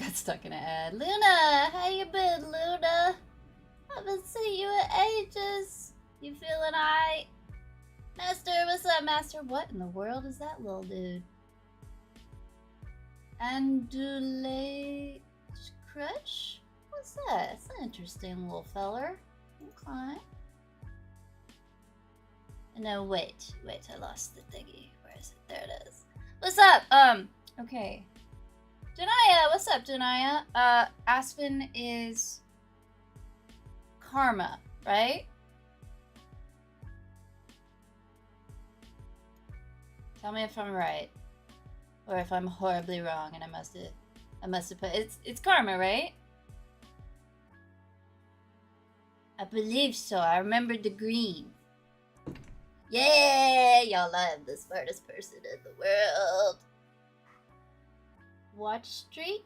got stuck in an ad. Luna, how you been, Luna? Haven't seen you in ages. You feeling alright? Master, what's up, Master? What in the world is that little dude? Andulate Crush? What's that? It's an interesting little feller. Okay. No, wait, I lost the thingy. Where is it? There it is. What's up? Okay. Janaya, what's up, Janaya? Aspen is karma, right? Tell me if I'm right, or if I'm horribly wrong, and I must have put it's karma, right? I believe so. I remembered the green. Yeah, y'all, I'm the smartest person in the world. Watch streak?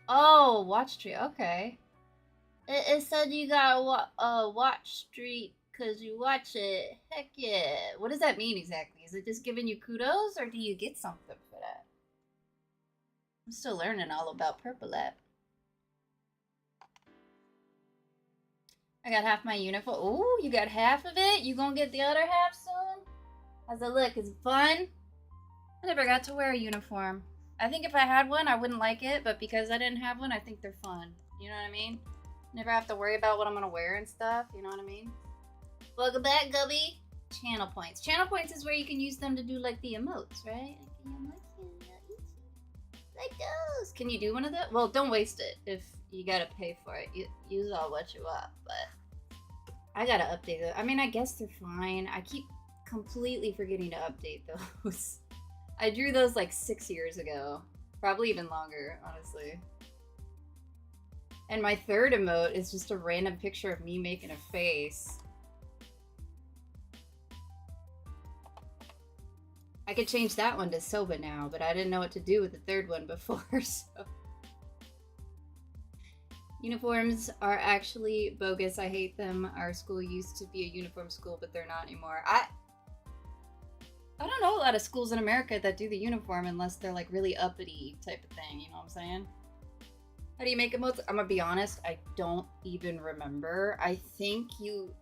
Oh, watch streak. Okay. It said you got a watch streak because you watch it. Heck yeah. What does that mean exactly? Is it just giving you kudos, or do you get something for that? I'm still learning all about Purple App. I got half my uniform. Ooh, you got half of it? You gonna get the other half soon? How's it look? Is it fun? I never got to wear a uniform. I think if I had one, I wouldn't like it, but because I didn't have one, I think they're fun. You know what I mean? Never have to worry about what I'm gonna wear and stuff, you know what I mean? Welcome back, Gubby. Channel points. Channel points is where you can use them to do like the emotes, right? Like those. Can you do one of those? Well, don't waste it if you gotta pay for it. You use all what you want, but I gotta update it. I mean, I guess they're fine. I keep completely forgetting to update those. I drew those like 6 years ago. Probably even longer, honestly. And my third emote is just a random picture of me making a face. I could change that one to Soba now, but I didn't know what to do with the third one before, so. Uniforms are actually bogus. I hate them. Our school used to be a uniform school, but they're not anymore. I don't know a lot of schools in America that do the uniform unless they're like really uppity type of thing, you know what I'm saying? How do you make emotes? I'm gonna be honest, I don't even remember. I think you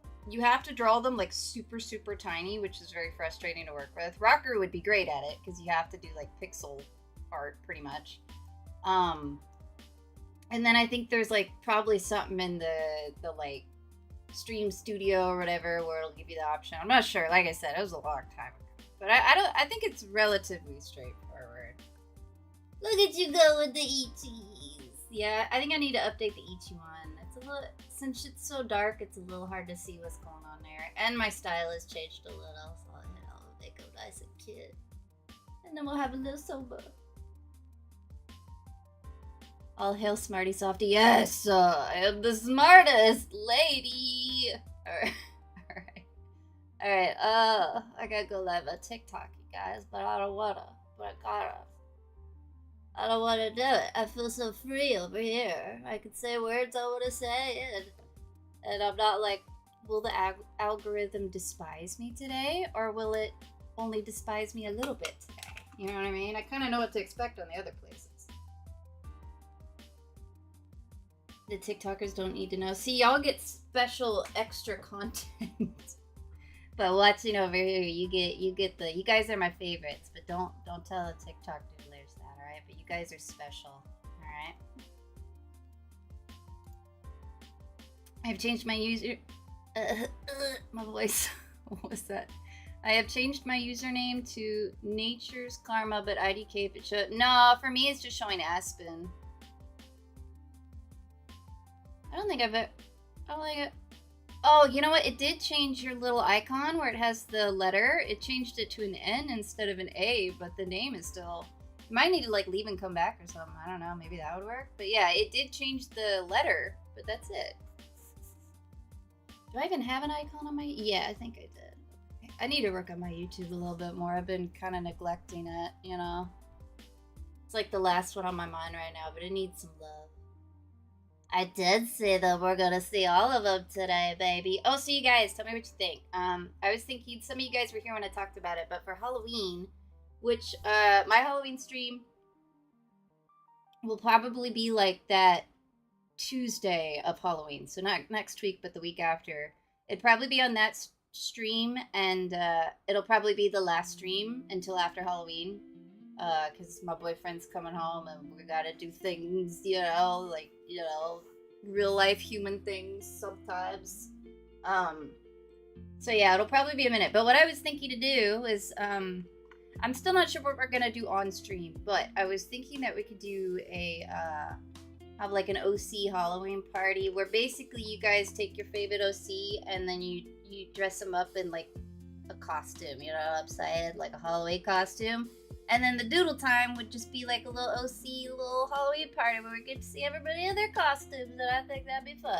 have to draw them like super, super tiny, which is very frustrating to work with. Rocker would be great at it because you have to do like pixel art pretty much. And then I think there's like probably something in the like Stream Studio or whatever where it'll give you the option. I'm not sure. Like I said, it was a long time ago, but I think it's relatively straightforward. Look at you go with the ETs. Yeah, I think I need to update the Ichi one. It's a little, since it's so dark, it's a little hard to see what's going on there. And my style has changed a little, so I'll make them nice and cute. And then we'll have a little soba. All hail Smarty Softy. Yes, I am the smartest lady. Alright. Alright, I gotta go live on TikTok, you guys, but I don't wanna. But I don't wanna do it. I feel so free over here. I can say words I wanna say, and I'm not like, will the algorithm despise me today, or will it only despise me a little bit today? You know what I mean? I kinda know what to expect on the other places. The TikTokers don't need to know. See, y'all get special extra content. But watching over here, you guys are my favorites, but don't tell the TikTok doodlers that, alright? But you guys are special, alright? I've changed my user my voice. What was that? I have changed my username to Nature's Karma, but IDK if it should. No, for me it's just showing Aspen. I don't think I don't like it. Oh, you know what? It did change your little icon where it has the letter. It changed it to an N instead of an A, but the name is still... You might need to like leave and come back or something. I don't know. Maybe that would work. But yeah, it did change the letter, but that's it. Do I even have an icon on my... Yeah, I think I did. I need to work on my YouTube a little bit more. I've been kind of neglecting it, you know? It's like the last one on my mind right now, but it needs some love. I did say that we're gonna see all of them today, baby. Oh, so you guys, tell me what you think. I was thinking some of you guys were here when I talked about it, but for Halloween, which my Halloween stream will probably be like that Tuesday of Halloween. So not next week, but the week after. It'd probably be on that stream, and it'll probably be the last stream until after Halloween. Because my boyfriend's coming home and we gotta do things, like, real life human things sometimes. So yeah, it'll probably be a minute. But what I was thinking to do is, I'm still not sure what we're gonna do on stream, but I was thinking that we could do have like an OC Halloween party where basically you guys take your favorite OC and then you dress them up in like a costume, upside like a Halloween costume. And then the doodle time would just be like a little OC, little Halloween party where we get to see everybody in their costumes, and I think that'd be fun.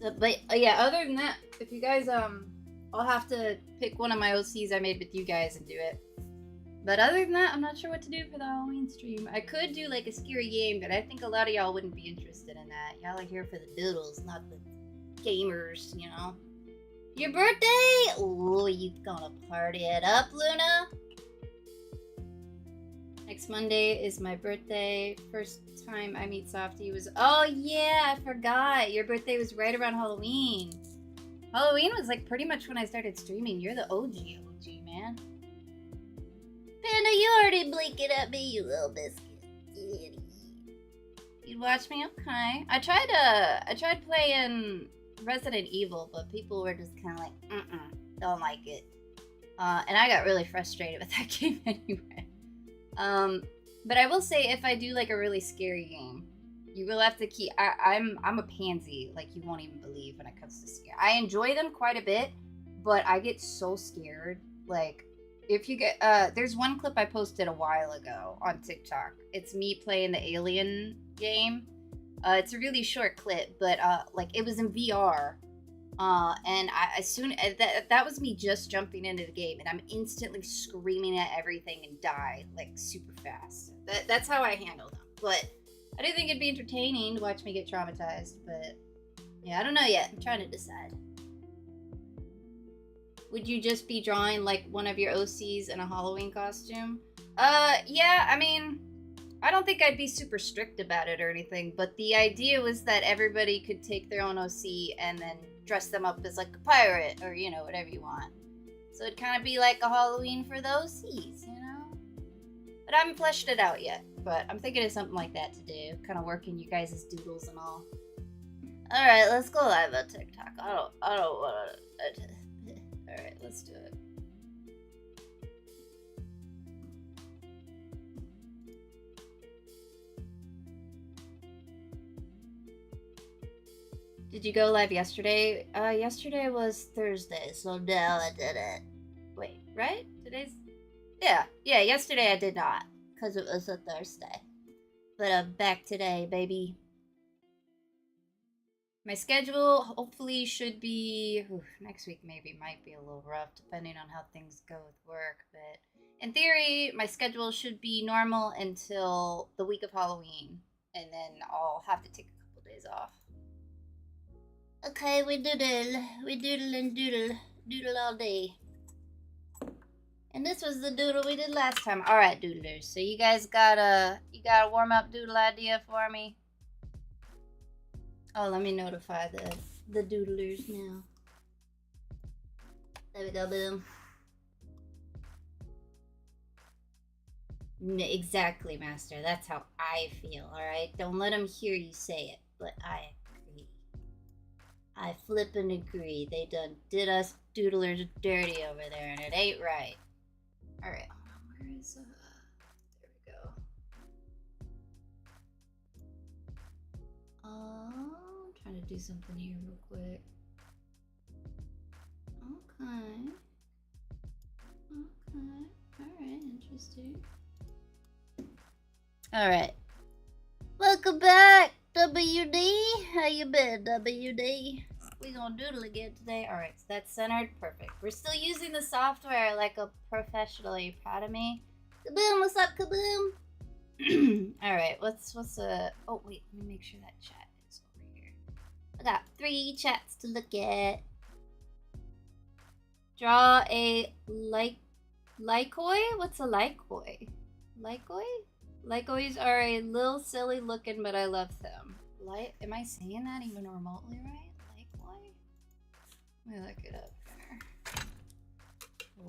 So, but yeah, other than that, if you guys, I'll have to pick one of my OCs I made with you guys and do it. But other than that, I'm not sure what to do for the Halloween stream. I could do like a scary game, but I think a lot of y'all wouldn't be interested in that. Y'all are here for the doodles, not the gamers, Your birthday? Oh, you gonna party it up, Luna? Next Monday is my birthday. First time I meet Softy was... Oh, yeah, I forgot. Your birthday was right around Halloween. Halloween was like pretty much when I started streaming. You're the OG, man. Panda, you already blinking at me, you little biscuit. You'd watch me? Okay. I tried playing Resident Evil, but people were just kind of like, don't like it. And I got really frustrated with that game anyway. But I will say, if I do like a really scary game, you will have to keep. I'm a pansy, like you won't even believe when it comes to scare. I enjoy them quite a bit, but I get so scared. Like, if you get there's one clip I posted a while ago on TikTok. It's me playing the Alien game. It's a really short clip, but like it was in VR. And that was me just jumping into the game, and I'm instantly screaming at everything and die like super fast. That's how I handle them. But I do think it'd be entertaining to watch me get traumatized. But yeah, I don't know yet. I'm trying to decide. Would you just be drawing like one of your OCs in a Halloween costume? Yeah, I mean, I don't think I'd be super strict about it or anything, but the idea was that everybody could take their own OC and then dress them up as like a pirate or, whatever you want. So it'd kind of be like a Halloween for the OCs, But I haven't fleshed it out yet, but I'm thinking of something like that to do, kind of working you guys' doodles and all. Alright, let's go live on TikTok. I don't want to... Alright, let's do it. Did you go live yesterday? Yesterday was Thursday, so no, I didn't. Wait, right? Today's... Yeah, yesterday I did not, because it was a Thursday. But I'm back today, baby. My schedule hopefully should be... next week maybe might be a little rough, depending on how things go with work, but... In theory, my schedule should be normal until the week of Halloween, and then I'll have to take a couple days off. Okay, we doodle and doodle all day. And this was the doodle we did last time. All right, doodlers. So you guys got a warm up doodle idea for me? Oh, let me notify the doodlers now. There we go, boom. Exactly, Master. That's how I feel. All right, don't let them hear you say it, but I agree. I flippin' agree. They did us doodlers dirty over there, and it ain't right. All right, where is there we go. I'm trying to do something here real quick. Okay. All right, interesting. All right. Welcome back, WD. How you been, WD? We gonna doodle again today. All right, so that's centered. Perfect. We're still using the software like a professional. Are you proud of me? Kaboom! What's up, Kaboom? All right. What's Oh wait, let me make sure that chat is over here. I got 3 chats to look at. Draw a lycoi. What's a lycoi? Lycoi? Lycois are a little silly looking, but I love them. Am I saying that even remotely right? Lycoi? Let me look it up here.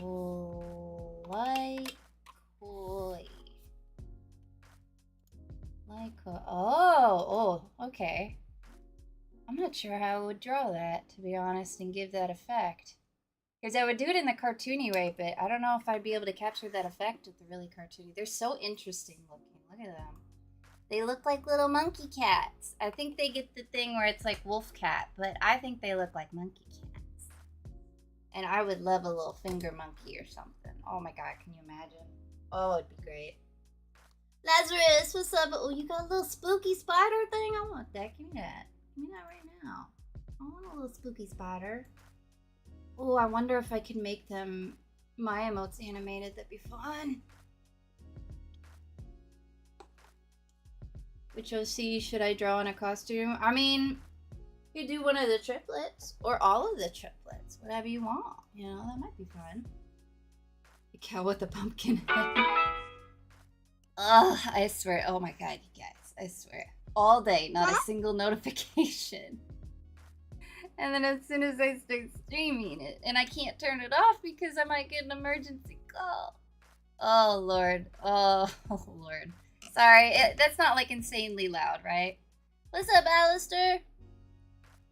Oh, Lycoi. Oh, okay. I'm not sure how I would draw that, to be honest, and give that effect. Because I would do it in the cartoony way, but I don't know if I'd be able to capture that effect with the really cartoony. They're so interesting looking. Look at them. They look like little monkey cats. I think they get the thing where it's like wolf cat, but I think they look like monkey cats. And I would love a little finger monkey or something. Oh my god, can you imagine? Oh, it'd be great. Lazarus, what's up? Oh, you got a little spooky spider thing? I want that. Give me that. Give me that right now. I want a little spooky spider. Oh, I wonder if I could make them my emotes animated. That'd be fun. Which OC should I draw in a costume? I mean, you do one of the triplets or all of the triplets, whatever you want. You know, that might be fun. The cow with the pumpkin head. Ugh, I swear. Oh my god, you guys. I swear. All day, not a single notification. And then as soon as I start streaming it, and I can't turn it off because I might get an emergency call. Oh, Lord. Oh, Lord. Sorry, that's not like insanely loud, right? What's up, Alistair?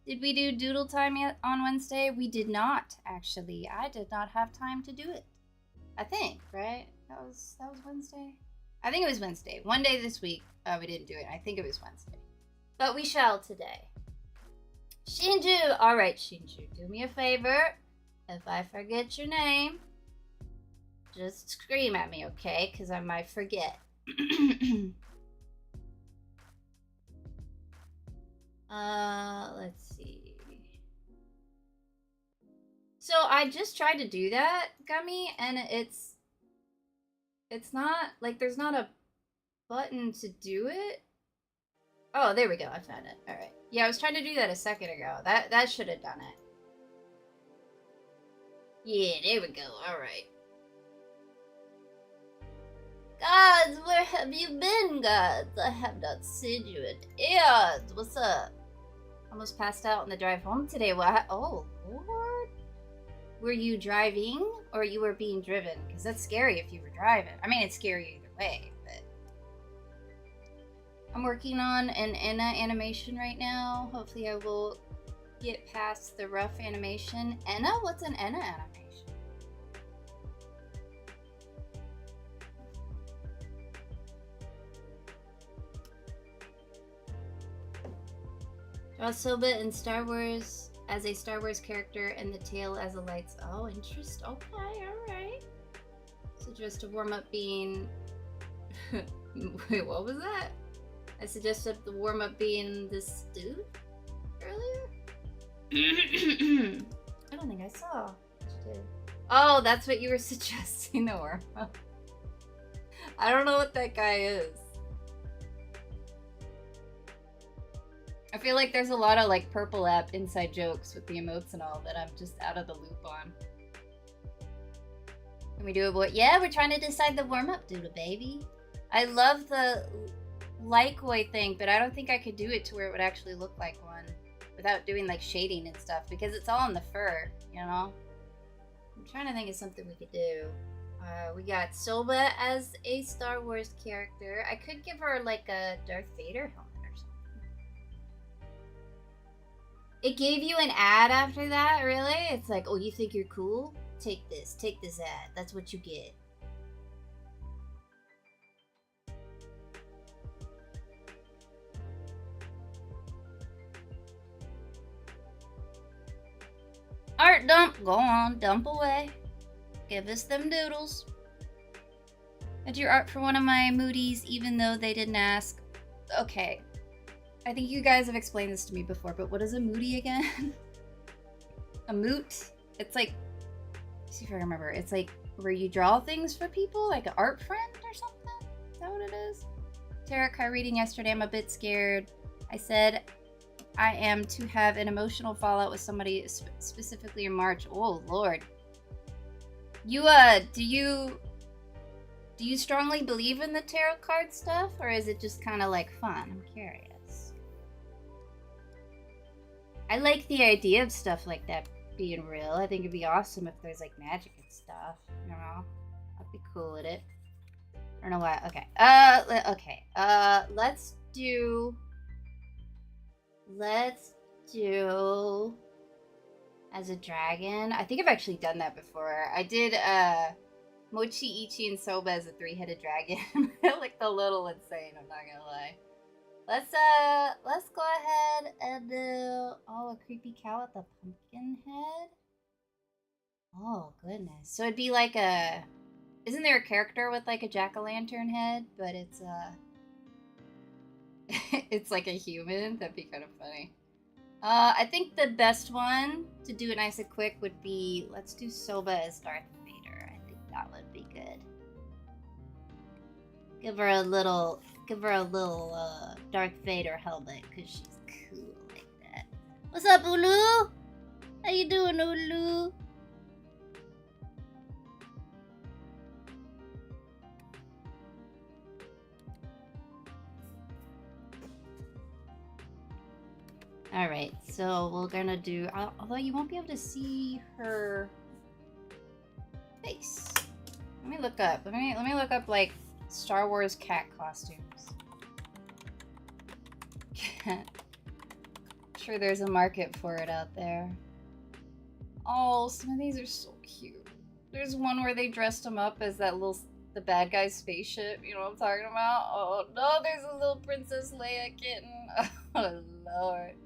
Did we do doodle time yet on Wednesday? We did not, actually. I did not have time to do it. I think, right? That was Wednesday? I think it was Wednesday. One day this week, we didn't do it. I think it was Wednesday. But we shall today. Shinju! Alright, Shinju, do me a favor. If I forget your name, just scream at me, okay? Because I might forget. Let's see. So I just tried to do that, Gummy, and it's not, like, there's not a button to do it. Oh, there we go. I found it. All right. Yeah, I was trying to do that a second ago. That should have done it. Yeah, there we go. All right. Gods, where have you been, gods? I have not seen you in eons. What's up? Almost passed out on the drive home today. What? Oh, Lord. Were you driving or you were being driven? Because that's scary if you were driving. I mean, it's scary either way, but... I'm working on an Enna animation right now. Hopefully I will get past the rough animation. Enna? What's an Enna animation? Draw Soba in Star Wars as a Star Wars character and the tail as a lights. Oh, interest. Okay, alright. So just to warm up being... Wait, what was that? I suggested the warm-up being this dude earlier? I don't think I saw what you did. Oh, that's what you were suggesting, the warm-up. I don't know what that guy is. I feel like there's a lot of like Purple App inside jokes with the emotes and all that I'm just out of the loop on. Can we do a boy? Yeah, we're trying to decide the warm-up doodle, baby. I love the Lycoi thing, but I don't think I could do it to where it would actually look like one without doing like shading and stuff because it's all in the fur, you know? I'm trying to think of something we could do. We got Soba as a Star Wars character. I could give her like a Darth Vader helmet or something. It gave you an ad after that, really? It's like, oh, you think you're cool? Take this ad. That's what you get. Art dump, go on, dump away. Give us them doodles. I drew art for one of my moodies even though they didn't ask. Okay, I think you guys have explained this to me before, but what is a moody again? A moot? It's like, let's see if I remember. It's like where you draw things for people, like an art friend or something? Is that what it is? Tarek, I reading yesterday, I'm a bit scared. I said I am to have an emotional fallout with somebody specifically in March. Oh, Lord. You, do Do you strongly believe in the tarot card stuff, or is it just kind of like fun? I'm curious. I like the idea of stuff like that being real. I think it'd be awesome if there's like magic and stuff. You know, I'd be cool with it. I don't know why. Okay. Okay. Let's do as a dragon. I think I've actually done that before. I did Mochi, Ichi, and Soba as a 3-headed dragon. I looked a little insane, I'm not gonna lie. Let's go ahead and do a creepy cow with a pumpkin head. Oh goodness. So it'd be like a, isn't there a character with like a jack-o'-lantern head, but it's it's like a human? That'd be kind of funny. I think the best one to do it nice and quick would be, let's do Soba as Darth Vader. I think that would be good. Give her a little Darth Vader helmet, because she's cool like that. What's up, Ulu? How you doing, Ulu? Alright, so we're gonna do, although you won't be able to see her face. Let me look up, let me look up like Star Wars cat costumes. I'm sure there's a market for it out there. Oh, some of these are so cute. There's one where they dressed him up as that the bad guy's spaceship. You know what I'm talking about? Oh no, there's a little Princess Leia kitten. Oh lord.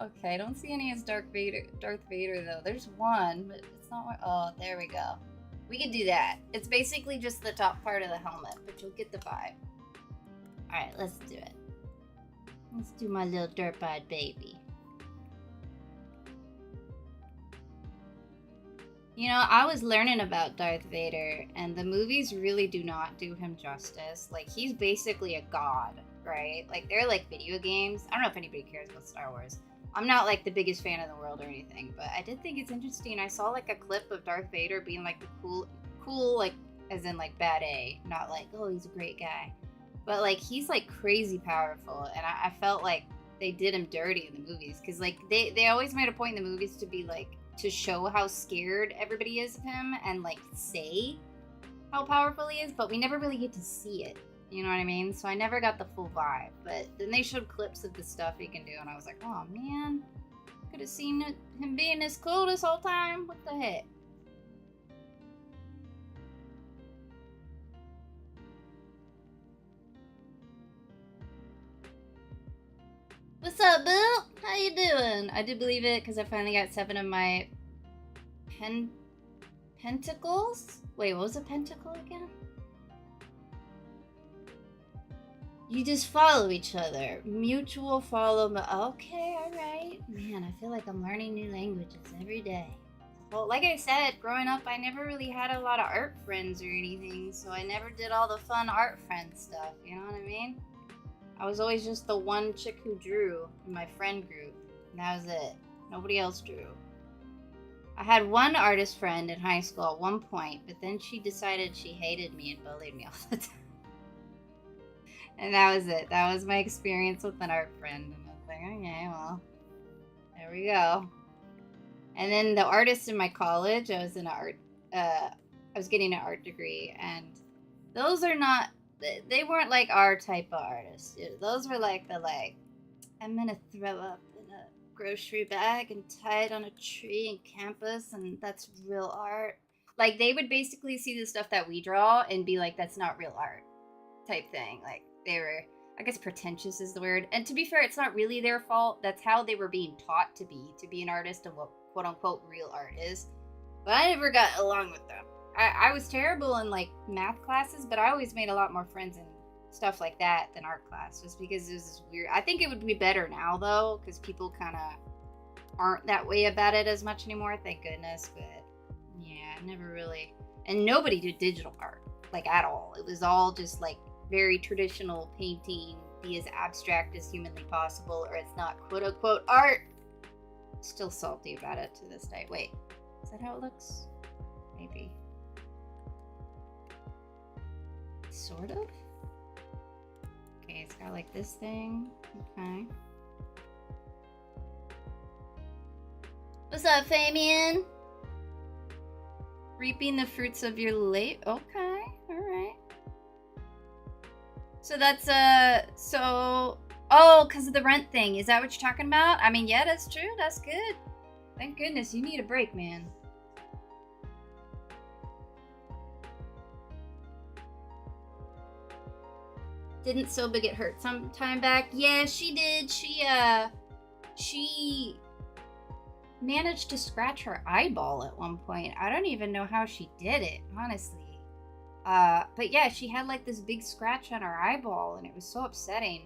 Okay, I don't see any as Darth Vader though. There's one, but it's not. Oh, there we go. We could do that. It's basically just the top part of the helmet, but you'll get the vibe. Alright, let's do it. Let's do my little derp-eyed baby. You know, I was learning about Darth Vader, and the movies really do not do him justice. Like, he's basically a god, right? Like, they're like video games. I don't know if anybody cares about Star Wars. I'm not like the biggest fan in the world or anything, but I did think it's interesting. I saw like a clip of Darth Vader being like the cool, like, as in like bad A, not like, oh, he's a great guy. But like, he's like crazy powerful, and I felt like they did him dirty in the movies, because like they always made a point in the movies to be like, to show how scared everybody is of him and like say how powerful he is, but we never really get to see it. You know what I mean? So I never got the full vibe. But then they showed clips of the stuff he can do, and I was like, oh man, could have seen him being this cool this whole time. What the heck? What's up, Bill? How you doing? I do believe it because I finally got 7 of my pentacles. Wait, what was a pentacle again? You just follow each other. Mutual follow. Okay, alright. Man, I feel like I'm learning new languages every day. Well, like I said, growing up, I never really had a lot of art friends or anything, so I never did all the fun art friend stuff, you know what I mean? I was always just the one chick who drew in my friend group, and that was it. Nobody else drew. I had one artist friend in high school at one point, but then she decided she hated me and bullied me all the time. And that was it. That was my experience with an art friend. And I was like, okay, well, there we go. And then the artists in my college, I was in art. I was getting an art degree, and those are not. They weren't like our type of artists. Those were like I'm gonna throw up in a grocery bag and tie it on a tree in campus, and that's real art. Like, they would basically see the stuff that we draw and be like, that's not real art type thing. Like, they were, I guess pretentious is the word. And to be fair, it's not really their fault. That's how they were being taught to be an artist and what quote unquote real art is. But I never got along with them. I was terrible in like math classes, but I always made a lot more friends and stuff like that than art class, just because it was this weird. I think it would be better now though, because people kind of aren't that way about it as much anymore, thank goodness. But yeah, I never really, and nobody did digital art like at all. It was all just like very traditional painting, be as abstract as humanly possible, or it's not quote unquote art. Still salty about it to this day. Wait, is that how it looks? Maybe. Sort of. Okay, it's got like this thing. Okay. What's up, Fabian? Reaping the fruits of your late. Okay, alright. So that's, oh, because of the rent thing. Is that what you're talking about? I mean, yeah, that's true. That's good. Thank goodness. You need a break, man. Didn't Soba get hurt some time back? Yeah, she did. She managed to scratch her eyeball at one point. I don't even know how she did it, honestly. But yeah, she had like this big scratch on her eyeball, and it was so upsetting.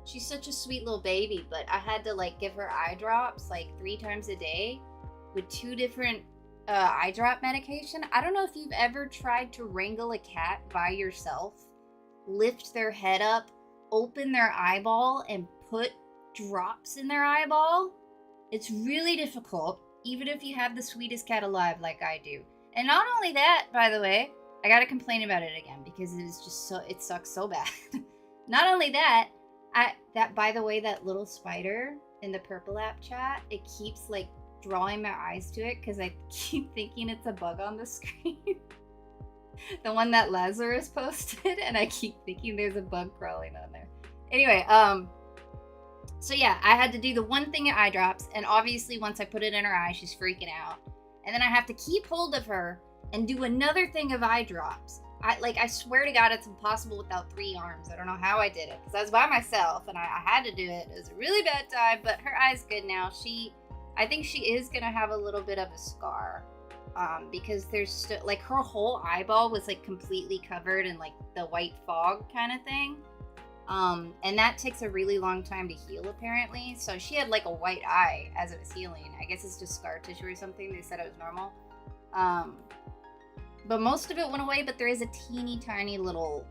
She's such a sweet little baby, but I had to like give her eye drops like 3 times a day with 2 different eye drop medication. I don't know if you've ever tried to wrangle a cat by yourself, lift their head up, open their eyeball, and put drops in their eyeball. It's really difficult, even if you have the sweetest cat alive like I do. And not only that, by the way, I gotta complain about it again because it is just so, it sucks so bad. Not only that, by the way, that little spider in the purple app chat, it keeps like drawing my eyes to it because I keep thinking it's a bug on the screen. The one that Lazarus posted, and I keep thinking there's a bug crawling on there. Anyway, so yeah, I had to do the one thing at eye drops, and obviously once I put it in her eye, she's freaking out. And then I have to keep hold of her and do another thing of eye drops. I swear to God, it's impossible without 3 arms. I don't know how I did it, because I was by myself, and I had to do it. It was a really bad time, but her eye's good now. I think she is going to have a little bit of a scar, because there's still, like, her whole eyeball was, like, completely covered in, like, the white fog kind of thing. And that takes a really long time to heal, apparently. So she had, like, a white eye as it was healing. I guess it's just scar tissue or something. They said it was normal. But most of it went away, but there is a teeny tiny little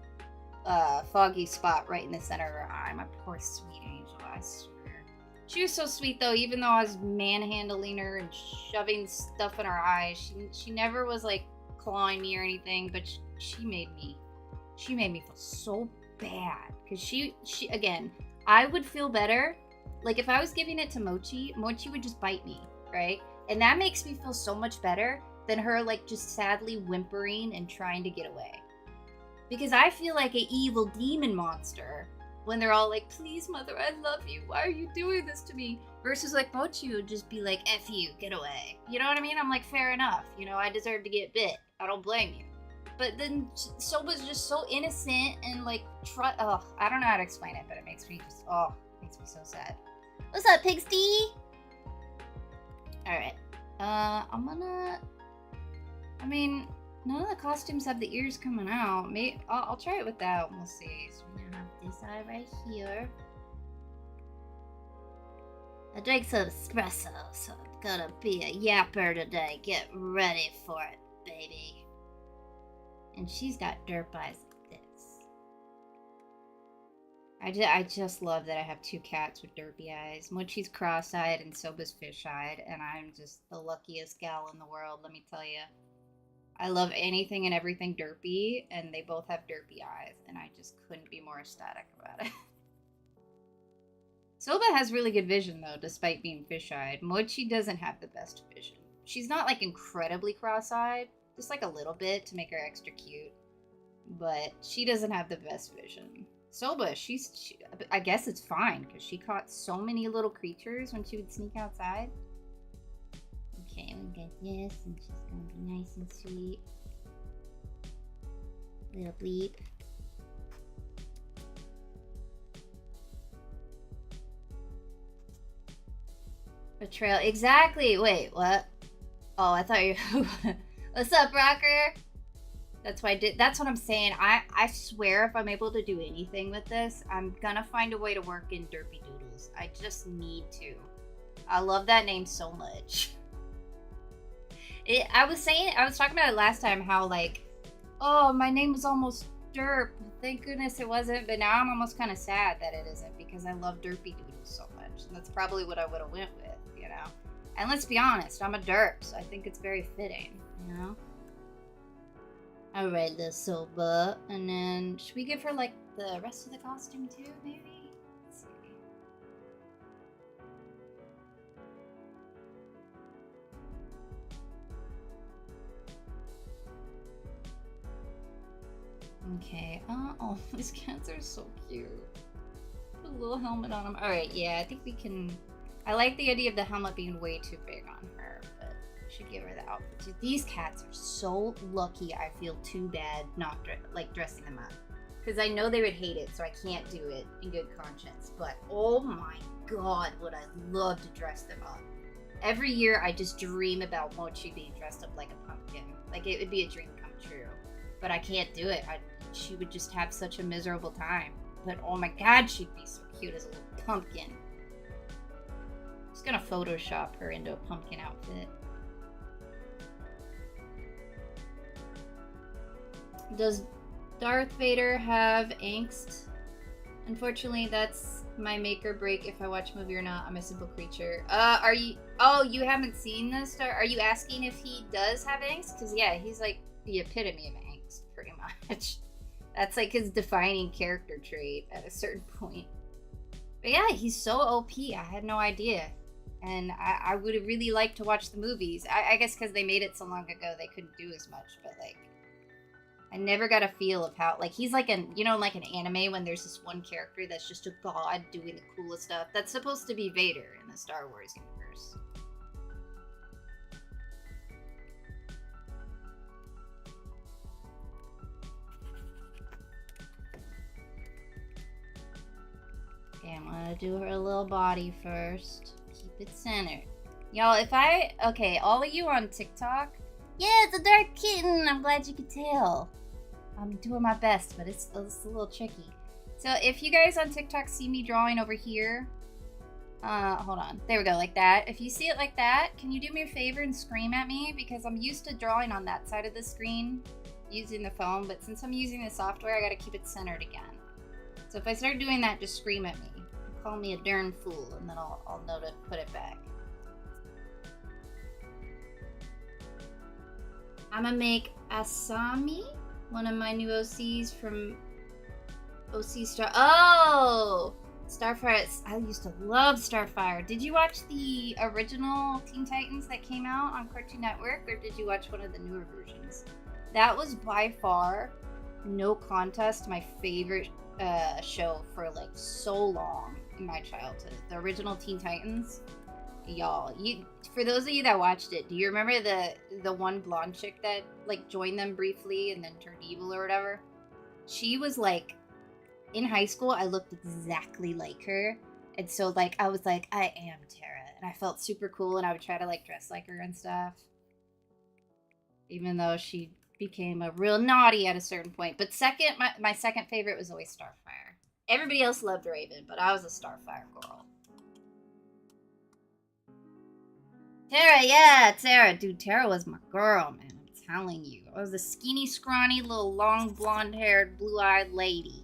foggy spot right in the center of her eye. My poor sweet angel, I swear. She was so sweet, though, even though I was manhandling her and shoving stuff in her eyes. She never was, like, clawing me or anything, but she made me feel so bad. Because she, again, I would feel better. Like, if I was giving it to Mochi would just bite me, right? And that makes me feel so much better than her, like, just sadly whimpering and trying to get away. Because I feel like an evil demon monster when they're all like, please, mother, I love you. Why are you doing this to me? Versus, like, Mochi would just be like, F you, get away. You know what I mean? I'm like, fair enough. You know, I deserve to get bit. I don't blame you. But then Soba's just so innocent and, like, I don't know how to explain it, but it makes me just, makes me so sad. What's up, Pigsty? Alright. I mean, none of the costumes have the ears coming out. Maybe I'll try it with that. We'll see. So we're gonna have this eye right here. I drank some espresso, so I'm gonna be a yapper today. Get ready for it, baby. And she's got derp eyes like this. I just love that I have 2 cats with derpy eyes. Mochi's cross-eyed and Soba's fish-eyed, and I'm just the luckiest gal in the world, let me tell you. I love anything and everything derpy, and they both have derpy eyes, and I just couldn't be more ecstatic about it. Soba has really good vision, though, despite being fish-eyed. Mochi doesn't have the best vision. She's not, like, incredibly cross-eyed, just, like, a little bit to make her extra cute, but she doesn't have the best vision. Soba, I guess it's fine, because she caught so many little creatures when she would sneak outside. Okay, we get this, and she's gonna be nice and sweet. Little bleep. Betrayal, exactly! Wait, what? Oh, I thought you... What's up, Rocker? That's what I'm saying. I swear if I'm able to do anything with this, I'm gonna find a way to work in Derpy Doodles. I just need to. I love that name so much. I was talking about it last time, how, like, oh, my name was almost Derp. Thank goodness it wasn't, but now I'm almost kind of sad that it isn't, because I love Derpy Doodles so much. And that's probably what I would have went with, you know? And let's be honest, I'm a derp, so I think it's very fitting, you know? Alright, little Soba. And then, should we give her, like, the rest of the costume, too, maybe? Let's see. Okay, oh, these cats are so cute. Put a little helmet on them. Alright, yeah, I think we can... I like the idea of the helmet being way too big on her, but we should give her the outfit too. These cats are so lucky. I feel too bad not dressing them up. Because I know they would hate it, so I can't do it in good conscience. But oh my god, would I love to dress them up. Every year I just dream about Mochi being dressed up like a pumpkin. Like, it would be a dream come true. But I can't do it. She would just have such a miserable time. But oh my god, she'd be so cute as a little pumpkin. Just gonna Photoshop her into a pumpkin outfit. Does Darth Vader have angst? Unfortunately, that's my make or break if I watch a movie or not. I'm a simple creature. Are you... Oh, you haven't seen this? Are you asking if he does have angst? Because, yeah, he's like the epitome of angst, pretty much. That's like his defining character trait at a certain point. But yeah, he's so OP. I had no idea. And I would have really liked to watch the movies. I guess because they made it so long ago, they couldn't do as much. But, like, I never got a feel of how... Like, he's like an... You know, like an anime when there's this one character that's just a god doing the coolest stuff. That's supposed to be Vader in the Star Wars universe. Okay, I'm gonna do her little body first. Keep it centered. Y'all, if I... Okay, all of you on TikTok... Yeah, it's a dark kitten! I'm glad you could tell. I'm doing my best, but it's a little tricky. So if you guys on TikTok see me drawing over here... hold on. There we go, like that. If you see it like that, can you do me a favor and scream at me? Because I'm used to drawing on that side of the screen using the phone, but since I'm using the software, I gotta keep it centered again. So if I start doing that, just scream at me. Call me a darn fool, and then I'll know to put it back. I'm gonna make Asami, one of my new OCs from OC Star. Oh! Starfire. I used to love Starfire. Did you watch the original Teen Titans that came out on Cartoon Network, or did you watch one of the newer versions? That was by far, no contest, my favorite show for like so long in my childhood. The original Teen Titans. Y'all, for those of you that watched it, do you remember the one blonde chick that like joined them briefly and then turned evil or whatever? She was like, in high school, I looked exactly like her, and so like I was like, I am Tara, and I felt super cool, and I would try to like dress like her and stuff, even though she became a real naughty at a certain point. But second, my second favorite was always Starfire. Everybody else loved Raven, but I was a Starfire girl. Tara, yeah, Tara. Dude, Tara was my girl, man. I'm telling you. I was a skinny, scrawny, little long, blonde-haired, blue-eyed lady.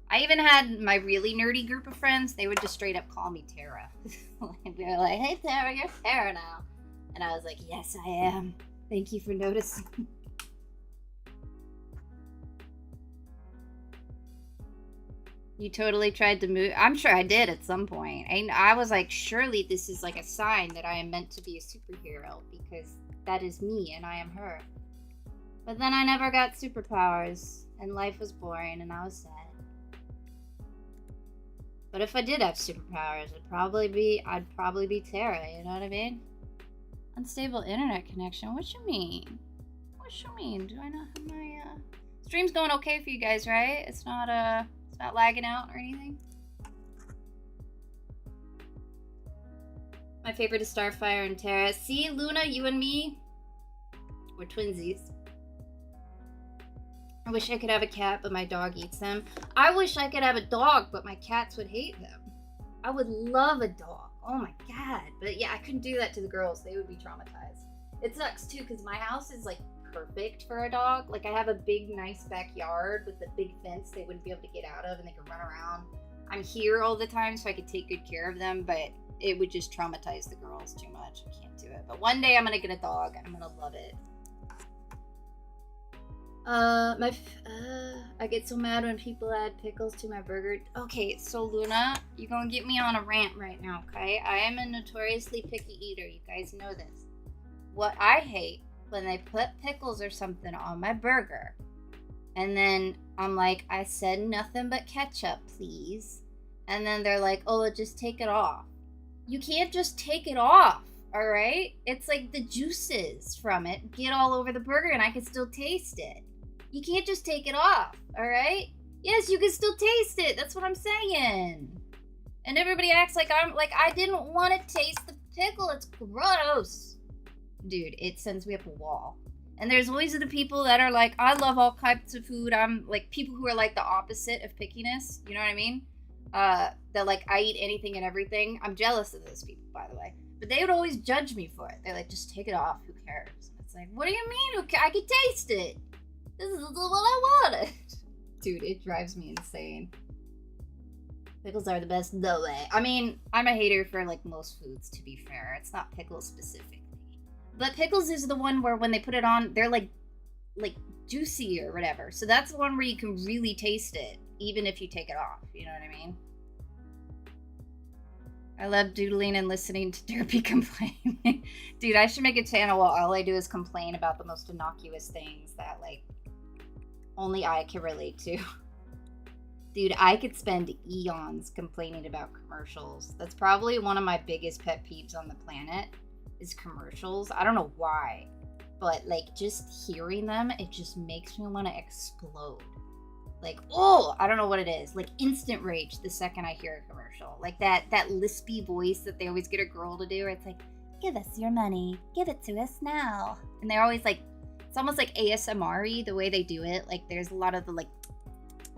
I even had my really nerdy group of friends. They would just straight up call me Tara. They were like, hey, Tara, you're Tara now. And I was like, yes, I am. Thank you for noticing. You totally tried to move. I'm sure I did at some point. I was like, surely this is like a sign that I am meant to be a superhero because that is me and I am her. But then I never got superpowers and life was boring and I was sad. But if I did have superpowers, I'd probably be Tara, you know what I mean? Unstable internet connection. What you mean? What you mean? Do I not have my stream's going okay for you guys, right? It's not lagging out or anything. My favorite is Starfire and Tara. See, Luna, you and me, we're twinsies. I wish I could have a cat, but my dog eats them. I wish I could have a dog, but my cats would hate them. I would love a dog. Oh my god. But yeah, I couldn't do that to the girls. They would be traumatized. It sucks too, because my house is like perfect for a dog. Like I have a big, nice backyard with a big fence they wouldn't be able to get out of and they could run around. I'm here all the time so I could take good care of them, but it would just traumatize the girls too much. I can't do it. But one day I'm gonna get a dog and I'm gonna love it. I get so mad when people add pickles to my burger. Okay, so Luna, you're gonna get me on a rant right now, okay? I am a notoriously picky eater. You guys know this. What I hate when they put pickles or something on my burger, and then I'm like, I said nothing but ketchup, please. And then they're like, oh, just take it off. You can't just take it off, all right? It's like the juices from it get all over the burger and I can still taste it. You can't just take it off, all right? Yes, you can still taste it. That's what I'm saying. And everybody acts like I didn't want to taste the pickle. It's gross. Dude, it sends me up a wall. And there's always the people that are like, I love all types of food. I'm like people who are like the opposite of pickiness. You know what I mean? That like I eat anything and everything. I'm jealous of those people, by the way. But they would always judge me for it. They're like, just take it off. Who cares? And it's like, what do you mean? I can taste it. This is what I wanted. Dude, it drives me insane. Pickles are the best. No way. I mean, I'm a hater for like most foods, to be fair. It's not pickles specifically. But pickles is the one where when they put it on, they're like juicy or whatever. So that's the one where you can really taste it, even if you take it off. You know what I mean? I love doodling and listening to Derpy complain. Dude, I should make a channel where all I do is complain about the most innocuous things that, like, only I can relate to. Dude, I could spend eons complaining about commercials. That's probably one of my biggest pet peeves on the planet, is commercials. I don't know why, but, like, just hearing them, it just makes me want to explode. Like, oh, I don't know what it is. Like, instant rage the second I hear a commercial. Like, that lispy voice that they always get a girl to do, where it's like, give us your money. Give it to us now. And they're always like, it's almost like ASMR-y, the way they do it. Like, there's a lot of the, like,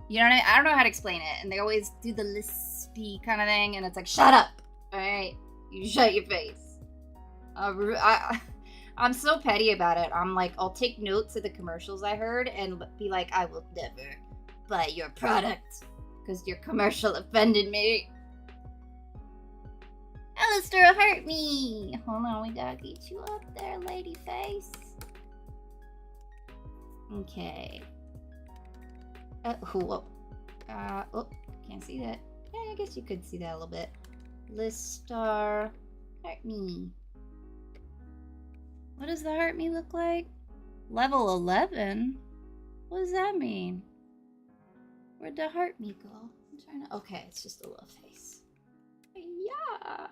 you know what I mean? I don't know how to explain it. And they always do the lispy kind of thing, and it's like, shut up. All right? You shut your face. I'm so petty about it. I'm like, I'll take notes of the commercials I heard and be like, I will never buy your product because your commercial offended me. Alistair hurt me. Hold on, we gotta get you up there, lady face. Okay. Oh, can't see that. Yeah, I guess you could see that a little bit. Listar hurt me. What does the hurt me look like? Level 11? What does that mean? Where'd the hurt me go? I'm trying to. Okay, it's just a little face. Yeah.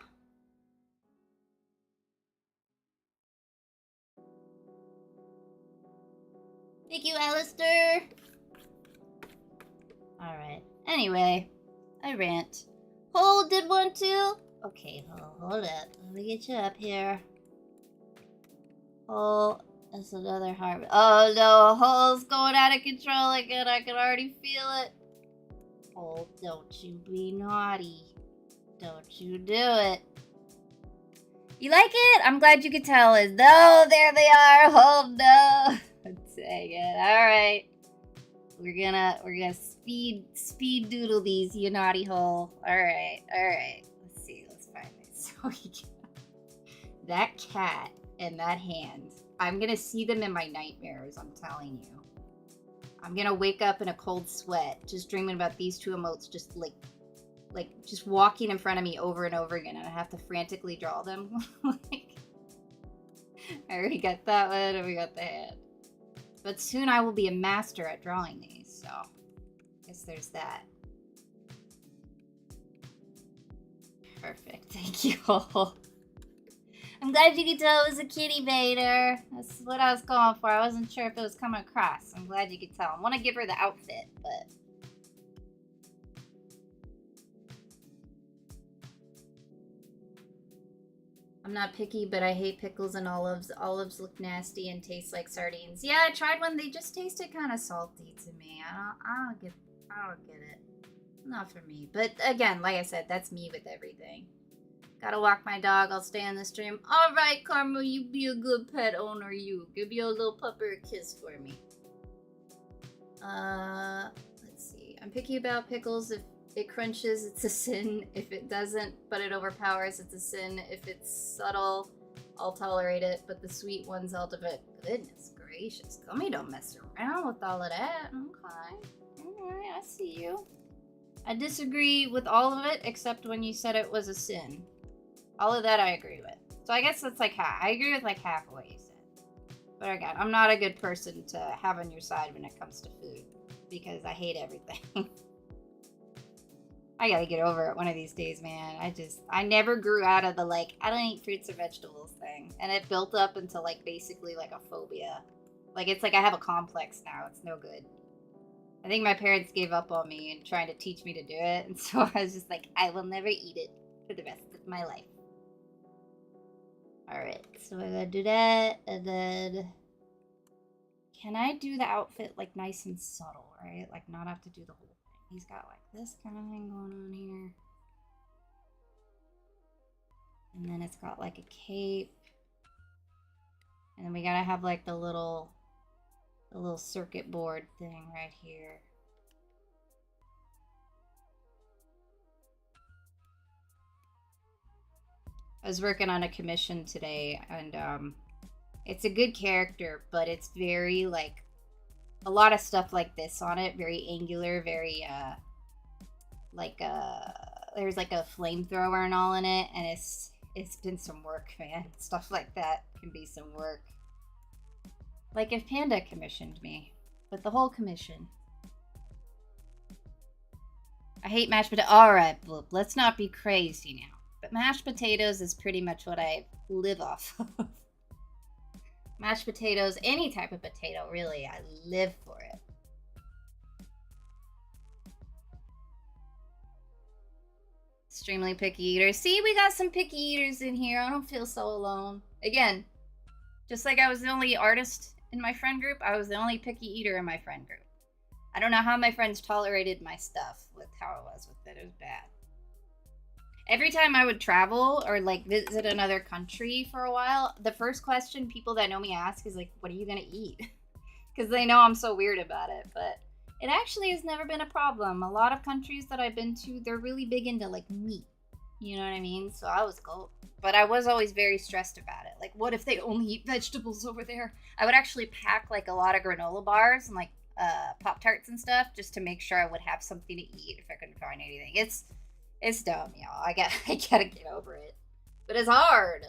Thank you, Alistair. Alright. Anyway, I rant. Hole did one too? Okay, hold up. Let me get you up here. Hole, that's another heart. Oh no, Hole's going out of control again. I can already feel it. Hole, don't you be naughty. Don't you do it. You like it? I'm glad you could tell. No, there they are. Hole, no. Dang it. Alright. We're gonna speed doodle these, you naughty hole. Alright. Let's see, let's find this. So that cat and that hand, I'm gonna see them in my nightmares, I'm telling you. I'm gonna wake up in a cold sweat, just dreaming about these two emotes just like just walking in front of me over and over again, and I have to frantically draw them. Like, I already got that one, and we got the hand. But soon I will be a master at drawing these, so I guess there's that. Perfect, thank you all. I'm glad you could tell it was a kitty baiter. That's what I was going for. I wasn't sure if it was coming across. I'm glad you could tell. I want to give her the outfit, but... I'm not picky, but I hate pickles and olives. Olives look nasty and taste like sardines. Yeah, I tried one. They just tasted kind of salty to me. I don't get it. Not for me. But again, like I said, that's me with everything. Gotta walk my dog. I'll stay on the stream. All right, Karma, you be a good pet owner. You give your little pupper a kiss for me. Let's see. I'm picky about pickles. If it crunches, it's a sin. If it doesn't, but it overpowers, it's a sin. If it's subtle, I'll tolerate it. But the sweet ones, I'll debate. Goodness gracious. Gummy don't mess around with all of that. Okay. Alright, I see you. I disagree with all of it, except when you said it was a sin. All of that I agree with. So I guess that's like half. I agree with like half of what you said. But again, I'm not a good person to have on your side when it comes to food. Because I hate everything. I gotta get over it one of these days, man. I never grew out of the like, I don't eat fruits or vegetables thing. And it built up into like basically like a phobia. Like it's like I have a complex now. It's no good. I think my parents gave up on me and trying to teach me to do it. And so I was just like, I will never eat it for the rest of my life. Alright, so I gotta do that. And then, can I do the outfit like nice and subtle, right? Like not have to do the whole thing. He's got like this kind of thing going on here. And then it's got like a cape. And then we gotta have like the little circuit board thing right here. I was working on a commission today, and it's a good character, but it's very like a lot of stuff like this on it, very angular, very there's like a flamethrower and all in it, and it's been some work, man. Stuff like that can be some work. Like if Panda commissioned me with the whole commission. I hate mashed potatoes. Alright, Bloop, let's not be crazy now. But mashed potatoes is pretty much what I live off of. Mashed potatoes, any type of potato, really. I live for it. Extremely picky eater. See, we got some picky eaters in here. I don't feel so alone. Again, just like I was the only artist in my friend group, I was the only picky eater in my friend group. I don't know how my friends tolerated my stuff with how it was with it. It was bad. Every time I would travel or like visit another country for a while, the first question people that know me ask is like, what are you gonna eat? Because they know I'm so weird about it. But it actually has never been a problem. A lot of countries that I've been to, they're really big into like meat. You know what I mean? So I was cool. But I was always very stressed about it. Like, what if they only eat vegetables over there? I would actually pack like a lot of granola bars and like Pop-Tarts and stuff just to make sure I would have something to eat if I couldn't find anything. It's dumb, y'all. I gotta get over it. But it's hard.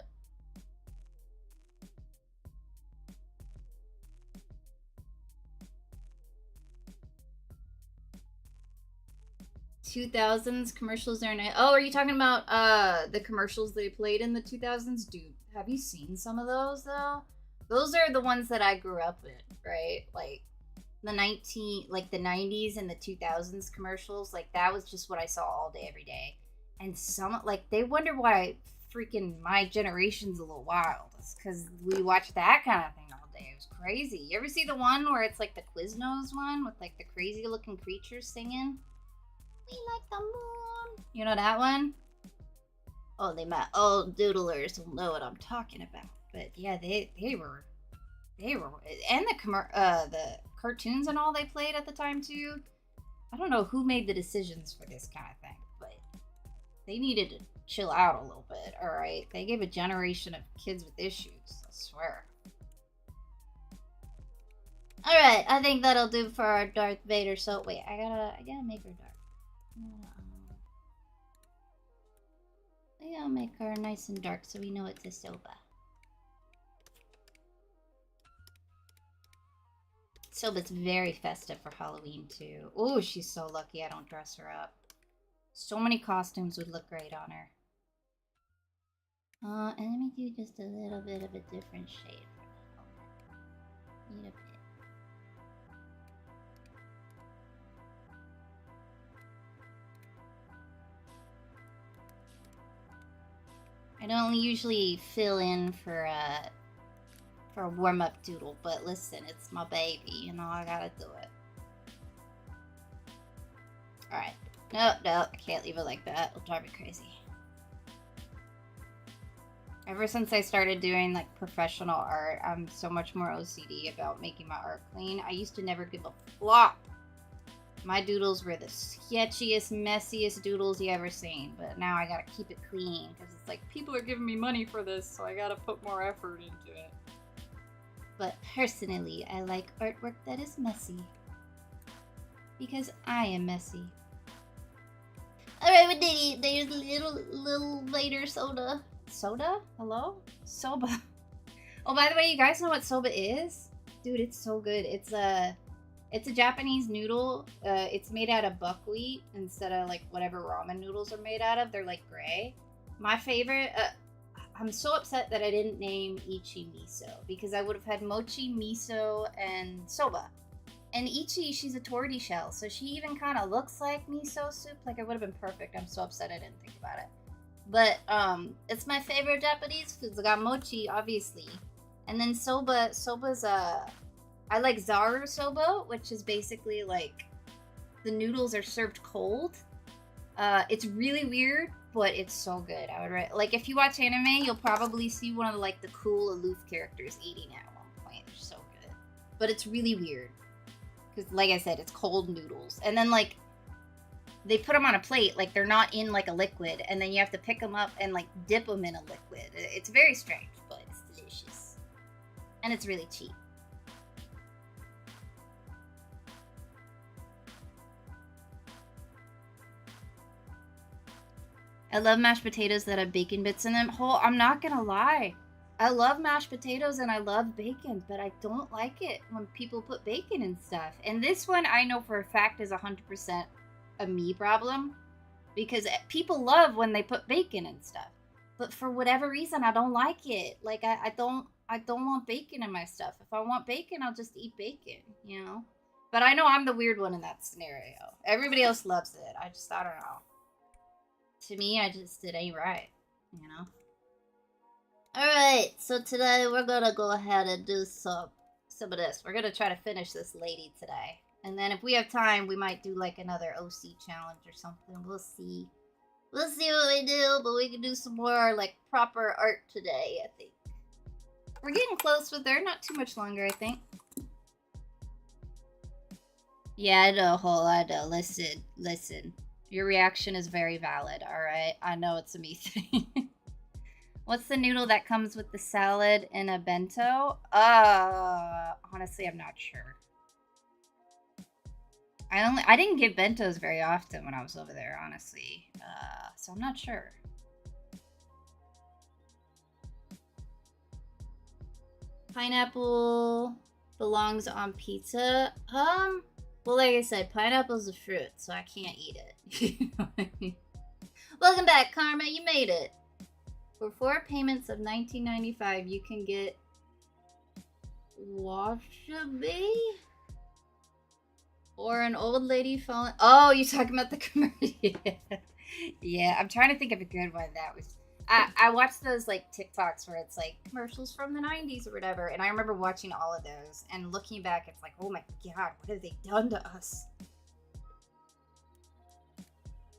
$2000s commercials are nice. Oh, are you talking about the commercials they played in the 2000s? Dude, have you seen some of those though? Those are the ones that I grew up in, right? Like the 90s and the 2000s commercials. Like that was just what I saw all day every day. And some, like, they wonder why freaking my generation's a little wild. It's because we watch that kind of thing all day. It was crazy. You ever see the one where it's like the Quiznos one with like the crazy looking creatures singing? We like the moon. You know that one? Only my old doodlers will know what I'm talking about. But yeah, they were, and the cartoons and all they played at the time too. I don't know who made the decisions for this kind of thing, but they needed to chill out a little bit, alright? They gave a generation of kids with issues, I swear. Alright, I think that'll do for our Darth Vader. So, wait, I gotta make her dark. I gotta make her nice and dark so we know it's a Silva. Silva's very festive for Halloween, too. Oh, she's so lucky I don't dress her up. So many costumes would look great on her. And let me do just a little bit of a different shade. Need a bit. I don't usually fill in for a warm-up doodle, but listen, it's my baby, you know, I gotta do it. Alright. No, I can't leave it like that. It'll drive me crazy. Ever since I started doing like professional art, I'm so much more OCD about making my art clean. I used to never give a flop. My doodles were the sketchiest, messiest doodles you ever seen, but now I gotta keep it clean because it's like people are giving me money for this, so I gotta put more effort into it. But personally, I like artwork that is messy. Because I am messy. Alright, we did it. There's little later soda. Soda? Hello? Soba. Oh, by the way, you guys know what soba is? Dude, it's so good. It's a Japanese noodle. It's made out of buckwheat instead of like whatever ramen noodles are made out of. They're like gray. My favorite. I'm so upset that I didn't name Ichi miso because I would have had mochi, miso, and soba. And Ichi, she's a torty shell, so she even kind of looks like miso soup. Like, it would have been perfect. I'm so upset I didn't think about it. But it's my favorite Japanese foods. I got mochi, obviously, and then soba. Soba's I like zaru soba, which is basically like the noodles are served cold. It's really weird, but it's so good. I would like if you watch anime, you'll probably see one of the cool aloof characters eating it at one point. They're so good, but it's really weird because, like I said, it's cold noodles, and then like they put them on a plate, like they're not in like a liquid, and then you have to pick them up and like dip them in a liquid. It's very strange, but it's delicious, and it's really cheap. I love mashed potatoes that have bacon bits in them. I'm not gonna lie. I love mashed potatoes and I love bacon, but I don't like it when people put bacon and stuff. And this one I know for a fact is 100% a me problem because people love when they put bacon and stuff. But for whatever reason, I don't like it. Like I don't want bacon in my stuff. If I want bacon, I'll just eat bacon, you know? But I know I'm the weird one in that scenario. Everybody else loves it. I don't know. To me, it ain't right, you know? Alright, so today we're gonna go ahead and do some of this. We're gonna try to finish this lady today. And then if we have time, we might do like another OC challenge or something. We'll see. We'll see what we do, but we can do some more like proper art today, I think. We're getting close with her, not too much longer, I think. Yeah, I know, Hole, I know. Listen. Your reaction is very valid, alright? I know it's a me thing. What's the noodle that comes with the salad in a bento? Honestly, I'm not sure. I didn't get bentos very often when I was over there, honestly. So I'm not sure. Pineapple belongs on pizza. Well, like I said, pineapple's a fruit, so I can't eat it. You know what I mean? Welcome back, Karma. You made it. For 4 payments of $19.95, you can get wasabi or an old lady falling. Oh, you're talking about the commercial. Yeah, I'm trying to think of a good one that was. I watched those like TikToks where it's like commercials from the 90s or whatever, and I remember watching all of those and looking back, it's like, oh my god, what have they done to us?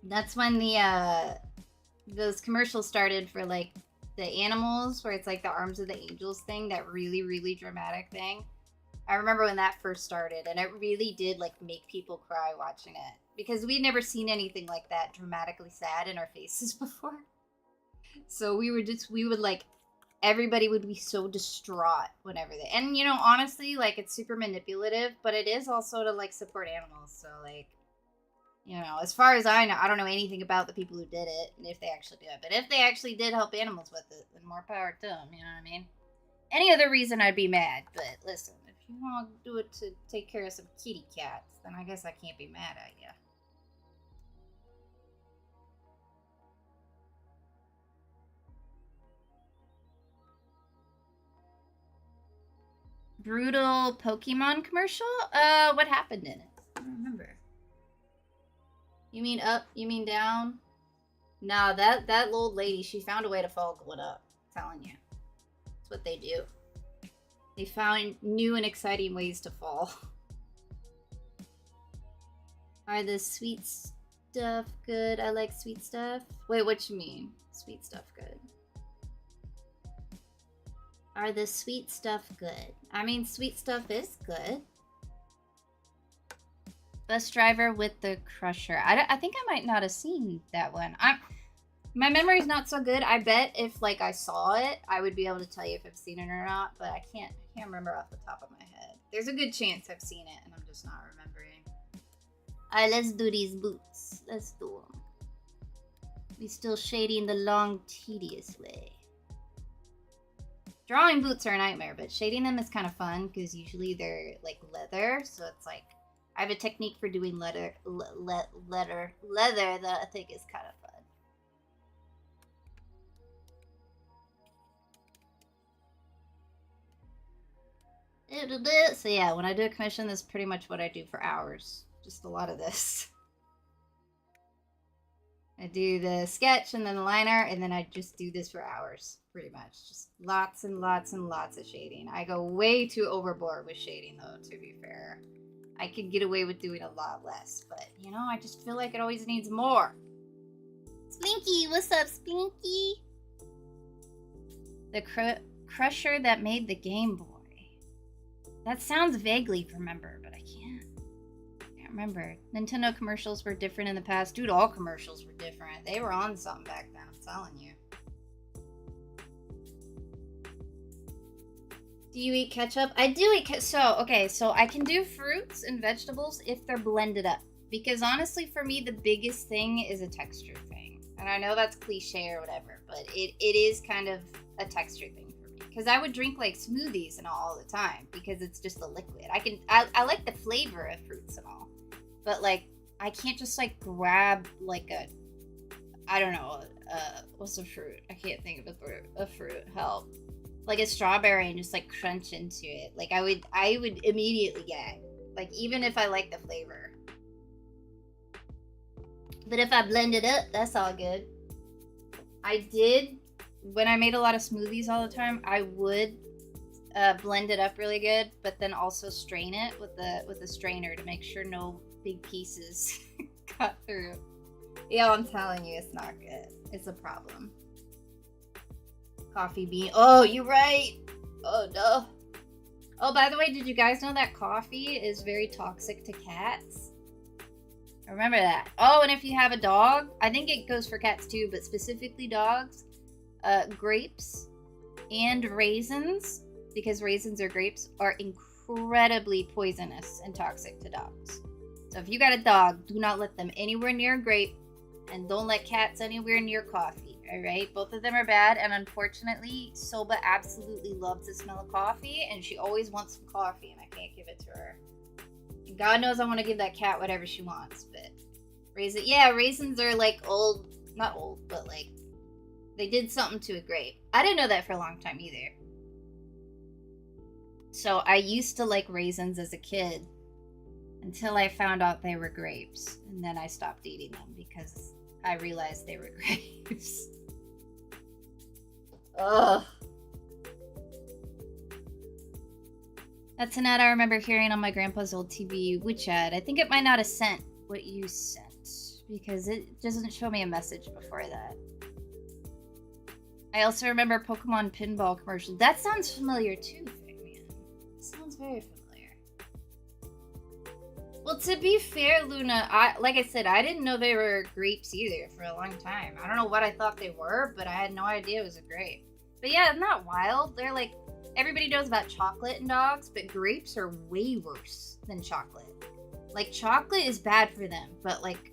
That's when those commercials started for like the animals, where it's like the Arms of the Angels thing, that really, really dramatic thing. I remember when that first started, and it really did like make people cry watching it because we'd never seen anything like that dramatically sad in our faces before. So we would like, everybody would be so distraught whenever they, and you know, honestly, like it's super manipulative, but it is also to like support animals. So like, you know, as far as I know, I don't know anything about the people who did it and if they actually did it, but if they actually did help animals with it, then more power to them, you know what I mean? Any other reason I'd be mad, but listen, if you want to do it to take care of some kitty cats, then I guess I can't be mad at you. Brutal Pokemon commercial? What happened in it? I don't remember. You mean up? You mean down? Nah, that old lady, she found a way to fall going up. I'm telling you. That's what they do. They found new and exciting ways to fall. Are the sweet stuff good? I like sweet stuff. Wait, what you mean? Sweet stuff good. Are the sweet stuff good? I mean, sweet stuff is good. Bus driver with the crusher. I think I might not have seen that one. My memory's not so good. I bet if like I saw it, I would be able to tell you if I've seen it or not, but I can't remember off the top of my head. There's a good chance I've seen it and I'm just not remembering. Alright, let's do these boots. Let's do them. We still shading the long, tedious way. Drawing boots are a nightmare, but shading them is kind of fun because usually they're like leather, so it's like I have a technique for doing leather that I think is kind of fun. So yeah, when I do a commission, this is pretty much what I do for hours. Just a lot of this. I do the sketch and then the liner, and then I just do this for hours, pretty much. Just lots and lots and lots of shading. I go way too overboard with shading, though, to be fair. I could get away with doing a lot less, but, you know, I just feel like it always needs more. Splinky, what's up, Splinky? The crusher that made the Game Boy. That sounds vaguely familiar, but I can't remember. Nintendo commercials were different in the past. Dude, all commercials were different. They were on something back then, I'm telling you. Do you eat ketchup? I do eat ketchup. So, okay, so I can do fruits and vegetables if they're blended up. Because honestly, for me, the biggest thing is a texture thing. And I know that's cliche or whatever, but it is kind of a texture thing. Because I would drink like smoothies and all the time because it's just a liquid. I like the flavor of fruits and all, but like I can't just like grab like I don't know, what's a fruit? I can't think of a fruit. Help. Like a strawberry and just like crunch into it. Like I would immediately gag. Like even if I like the flavor. But if I blend it up, that's all good. When I made a lot of smoothies all the time, I would blend it up really good, but then also strain it with a strainer to make sure no big pieces got through. Yeah, I'm telling you, it's not good. It's a problem. Coffee bean. Oh, you're right. Oh, no. Oh, by the way, did you guys know that coffee is very toxic to cats? Remember that. Oh, and if you have a dog, I think it goes for cats too, but specifically dogs. Grapes and raisins, because raisins or grapes are incredibly poisonous and toxic to dogs. So if you got a dog, do not let them anywhere near a grape, and don't let cats anywhere near coffee, alright? Both of them are bad, and unfortunately, Soba absolutely loves the smell of coffee, and she always wants some coffee, and I can't give it to her. And God knows I want to give that cat whatever she wants, but raisins are like not old, but like they did something to a grape. I didn't know that for a long time either. So I used to like raisins as a kid until I found out they were grapes. And then I stopped eating them because I realized they were grapes. Ugh. That's an ad I remember hearing on my grandpa's old TV. Which ad? I think it might not have sent what you sent because it doesn't show me a message before that. I also remember Pokemon pinball commercial. That sounds familiar too, Figman. Sounds very familiar. Well, to be fair, Luna, like I said, I didn't know they were grapes either for a long time. I don't know what I thought they were, but I had no idea it was a grape. But yeah, isn't that wild? They're like, everybody knows about chocolate and dogs, but grapes are way worse than chocolate. Like, chocolate is bad for them, but like,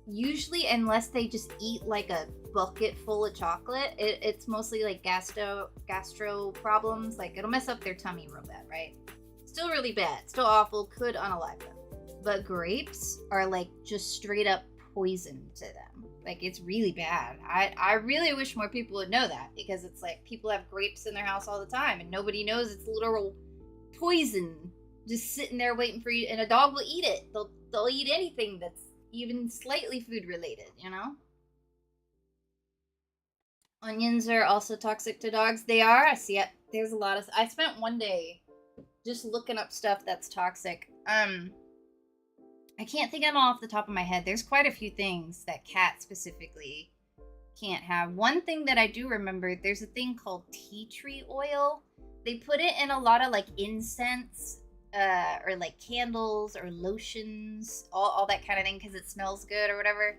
usually, unless they just eat like a bucket full of chocolate, it's mostly like gastro problems. Like it'll mess up their tummy real bad, right? Still really bad, still awful, could unalive them. But grapes are like just straight up poison to them. Like it's really bad. I really wish more people would know that because it's like people have grapes in their house all the time and nobody knows it's literal poison just sitting there waiting for you, and a dog will eat it. They'll eat anything that's even slightly food related, you know? Onions are also toxic to dogs. They are. I see it. There's a lot of. I spent one day just looking up stuff that's toxic. I can't think of them off the top of my head. There's quite a few things that cats specifically can't have. One thing that I do remember, there's a thing called tea tree oil. They put it in a lot of like incense, or like candles or lotions, all that kind of thing because it smells good or whatever.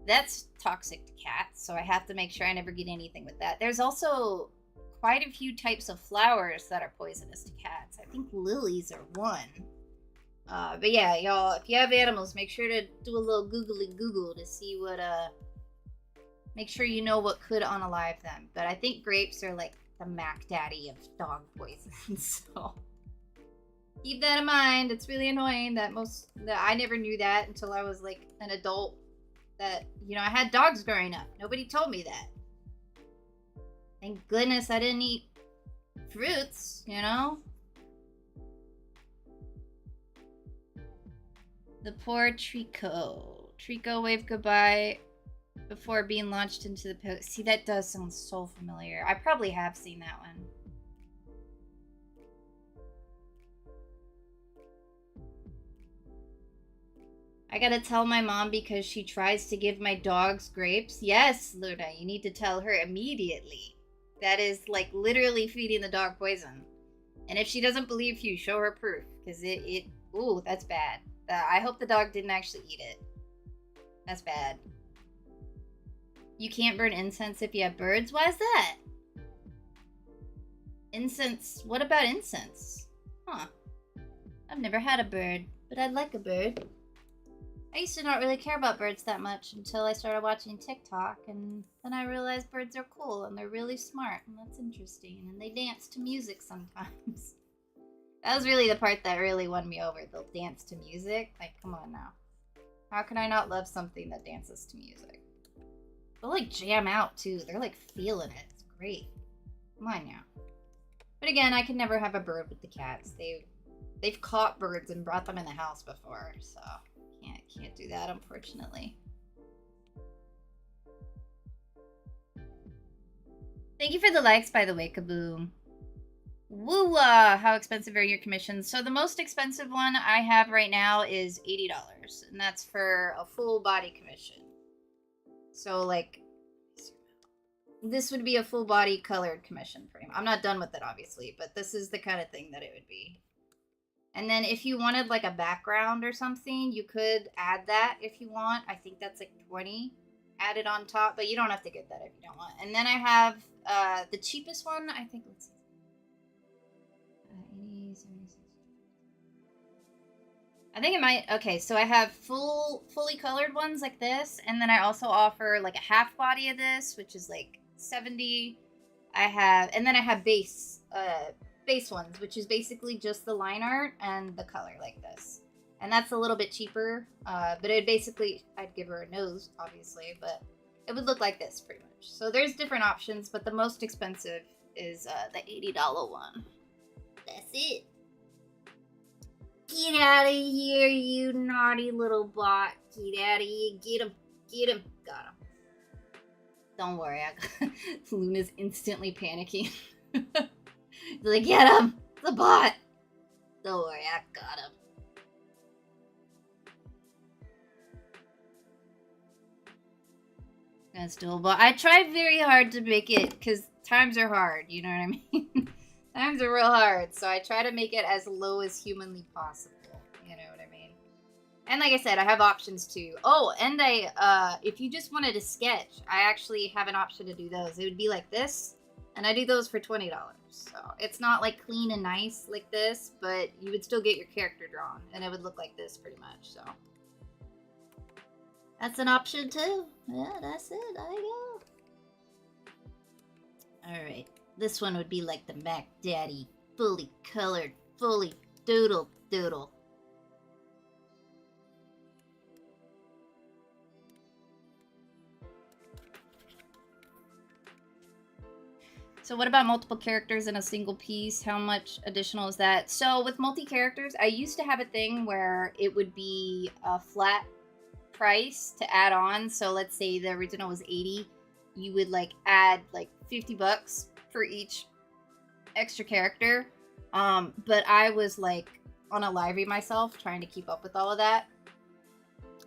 That's toxic to cats, so I have to make sure I never get anything with that. There's also quite a few types of flowers that are poisonous to cats. I think lilies are one. But yeah, y'all, if you have animals, make sure to do a little googly Google to see what, make sure you know what could unalive them. But I think grapes are like the Mac Daddy of dog poison, so keep that in mind. It's really annoying that I never knew that until I was like an adult. That, you know, I had dogs growing up. Nobody told me that. Thank goodness I didn't eat fruits, you know? The poor Trico. Trico waved goodbye before being launched into the post. See, that does sound so familiar. I probably have seen that one. I gotta tell my mom because she tries to give my dogs grapes. Yes, Luna, you need to tell her immediately. That is like literally feeding the dog poison. And if she doesn't believe you, show her proof. Because ooh, that's bad. I hope the dog didn't actually eat it. That's bad. You can't burn incense if you have birds? Why is that? Incense, what about incense? Huh. I've never had a bird, but I'd like a bird. I used to not really care about birds that much until I started watching TikTok, and then I realized birds are cool and they're really smart, and that's interesting, and they dance to music sometimes. That was really the part that really won me over. They'll dance to music. Like, come on now. How can I not love something that dances to music? They'll like jam out too. They're like feeling it. It's great. Come on now. But again, I could never have a bird with the cats. They've caught birds and brought them in the house before, so can't do that, unfortunately. Thank you for the likes, by the way, Kaboom. Woo! How expensive are your commissions? So the most expensive one I have right now is $80, and that's for a full body commission. So like, this would be a full body colored commission pretty much. I'm not done with it, obviously, but this is the kind of thing that it would be. And then if you wanted like a background or something, you could add that if you want. I think that's like 20 added on top, but you don't have to get that if you don't want. And then I have the cheapest one, I think, let's see. 80, 76. I think it might, okay, so I have fully colored ones like this, and then I also offer like a half body of this, which is like 70. And then I have base ones, which is basically just the line art and the color like this. And that's a little bit cheaper, but it basically, I'd give her a nose, obviously, but it would look like this pretty much. So there's different options, but the most expensive is the $80 one. That's it. Get out of here, you naughty little bot. Get out of here. Get him. Get him. Got him. Don't worry. Luna's instantly panicking. Like, get him. The bot. Don't worry. I got him. That's doable. I tried very hard to make it, because times are hard. You know what I mean? Times are real hard, so I try to make it as low as humanly possible. You know what I mean? And like I said, I have options too. Oh, and if you just wanted to sketch, I actually have an option to do those. It would be like this, and I do those for $20. So it's not like clean and nice like this, but you would still get your character drawn, and it would look like this pretty much, so. That's an option too. Yeah, that's it. There you go. Alright. This one would be like the Mac Daddy, fully colored, fully doodle. So what about multiple characters in a single piece? How much additional is that? So with multi-characters, I used to have a thing where it would be a flat price to add on. So let's say the original was 80, you would like add like $50 for each extra character. But I was like on a library myself trying to keep up with all of that.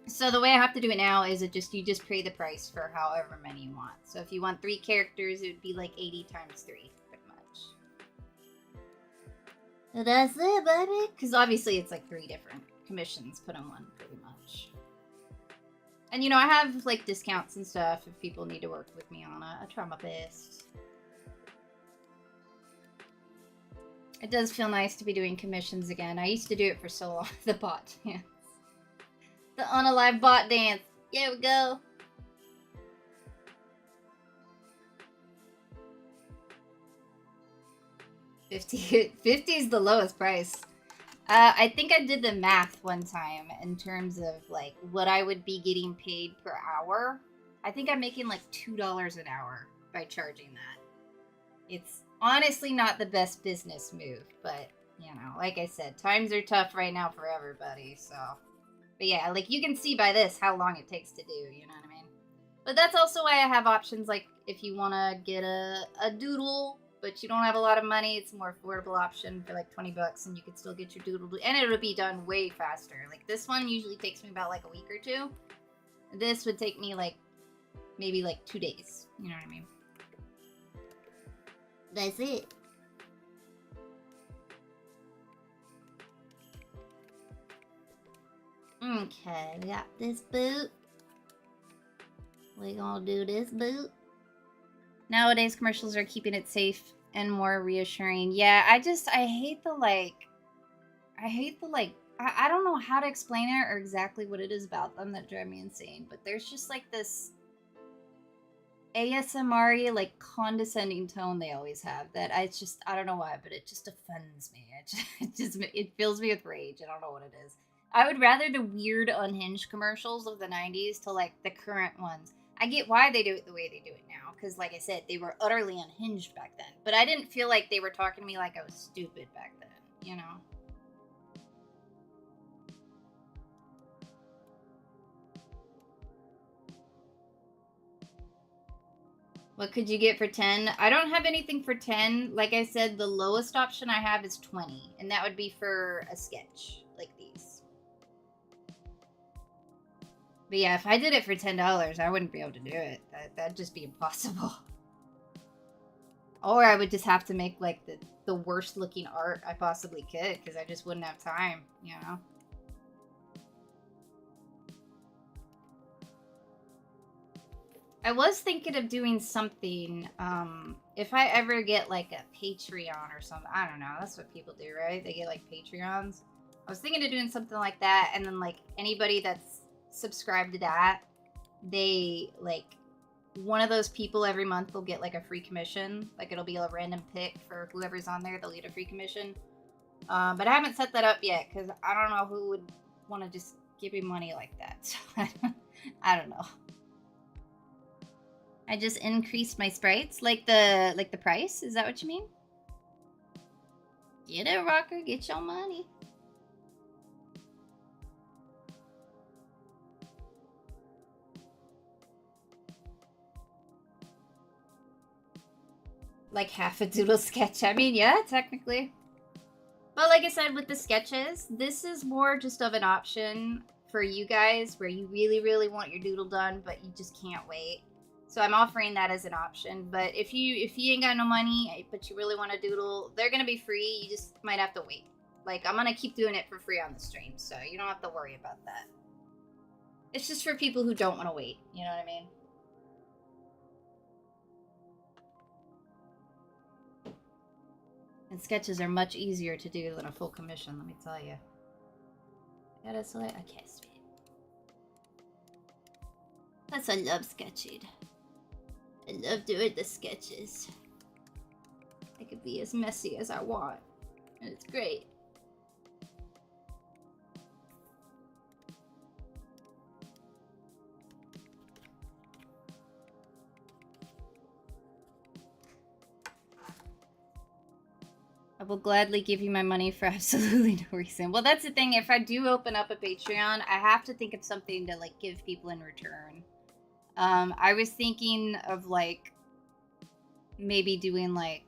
So the way I have to do it now is you just pay the price for however many you want. So if you want 3 characters, it would be like 80 times 3, pretty much. So that's it, baby. Because obviously it's like 3 different commissions put in one, pretty much. And you know, I have like discounts and stuff if people need to work with me on it. I try my best. It does feel nice to be doing commissions again. I used to do it for so long. The bot dance. The unalive bot dance. Here we go. $50 is the lowest price. I think I did the math one time in terms of like what I would be getting paid per hour. I think I'm making like $2 an hour by charging that. It's honestly not the best business move, but you know, like I said, times are tough right now for everybody, so. But yeah, like you can see by this how long it takes to do, you know what I mean? But that's also why I have options like if you want to get a doodle, but you don't have a lot of money, it's a more affordable option for like 20 bucks and you can still get your doodle. And it'll be done way faster. Like this one usually takes me about like a week or two. This would take me like maybe like 2 days. You know what I mean? That's it. Okay, we got this boot. We gonna do this boot. Nowadays, commercials are keeping it safe and more reassuring. Yeah, I hate the I don't know how to explain it or exactly what it is about them that drive me insane, but there's just like this ASMR like condescending tone they always have that I don't know why, but it just offends me. It fills me with rage. I don't know what it is. I would rather the weird unhinged commercials of the 90s to like the current ones. I get why they do it the way they do it now, because like I said, they were utterly unhinged back then. But I didn't feel like they were talking to me like I was stupid back then, you know? What could you get for 10? I don't have anything for 10. Like I said, the lowest option I have is 20, and that would be for a sketch like these. But yeah, if I did it for $10, I wouldn't be able to do it. That'd just be impossible. Or I would just have to make like the worst looking art I possibly could because I just wouldn't have time, you know? I was thinking of doing something, if I ever get like a Patreon or something. I don't know. That's what people do, right? They get like Patreons. I was thinking of doing something like that, and then like anybody that's subscribed to that, they like one of those people every month will get like a free commission. Like it'll be a random pick for whoever's on there. They'll get a free commission. But I haven't set that up yet because I don't know who would want to just give me money like that. So I don't know. I just increased my sprites, like the price. Is that what you mean? Get it, Rocker. Get your money. Like half a doodle sketch. I mean, yeah, technically. But like I said, with the sketches, this is more just of an option for you guys where you really, really want your doodle done, but you just can't wait. So I'm offering that as an option. But if you ain't got no money, but you really want to doodle, they're going to be free. You just might have to wait. Like, I'm going to keep doing it for free on the stream, so you don't have to worry about that. It's just for people who don't want to wait. You know what I mean? And sketches are much easier to do than a full commission, let me tell you. I gotta select. Okay, sweet. That's I love sketching. I love doing the sketches. I could be as messy as I want, and it's great. I will gladly give you my money for absolutely no reason. Well, that's the thing. If I do open up a Patreon, I have to think of something to like give people in return. I was thinking of like maybe doing like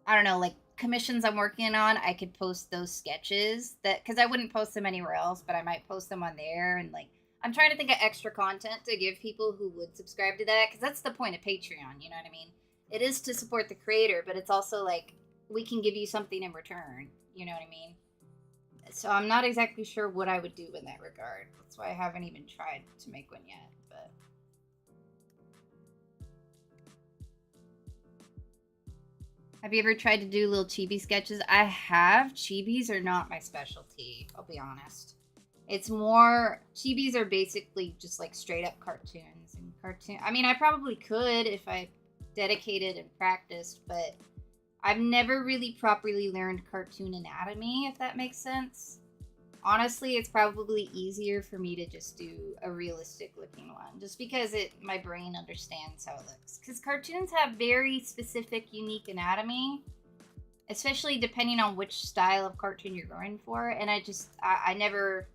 I don't know, like commissions I'm working on. I could post those sketches that because I wouldn't post them anywhere else, but I might post them on there. And like I'm trying to think of extra content to give people who would subscribe to that because that's the point of Patreon. You know what I mean? It is to support the creator, but it's also like we can give you something in return. You know what I mean? So I'm not exactly sure what I would do in that regard. That's why I haven't even tried to make one yet. But have you ever tried to do little chibi sketches? I have. Chibis are not my specialty, I'll be honest. It's more, chibis are basically just like straight up cartoons and cartoon. I mean, I probably could if I dedicated and practiced, but I've never really properly learned cartoon anatomy, if that makes sense. Honestly, it's probably easier for me to just do a realistic looking one, just because my brain understands how it looks. Because cartoons have very specific, unique anatomy, especially depending on which style of cartoon you're going for. And I never,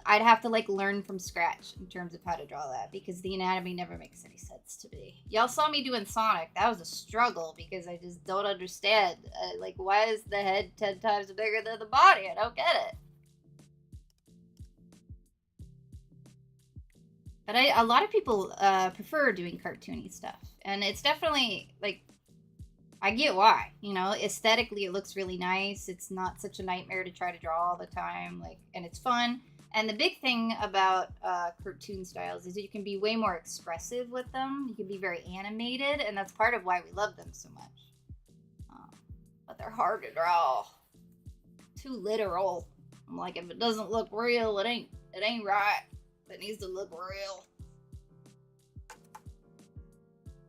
I'd have to like learn from scratch in terms of how to draw that, because the anatomy never makes any sense to me. Y'all saw me doing Sonic. That was a struggle because I just don't understand. Like, why is the head 10 times bigger than the body? I don't get it. But a lot of people prefer doing cartoony stuff, and it's definitely like, I get why. You know, aesthetically it looks really nice. It's not such a nightmare to try to draw all the time, like, and it's fun. And the big thing about cartoon styles is that you can be way more expressive with them. You can be very animated, and that's part of why we love them so much. But they're hard to draw. Too literal. I'm like, if it doesn't look real, it ain't right. It needs to look real.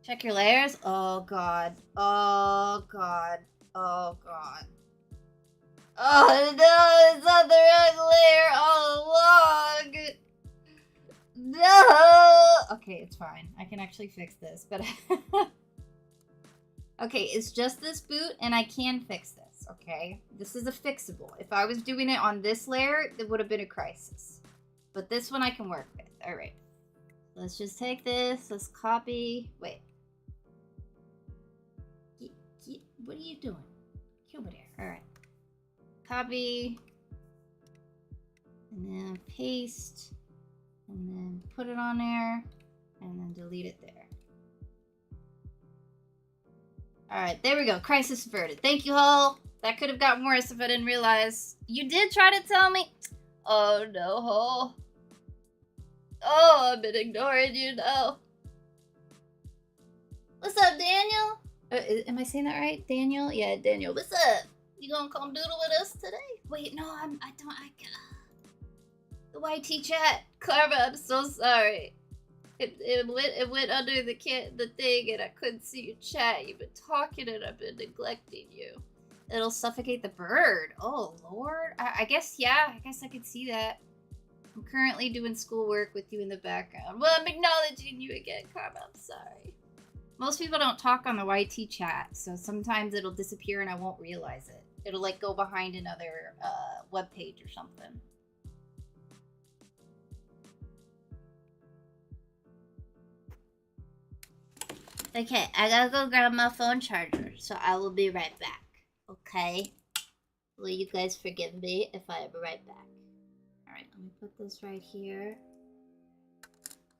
Check your layers. Oh god. Oh god. Oh god. Oh no, it's on the wrong layer all along. No. Okay, it's fine. I can actually fix this, but okay, it's just this boot, and I can fix this. Okay, this is a fixable. If I was doing it on this layer, it would have been a crisis. But this one I can work with. All right. Let's just take this. Let's copy. Wait. What are you doing? Get over there. All right. Copy. And then paste. And then put it on there. And then delete it there. All right. There we go. Crisis averted. Thank you, Hull. That could have gotten worse if I didn't realize. You did try to tell me. Oh, no, Hull. Oh, I've been ignoring you now. What's up, Daniel? Am I saying that right? Daniel? Yeah, Daniel. What's up? You gonna come doodle with us today? Wait, no, I the YT chat. Karma, I'm so sorry. It went under the thing, and I couldn't see your chat. You've been talking, and I've been neglecting you. It'll suffocate the bird. Oh, Lord. I guess, yeah. I guess I could see that. I'm currently doing schoolwork with you in the background. Well, I'm acknowledging you again, Karma. I'm sorry. Most people don't talk on the YT chat, so sometimes it'll disappear and I won't realize it. It'll like go behind another web page or something. Okay, I gotta go grab my phone charger, so I will be right back. Okay? Will you guys forgive me if I am right back? Alright, let me put this right here.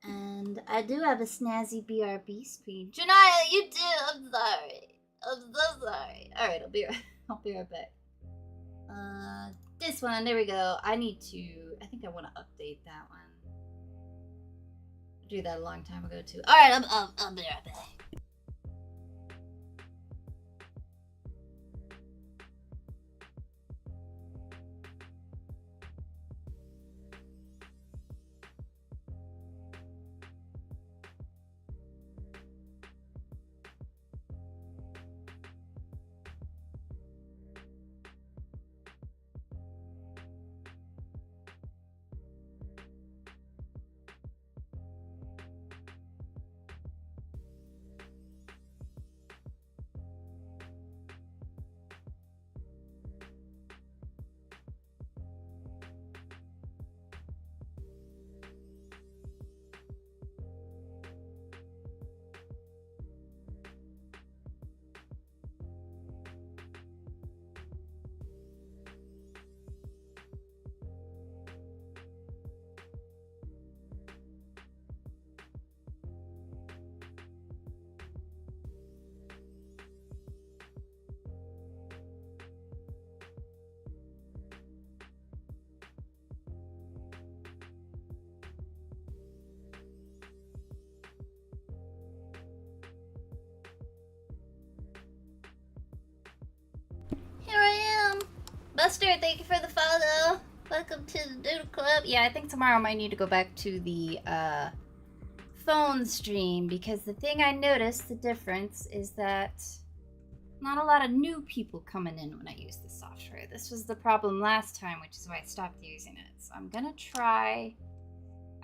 And I do have a snazzy BRB screen. Janaya, you do! I'm sorry. I'm so sorry. Alright, I'll be right back. This one, there we go. I think I want to update that one. I drew that a long time ago too. Alright, I'll be right back. Buster, thank you for the follow. Welcome to the Doodle Club. Yeah, I think tomorrow I might need to go back to the phone stream because the thing I noticed, the difference, is that not a lot of new people coming in when I use the software. This was the problem last time, which is why I stopped using it. So I'm gonna try.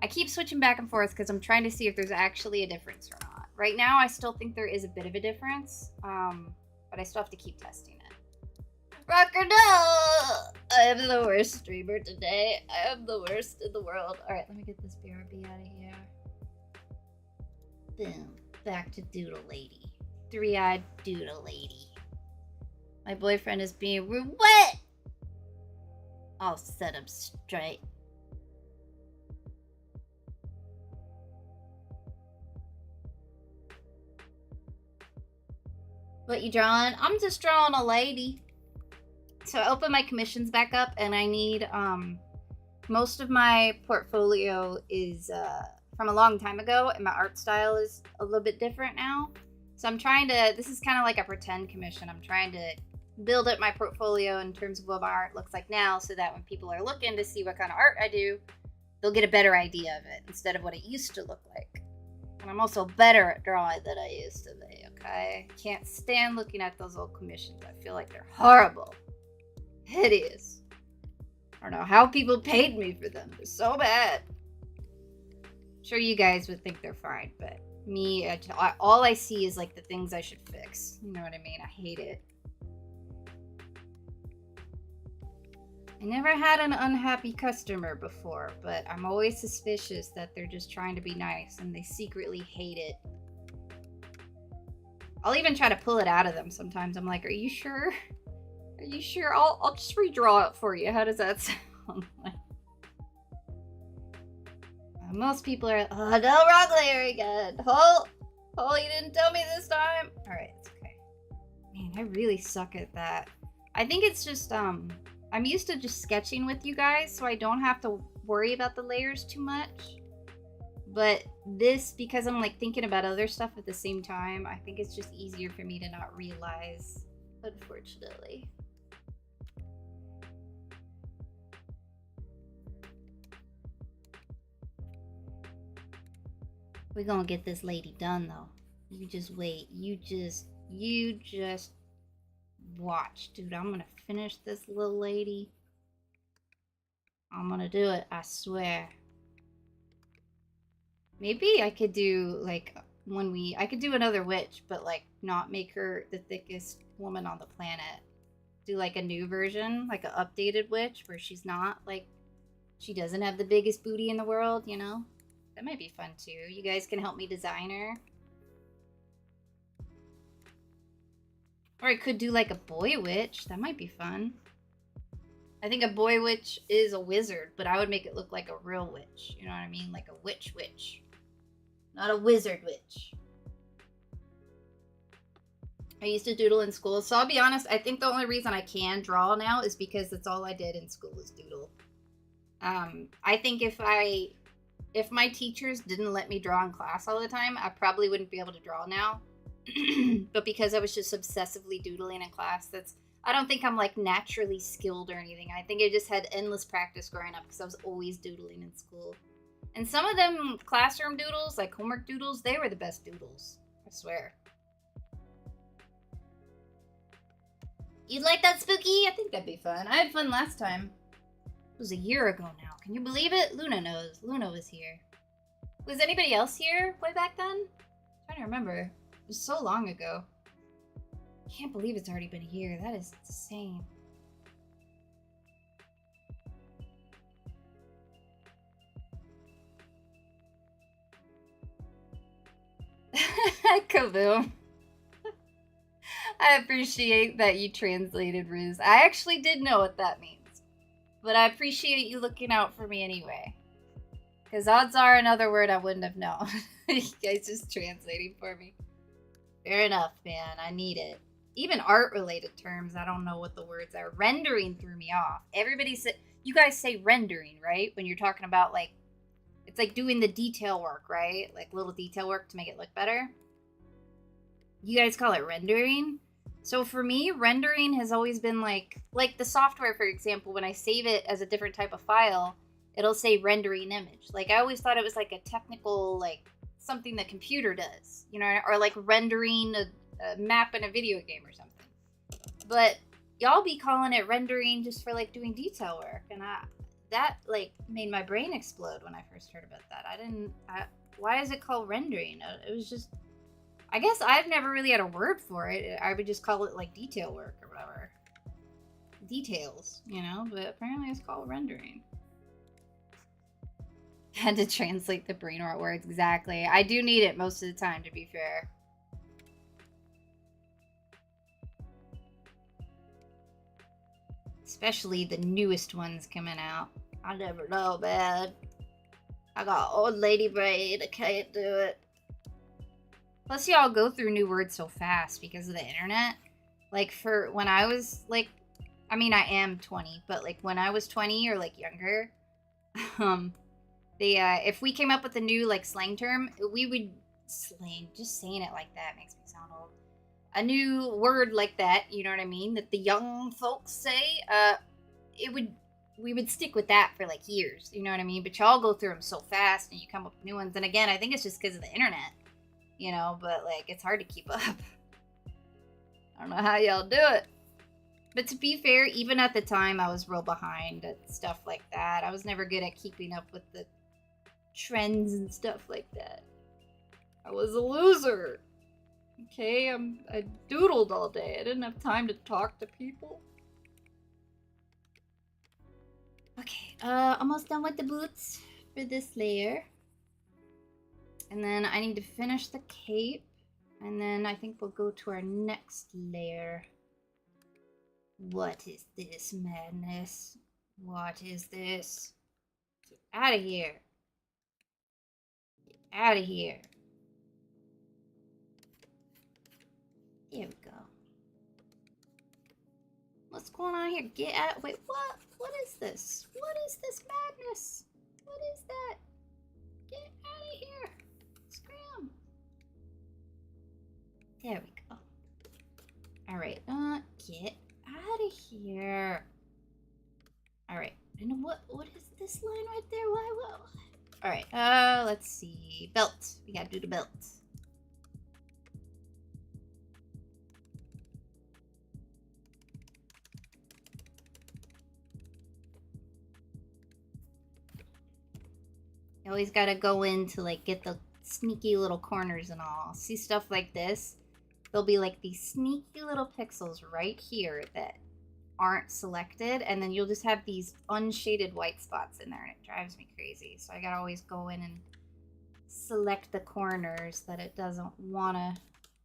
I keep switching back and forth because I'm trying to see if there's actually a difference or not. Right now, I still think there is a bit of a difference, but I still have to keep testing it. Rocker, no! I am the worst streamer today. I am the worst in the world. All right, let me get this BRB out of here. Boom. Back to Doodle Lady. Three-eyed Doodle Lady. My boyfriend is being rude. What? I'll set him straight. What you drawing? I'm just drawing a lady. So I opened my commissions back up and I need, most of my portfolio is from a long time ago and my art style is a little bit different now. So I'm trying to, this is kind of like a pretend commission. I'm trying to build up my portfolio in terms of what my art looks like now so that when people are looking to see what kind of art I do, they'll get a better idea of it instead of what it used to look like. And I'm also better at drawing than I used to be, okay? Can't stand looking at those old commissions. I feel like they're horrible. Hideous. I don't know how people paid me for them. They're so bad. I'm sure you guys would think they're fine, but me, all I see is like the things I should fix. You know what I mean? I hate it. I never had an unhappy customer before, but I'm always suspicious that they're just trying to be nice and they secretly hate it. I'll even try to pull it out of them sometimes. I'm like, are you sure? Are you sure? I'll just redraw it for you. How does that sound? Most people are, oh no, wrong layer again. Oh, you didn't tell me this time. All right, it's okay. Man, I really suck at that. I think it's just, I'm used to just sketching with you guys, so I don't have to worry about the layers too much. But this, because I'm like thinking about other stuff at the same time, I think it's just easier for me to not realize, unfortunately. We're gonna get this lady done though. You just wait. You just watch, dude. I'm gonna finish this little lady. I'm gonna do it, I swear. Maybe I could do like I could do another witch, but like not make her the thickest woman on the planet. Do like a new version, like an updated witch where she's not like, she doesn't have the biggest booty in the world, you know? That might be fun too. You guys can help me design her. Or I could do like a boy witch. That might be fun. I think a boy witch is a wizard, but I would make it look like a real witch. You know what I mean? Like a witch. Not a wizard witch. I used to doodle in school. So I'll be honest, I think the only reason I can draw now is because that's all I did in school was doodle. I think if my teachers didn't let me draw in class all the time, I probably wouldn't be able to draw now. But because I was just obsessively doodling in class, I don't think I'm like naturally skilled or anything. I think I just had endless practice growing up because I was always doodling in school. And some of them classroom doodles, like homework doodles, they were the best doodles. I swear. You'd like that, Spooky? I think that'd be fun. I had fun last time. It was a year ago now. Can you believe it? Luna knows. Luna was here. Was anybody else here way back then? I'm trying to remember. It was so long ago. I can't believe it's already been a year. That is insane. Kaboom. I appreciate that you translated Riz. I actually did know what that means. But I appreciate you looking out for me anyway. Because odds are another word I wouldn't have known. You guys just translating for me. Fair enough, man. I need it. Even art-related terms, I don't know what the words are. Rendering threw me off. Everybody said, you guys say rendering, right? When you're talking about like, it's like doing the detail work, right? Like little detail work to make it look better. You guys call it rendering? So for me, rendering has always been like the software, for example, when I save it as a different type of file, it'll say rendering image. Like I always thought it was like a technical, like something the computer does, you know, or like rendering a map in a video game or something. But y'all be calling it rendering just for like doing detail work, and that like made my brain explode when I first heard about that. Why is it called rendering? It was just, I guess I've never really had a word for it. I would just call it like detail work or whatever. Details, you know, but apparently it's called rendering. Had to translate the brain rot words, exactly. I do need it most of the time, to be fair. Especially the newest ones coming out. I never know, man. I got old lady brain. I can't do it. Plus, y'all go through new words so fast because of the internet. Like, for when I was, like, I mean, I am 20, but, like, when I was 20 or, like, younger, if we came up with a new, like, slang term, we would slang, just saying it like that makes me sound old. A new word like that, you know what I mean, that the young folks say, we would stick with that for, like, years, you know what I mean? But y'all go through them so fast and you come up with new ones. And again, I think it's just because of the internet. You know, but like it's hard to keep up. I don't know how y'all do it. But to be fair, even at the time I was real behind at stuff like that. I was never good at keeping up with the trends and stuff like that. I was a loser. Okay, I doodled all day. I didn't have time to talk to people. Okay, almost done with the boots for this layer. And then I need to finish the cape. And then I think we'll go to our next layer. What is this madness? What is this? Get out of here. Get out of here. There we go. What's going on here? Get out. Wait, what? What is this? What is this madness? What is that? Get out of here. Scram. There we go. Alright, get out of here. Alright, and what is this line right there? What? Alright, let's see. Belt. We gotta do the belt. You always gotta go in to like get the sneaky little corners and all. See stuff like this? There'll be like these sneaky little pixels right here that aren't selected, and then you'll just have these unshaded white spots in there, and it drives me crazy. So I gotta always go in and select the corners that it doesn't want to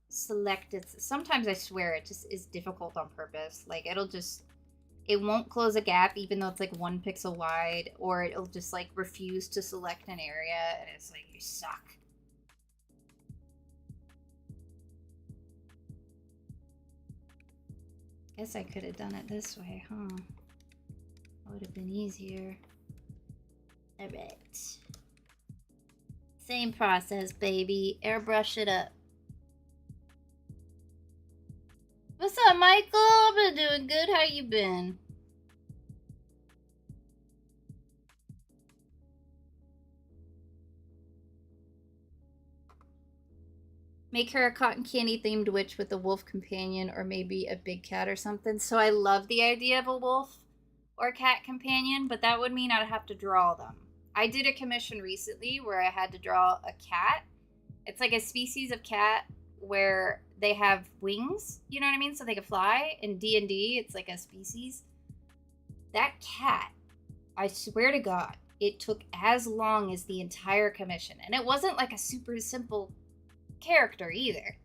select. Sometimes I swear it just is difficult on purpose. Like it won't close a gap even though it's like 1 pixel wide, or it'll just like refuse to select an area, and it's like, you suck. Guess I could have done it this way, huh? That would have been easier. Alright. Same process, baby. Airbrush it up. What's up, Michael? I've been doing good. How you been? Make her a cotton candy themed witch with a wolf companion, or maybe a big cat or something. So I love the idea of a wolf or cat companion, but that would mean I'd have to draw them. I did a commission recently where I had to draw a cat. It's like a species of cat where they have wings, you know what I mean? So they can fly. In D&D, it's like a species. That cat, I swear to God, it took as long as the entire commission. And it wasn't like a super simple character either.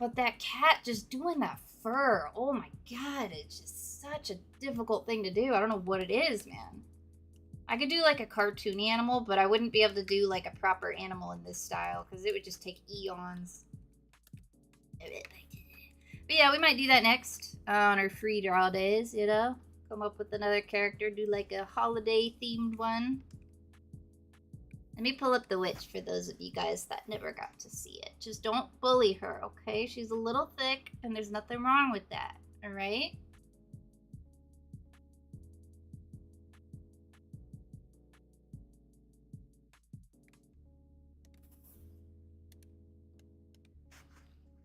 But that cat just doing that fur, oh my God, it's just such a difficult thing to do. I don't know what it is, man. I could do like a cartoony animal, but I wouldn't be able to do like a proper animal in this style because it would just take eons. But yeah, we might do that next on our free draw days, you know? Come up with another character, do like a holiday themed one. Let me pull up the witch for those of you guys that never got to see it. Just don't bully her, okay? She's a little thick, and there's nothing wrong with that, alright?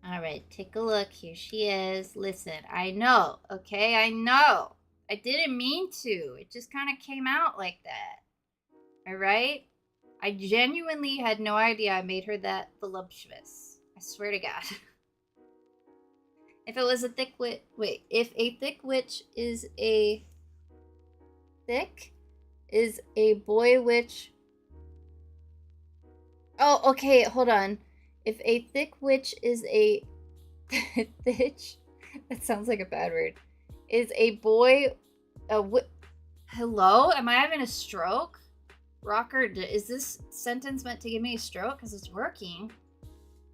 Alright, take a look. Here she is. Listen, I know, okay? I know. I didn't mean to. It just kind of came out like that. Alright? I genuinely had no idea I made her that voluptuous. I swear to God. If it was a thick witch... Wait, if a thick witch is a... Thick? Is a boy witch... Oh, okay, hold on. If a thick witch is a... Bitch? That sounds like a bad word. Is a boy... Hello? Am I having a stroke? Rocker, is this sentence meant to give me a stroke? Because it's working.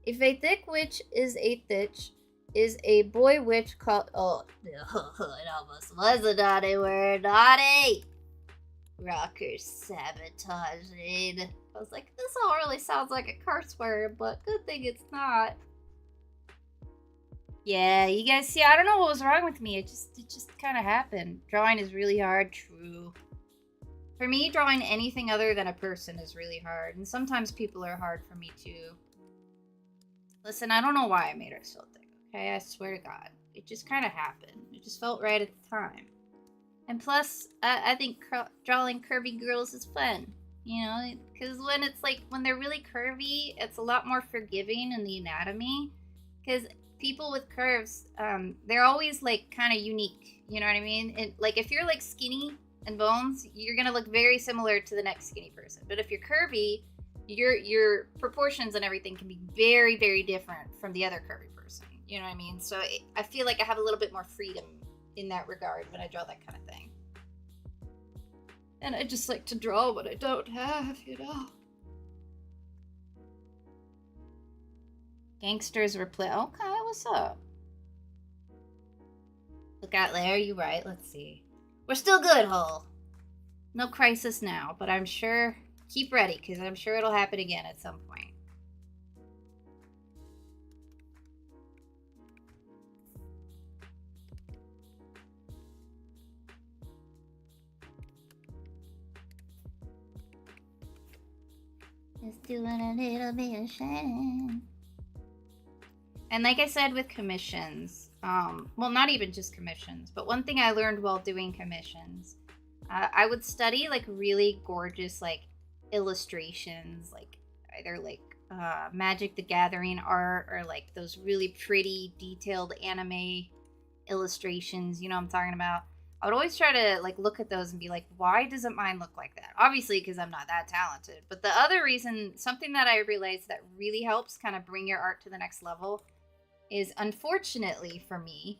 If a thick witch is a thitch, is a boy witch called... Oh, it almost was a naughty word. Naughty! Rocker sabotaging. I was like, this all really sounds like a curse word, but good thing it's not. Yeah, you guys see, I don't know what was wrong with me. It just kind of happened. Drawing is really hard, true. For me, drawing anything other than a person is really hard. And sometimes people are hard for me, too. Listen, I don't know why I made her so thick, okay? I swear to God. It just kind of happened. It just felt right at the time. And plus, I think drawing curvy girls is fun. You know? Because when it's like, when they're really curvy, it's a lot more forgiving in the anatomy. Because people with curves, they're always, like, kind of unique. You know what I mean? And, like, if you're, like, skinny and bones, you're gonna look very similar to the next skinny person. But if you're curvy, your proportions and everything can be very, very different from the other curvy person. You know what I mean? So I feel like I have a little bit more freedom in that regard when I draw that kind of thing. And I just like to draw what I don't have, you know? Gangsters replay. Okay, what's up? Look out there, you right. Let's see. We're still good, Hull. No crisis now, but I'm sure... Keep ready, because I'm sure it'll happen again at some point. Just doing a little bit of shining. And like I said with commissions, well, not even just commissions, but one thing I learned while doing commissions, I would study like really gorgeous like illustrations, like either like Magic the Gathering art or like those really pretty detailed anime illustrations, you know what I'm talking about. I would always try to like look at those and be like, why doesn't mine look like that? Obviously because I'm not that talented, but the other reason, something that I realized that really helps kind of bring your art to the next level is, unfortunately for me,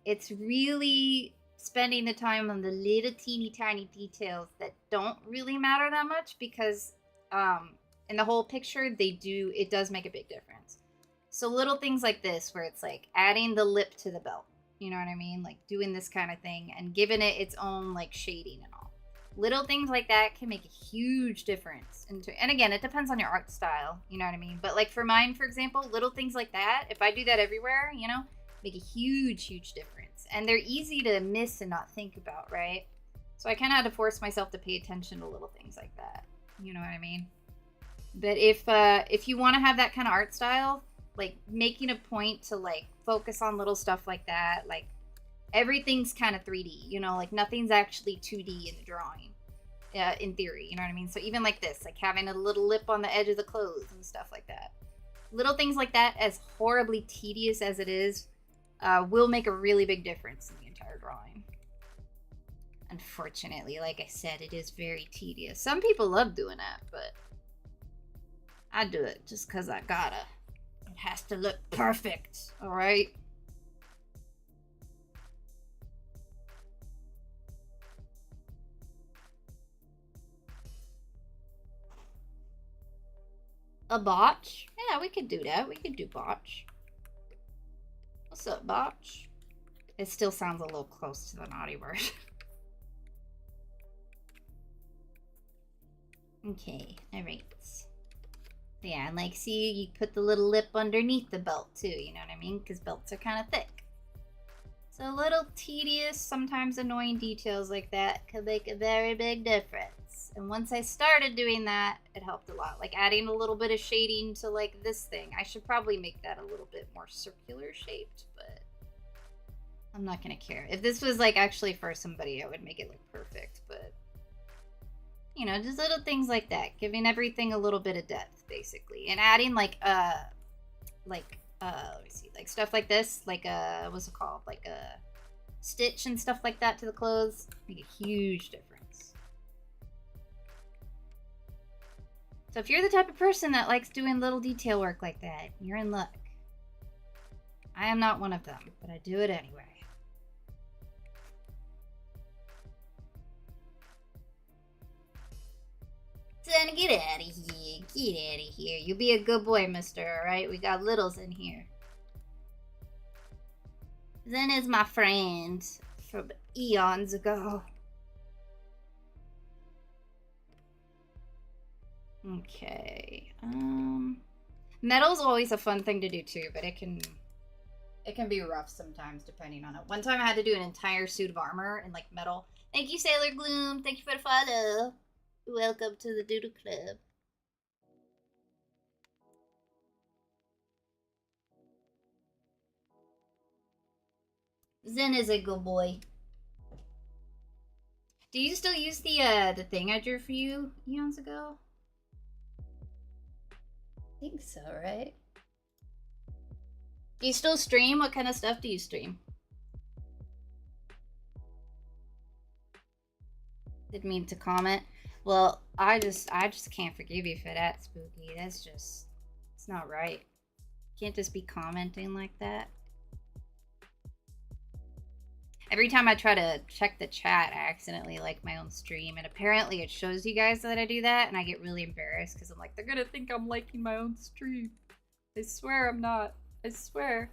it's really spending the time on the little teeny tiny details that don't really matter that much, because in the whole picture it does make a big difference. So little things like this, where it's like adding the lip to the belt, you know what I mean, like doing this kind of thing and giving it its own like shading and all. Little things like that can make a huge difference. And again, it depends on your art style, you know what I mean? But like for mine, for example, little things like that, if I do that everywhere, you know, make a huge, huge difference. And they're easy to miss and not think about, right? So I kind of had to force myself to pay attention to little things like that. You know what I mean? But if you want to have that kind of art style, like making a point to like focus on little stuff like that, like everything's kind of 3D, you know, like nothing's actually 2D in the drawing, in theory, you know what I mean? So even like this, like having a little lip on the edge of the clothes and stuff like that. Little things like that, as horribly tedious as it is, will make a really big difference in the entire drawing. Unfortunately, like I said, it is very tedious. Some people love doing that, but I do it just because I gotta. It has to look perfect, alright? A botch? Yeah, we could do that. We could do botch. What's up, botch? It still sounds a little close to the naughty word. Okay, alright. Yeah, and like, see, you put the little lip underneath the belt too, you know what I mean? Because belts are kind of thick. So little tedious, sometimes annoying details like that could make a very big difference. And once I started doing that, it helped a lot. Like adding a little bit of shading to like this thing. I should probably make that a little bit more circular shaped, but I'm not gonna care. If this was like actually for somebody, I would make it look perfect, but you know, just little things like that, giving everything a little bit of depth, basically, and adding like let me see, like stuff like this, like what's it called, like a stitch and stuff like that to the clothes, make a huge difference. So if you're the type of person that likes doing little detail work like that, you're in luck. I am not one of them, but I do it anyway. Son, get out of here. Get out of here. You be a good boy, mister, alright? We got littles in here. Zen is my friend from eons ago. Okay. Metal's always a fun thing to do too, but it can be rough sometimes depending on it. One time I had to do an entire suit of armor in like metal. Thank you, Sailor Gloom. Thank you for the follow. Welcome to the Doodle Club. Zen is a good boy. Do you still use the thing I drew for you eons ago? I think so, right? Do you still stream? What kind of stuff do you stream? Didn't mean to comment. Well, I just can't forgive you for that, Spooky. That's just, it's not right. Can't just be commenting like that. Every time I try to check the chat, I accidentally like my own stream, and apparently it shows you guys that I do that, and I get really embarrassed because I'm like, they're gonna think I'm liking my own stream. I swear I'm not. I swear.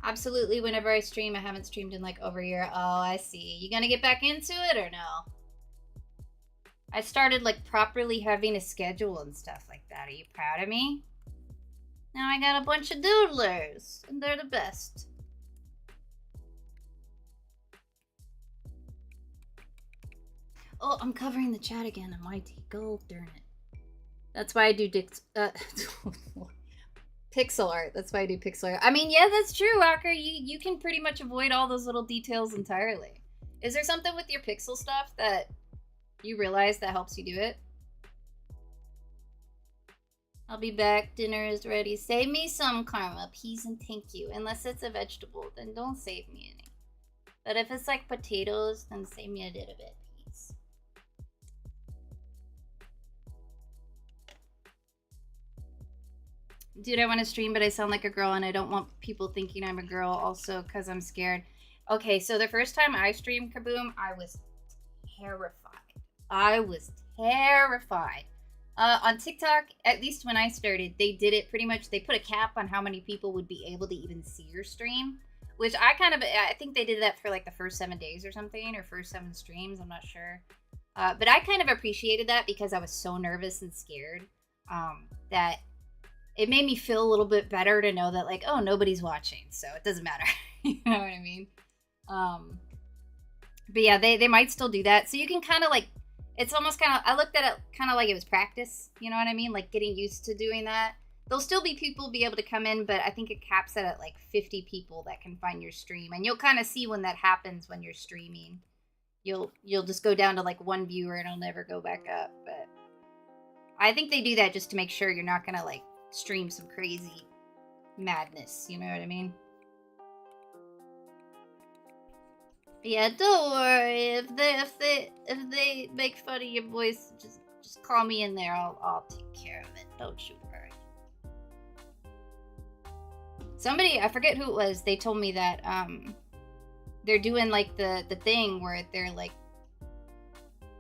Absolutely, whenever I stream, I haven't streamed in like over a year. Oh, I see. You gonna get back into it or no? I started like properly having a schedule and stuff like that. Are you proud of me? Now I got a bunch of doodlers, and they're the best. Oh, I'm covering the chat again on my go darn it. That's why I do pixel art. That's why I do pixel art. I mean, yeah, that's true, Walker. You can pretty much avoid all those little details entirely. Is there something with your pixel stuff that you realize that helps you do it? I'll be back. Dinner is ready. Save me some, Karma. Please and thank you. Unless it's a vegetable, then don't save me any. But if it's like potatoes, then save me a little bit, please. Dude, I want to stream, but I sound like a girl, and I don't want people thinking I'm a girl also because I'm scared. Okay, so the first time I streamed Kaboom, I was terrified. I was terrified. On TikTok, at least when I started, they did it pretty much, they put a cap on how many people would be able to even see your stream, which I think they did that for like the first 7 days or something, or first 7 streams, I'm not sure. But I kind of appreciated that because I was so nervous and scared that it made me feel a little bit better to know that like, oh, nobody's watching, so it doesn't matter. You know what I mean? But yeah, they might still do that. So you can kind of like, it's almost kind of, I looked at it kind of like it was practice. You know what I mean? Like getting used to doing that. There'll still be people be able to come in, but I think it caps it at like 50 people that can find your stream. And you'll kind of see when that happens when you're streaming. You'll just go down to like 1 viewer and it'll never go back up. But I think they do that just to make sure you're not going to like stream some crazy madness. You know what I mean? Yeah, don't worry. If they make fun of your voice, just call me in there. I'll take care of it. Don't you worry. Somebody, I forget who it was, they told me that they're doing like the thing where they're like,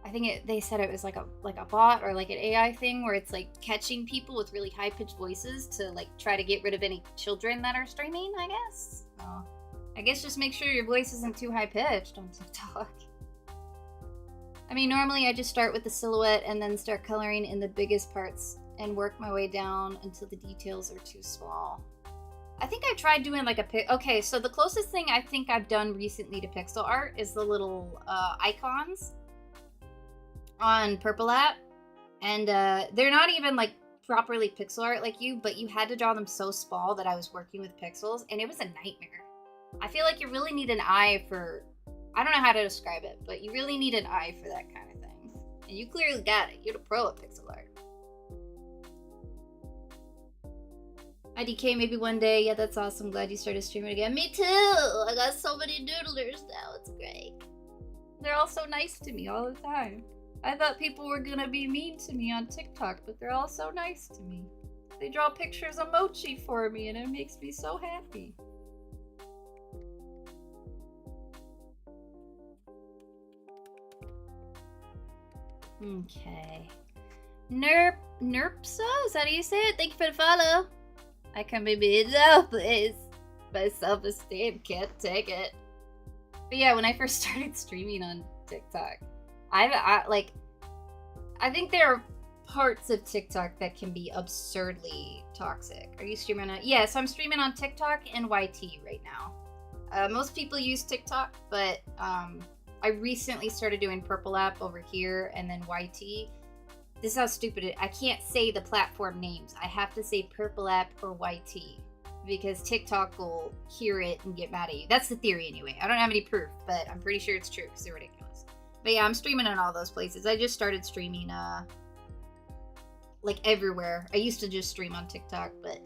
I think they said it was like a bot or like an AI thing where it's like catching people with really high pitched voices to like try to get rid of any children that are streaming, I guess. I guess just make sure your voice isn't too high pitched on TikTok. I mean, normally I just start with the silhouette and then start coloring in the biggest parts and work my way down until the details are too small. I think I tried doing like a okay, so the closest thing I think I've done recently to pixel art is the little icons on Purple App. And they're not even like properly pixel art like you, but you had to draw them so small that I was working with pixels and it was a nightmare. I feel like you really need an eye for, I don't know how to describe it, but you really need an eye for that kind of thing. And you clearly got it. You're the pro at pixel art. IDK maybe one day. Yeah, that's awesome. Glad you started streaming again. Me too! I got so many doodlers now. It's great. They're all so nice to me all the time. I thought people were gonna be mean to me on TikTok, but they're all so nice to me. They draw pictures of mochi for me, and it makes me so happy. Okay. Nerpsa? Is that how you say it? Thank you for the follow. I can be beat up, please. My self-esteem can't take it. But yeah, when I first started streaming on TikTok, I think there are parts of TikTok that can be absurdly toxic. Are you streaming on? Yes, I'm streaming on TikTok and YT right now. Most people use TikTok, but I recently started doing Purple App over here and then YT. This is how stupid it is. I can't say the platform names. I have to say Purple App or YT because TikTok will hear it and get mad at you. That's the theory anyway. I don't have any proof, but I'm pretty sure it's true because they're ridiculous. But yeah, I'm streaming on all those places. I just started streaming like everywhere. I used to just stream on TikTok, but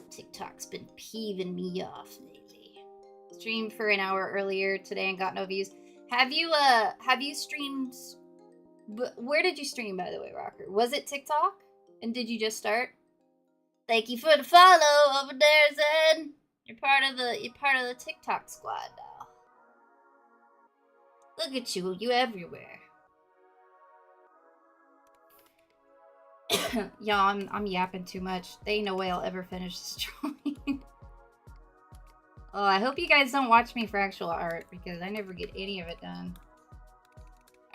TikTok's been peeving me off lately. Streamed for an hour earlier today and got no views. Have you streamed? Where did you stream, by the way, Rocker? Was it TikTok? And did you just start? Thank you for the follow over there, Zen. You're part of the TikTok squad now. Look at you, you everywhere. Y'all, I'm yapping too much. There ain't no way I'll ever finish this drawing. Oh, I hope you guys don't watch me for actual art because I never get any of it done.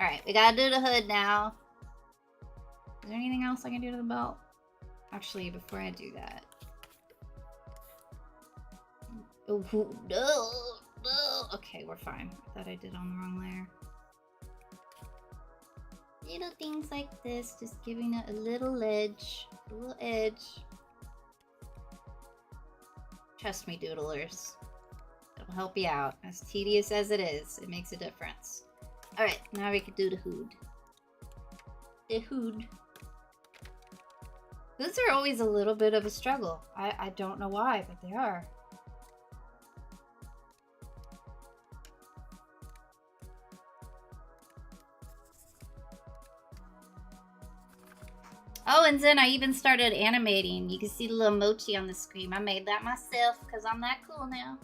Alright, we gotta do the hood now. Is there anything else I can do to the belt? Actually, before I do that. Oh, no. Okay, we're fine. I thought I did on the wrong layer. Little things like this, just giving it a little edge. A little edge. Trust me, doodlers. It'll help you out. As tedious as it is, it makes a difference. Alright, now we can do the hood. The hood. Hoods are always a little bit of a struggle. I don't know why, but they are. Oh, and then I even started animating. You can see the little mochi on the screen. I made that myself because I'm that cool now.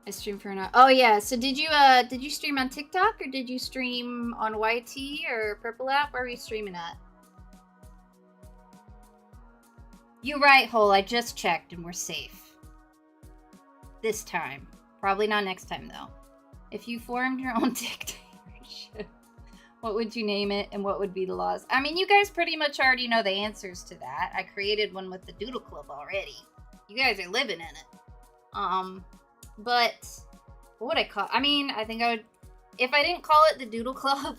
I stream for an hour. Oh yeah, so did you stream on TikTok or did you stream on YT or Purple App? Where are you streaming at? You're right, Hole. I just checked and we're safe. This time. Probably not next time though. If you formed your own dictatorship, what would you name it and what would be the laws? I mean, you guys pretty much already know the answers to that. I created one with the Doodle Club already. You guys are living in it. But what would I call? I mean, I think I would, if I didn't call it the Doodle Club,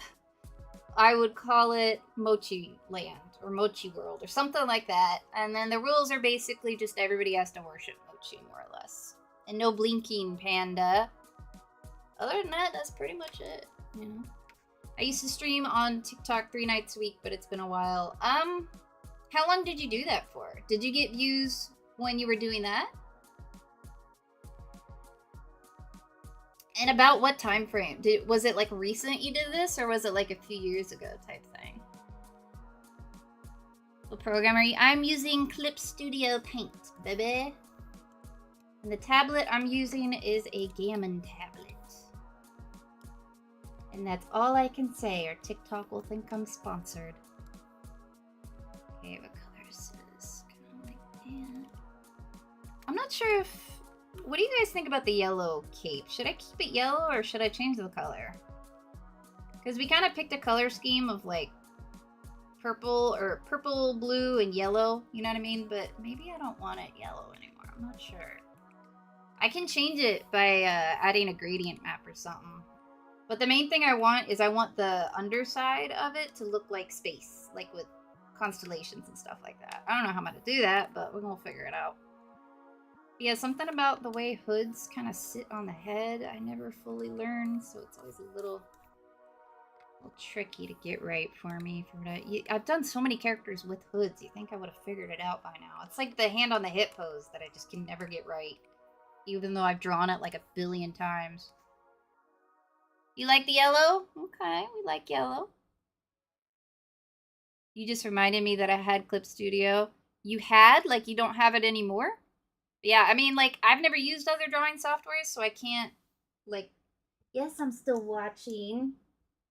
I would call it Mochi Land or Mochi World or something like that. And then the rules are basically just everybody has to worship Mochi more or less, and no blinking panda. Other than that, that's pretty much it. You know, I used to stream on TikTok 3 nights a week, but it's been a while. How long did you do that for? Did you get views when you were doing that? And about what time frame? Was it like recent you did this, or was it like a few years ago type thing? What program are you? I'm using Clip Studio Paint, baby. And the tablet I'm using is a Gammon tablet. And that's all I can say, or TikTok will think I'm sponsored. Okay, what color is this? Kind of like that. I'm not sure if what do you guys think about the yellow cape? Should I keep it yellow or should I change the color? Because we kind of picked a color scheme of like purple or purple, blue, and yellow. You know what I mean? But maybe I don't want it yellow anymore. I'm not sure. I can change it by adding a gradient map or something. But the main thing I want is I want the underside of it to look like space, like with constellations and stuff like that. I don't know how I'm going to do that, but we're going to figure it out. Yeah, something about the way hoods kind of sit on the head I never fully learned, so it's always a little tricky to get right for me. I've done so many characters with hoods, you think I would have figured it out by now. It's like the hand on the hip pose that I just can never get right, even though I've drawn it like a billion times. You like the yellow? Okay, we like yellow. You just reminded me that I had Clip Studio. You had? Like, you don't have it anymore? Yeah, I mean, like, I've never used other drawing softwares, so I can't, like... Yes, I'm still watching.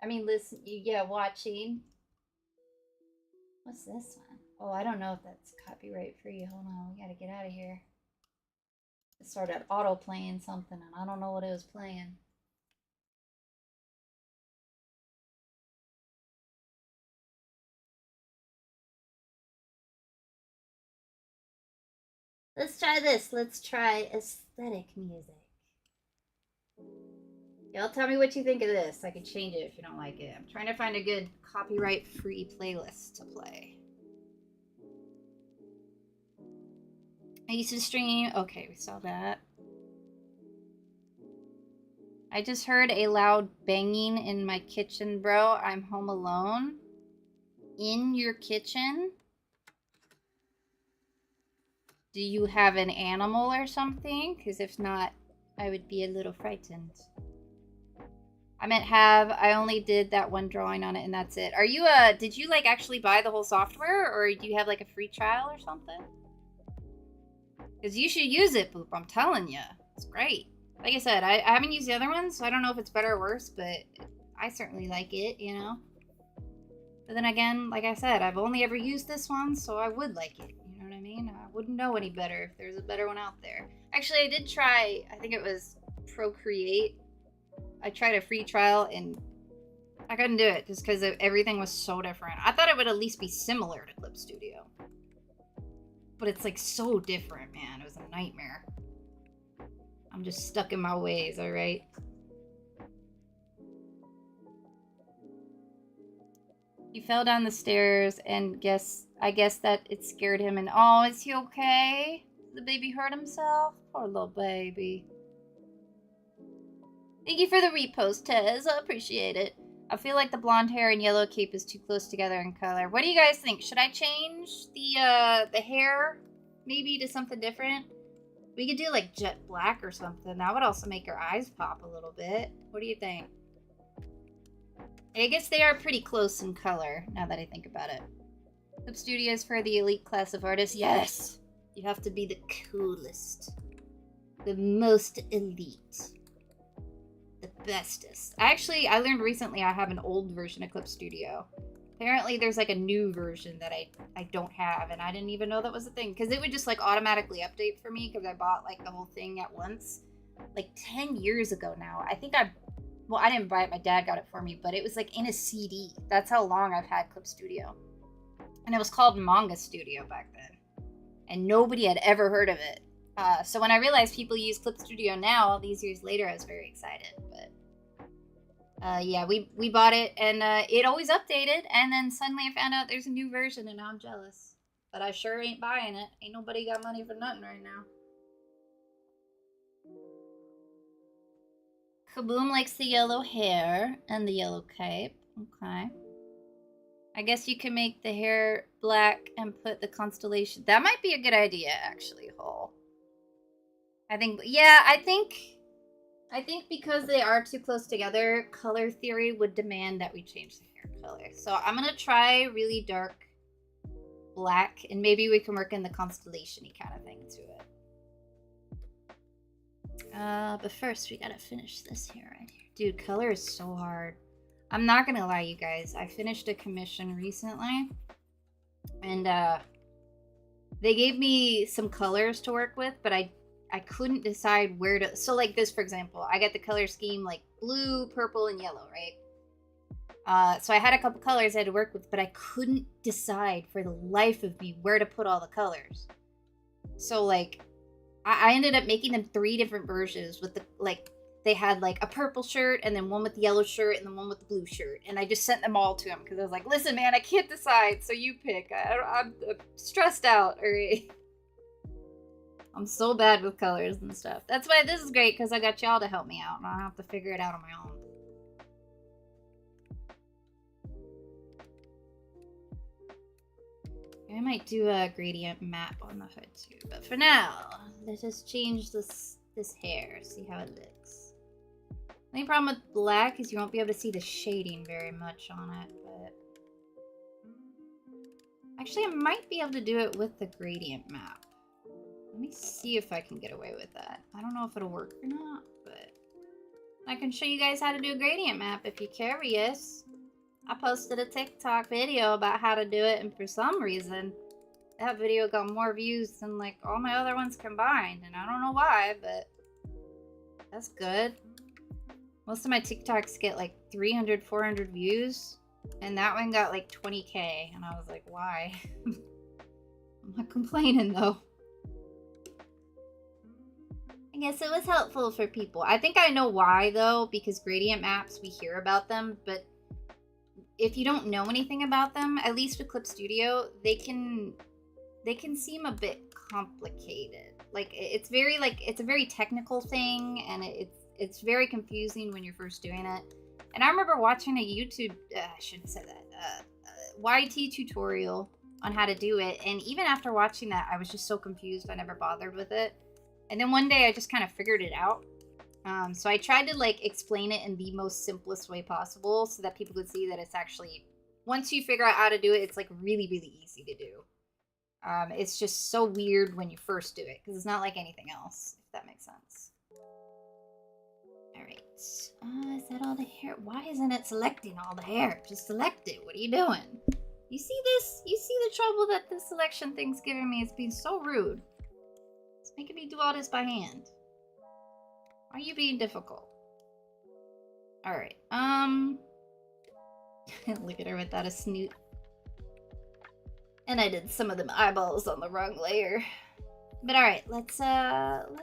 I mean, listen, yeah, watching. What's this one? Oh, I don't know if that's copyright free. Hold on, we gotta get out of here. It started auto-playing something, and I don't know what it was playing. Let's try this. Let's try aesthetic music. Y'all tell me what you think of this. I can change it if you don't like it. I'm trying to find a good copyright-free playlist to play. I used to stream. Okay, we saw that. I just heard a loud banging in my kitchen, bro. I'm home alone. In your kitchen? Do you have an animal or something? Because if not, I would be a little frightened. I meant have. I only did that one drawing on it and that's it. Are you did you like actually buy the whole software or do you have like a free trial or something? Because you should use it, Boop. I'm telling you. It's great. Like I said, I haven't used the other ones, so I don't know if it's better or worse, but I certainly like it, you know? But then again, like I said, I've only ever used this one, so I would like it. You know what I mean? I wouldn't know any better if there's a better one out there. Actually, I did try, I think it was Procreate. I tried a free trial, and I couldn't do it just because everything was so different. I thought it would at least be similar to Clip Studio. But it's like so different, man. It was a nightmare. I'm just stuck in my ways, alright? He fell down the stairs and I guess that it scared him and oh, is he okay? Did the baby hurt himself? Poor little baby. Thank you for the repost, Tez. I appreciate it. I feel like the blonde hair and yellow cape is too close together in color. What do you guys think? Should I change the hair maybe to something different? We could do like jet black or something. That would also make her eyes pop a little bit. What do you think? I guess they are pretty close in color, now that I think about it. Clip Studios for the elite class of artists. Yes! You have to be the coolest. The most elite. The bestest. I learned recently I have an old version of Clip Studio. Apparently there's like a new version that I don't have, and I didn't even know that was a thing. Because it would just like automatically update for me because I bought like the whole thing at once. Like 10 years ago now. I think well, I didn't buy it. My dad got it for me, but it was like in a CD. That's how long I've had Clip Studio. And it was called Manga Studio back then. And nobody had ever heard of it. So when I realized people use Clip Studio now, all these years later, I was very excited. But yeah, we bought it and it always updated. And then suddenly I found out there's a new version and now I'm jealous. But I sure ain't buying it. Ain't nobody got money for nothing right now. Kaboom likes the yellow hair and the yellow cape. Okay. I guess you can make the hair black and put the constellation. That might be a good idea, actually, Hole. I think because they are too close together, color theory would demand that we change the hair color. So I'm going to try really dark black, and maybe we can work in the constellation-y kind of thing to it. But first we gotta finish this here right here. Dude, color is so hard. I'm not gonna lie, you guys. I finished a commission recently. And, they gave me some colors to work with, but I I couldn't decide where to. So like this, for example, I got the color scheme like blue, purple, and yellow, right? So I had a couple colors I had to work with, but I couldn't decide for the life of me where to put all the colors. So like, I ended up making them 3 different versions with the like. They had like a purple shirt and then one with the yellow shirt and then one with the blue shirt. And I just sent them all to him because I was like, listen, man, I can't decide. So you pick. I'm stressed out. All right. I'm so bad with colors and stuff. That's why this is great because I got y'all to help me out and I don't have to figure it out on my own. I might do a gradient map on the hood too. But for now, let's just change this hair. See how it looks. The only problem with black is you won't be able to see the shading very much on it, but actually I might be able to do it with the gradient map. Let me see if I can get away with that. I don't know if it'll work or not, but I can show you guys how to do a gradient map if you're curious. I posted a TikTok video about how to do it, and for some reason that video got more views than like all my other ones combined, and I don't know why, but that's good. Most of my TikToks get like 300, 400 views. And that one got like 20K. And I was like, why? I'm not complaining though. I guess it was helpful for people. I think I know why though. Because gradient maps, we hear about them. But if you don't know anything about them, at least with Clip Studio, they can seem a bit complicated. Like it's a very technical thing. And it's very confusing when you're first doing it. And I remember watching a YouTube, I shouldn't say that, YT tutorial on how to do it. And even after watching that, I was just so confused. I never bothered with it. And then one day I just kind of figured it out. So I tried to like explain it in the most simplest way possible so that people could see that it's actually, once you figure out how to do it, it's like really, really easy to do. It's just so weird when you first do it because it's not like anything else, if that makes sense. Alright, is that all the hair? Why isn't it selecting all the hair? Just select it. What are you doing? You see this? You see the trouble that this selection thing's giving me? It's being so rude. It's making me do all this by hand. Why are you being difficult? Alright, look at her without a snoot. And I did some of them eyeballs on the wrong layer. But alright, let's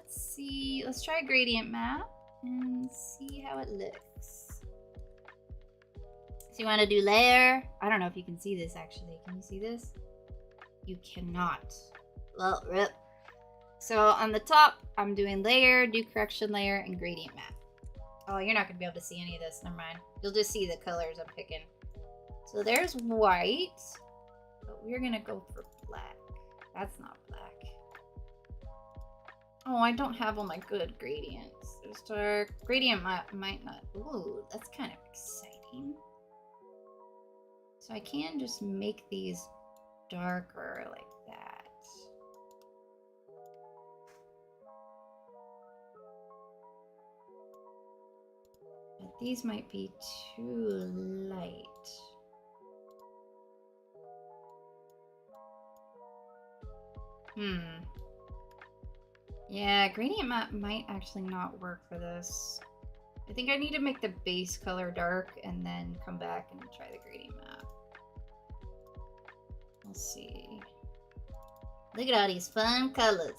see. Let's try a gradient map. And see how it looks. So you want to do layer? I don't know if you can see this actually. Can you see this? You cannot. Well, rip. So on the top, I'm doing layer, do correction layer, and gradient map. Oh, you're not going to be able to see any of this. Never mind. You'll just see the colors I'm picking. So there's white. But we're going to go for black. That's not black. Oh, I don't have all my good gradients. There's dark. Gradient might not. Ooh, that's kind of exciting. So I can just make these darker like that. But these might be too light. Yeah, gradient map might actually not work for this. I think I need to make the base color dark and then come back and try the gradient map. We'll see. Look at all these fun colors.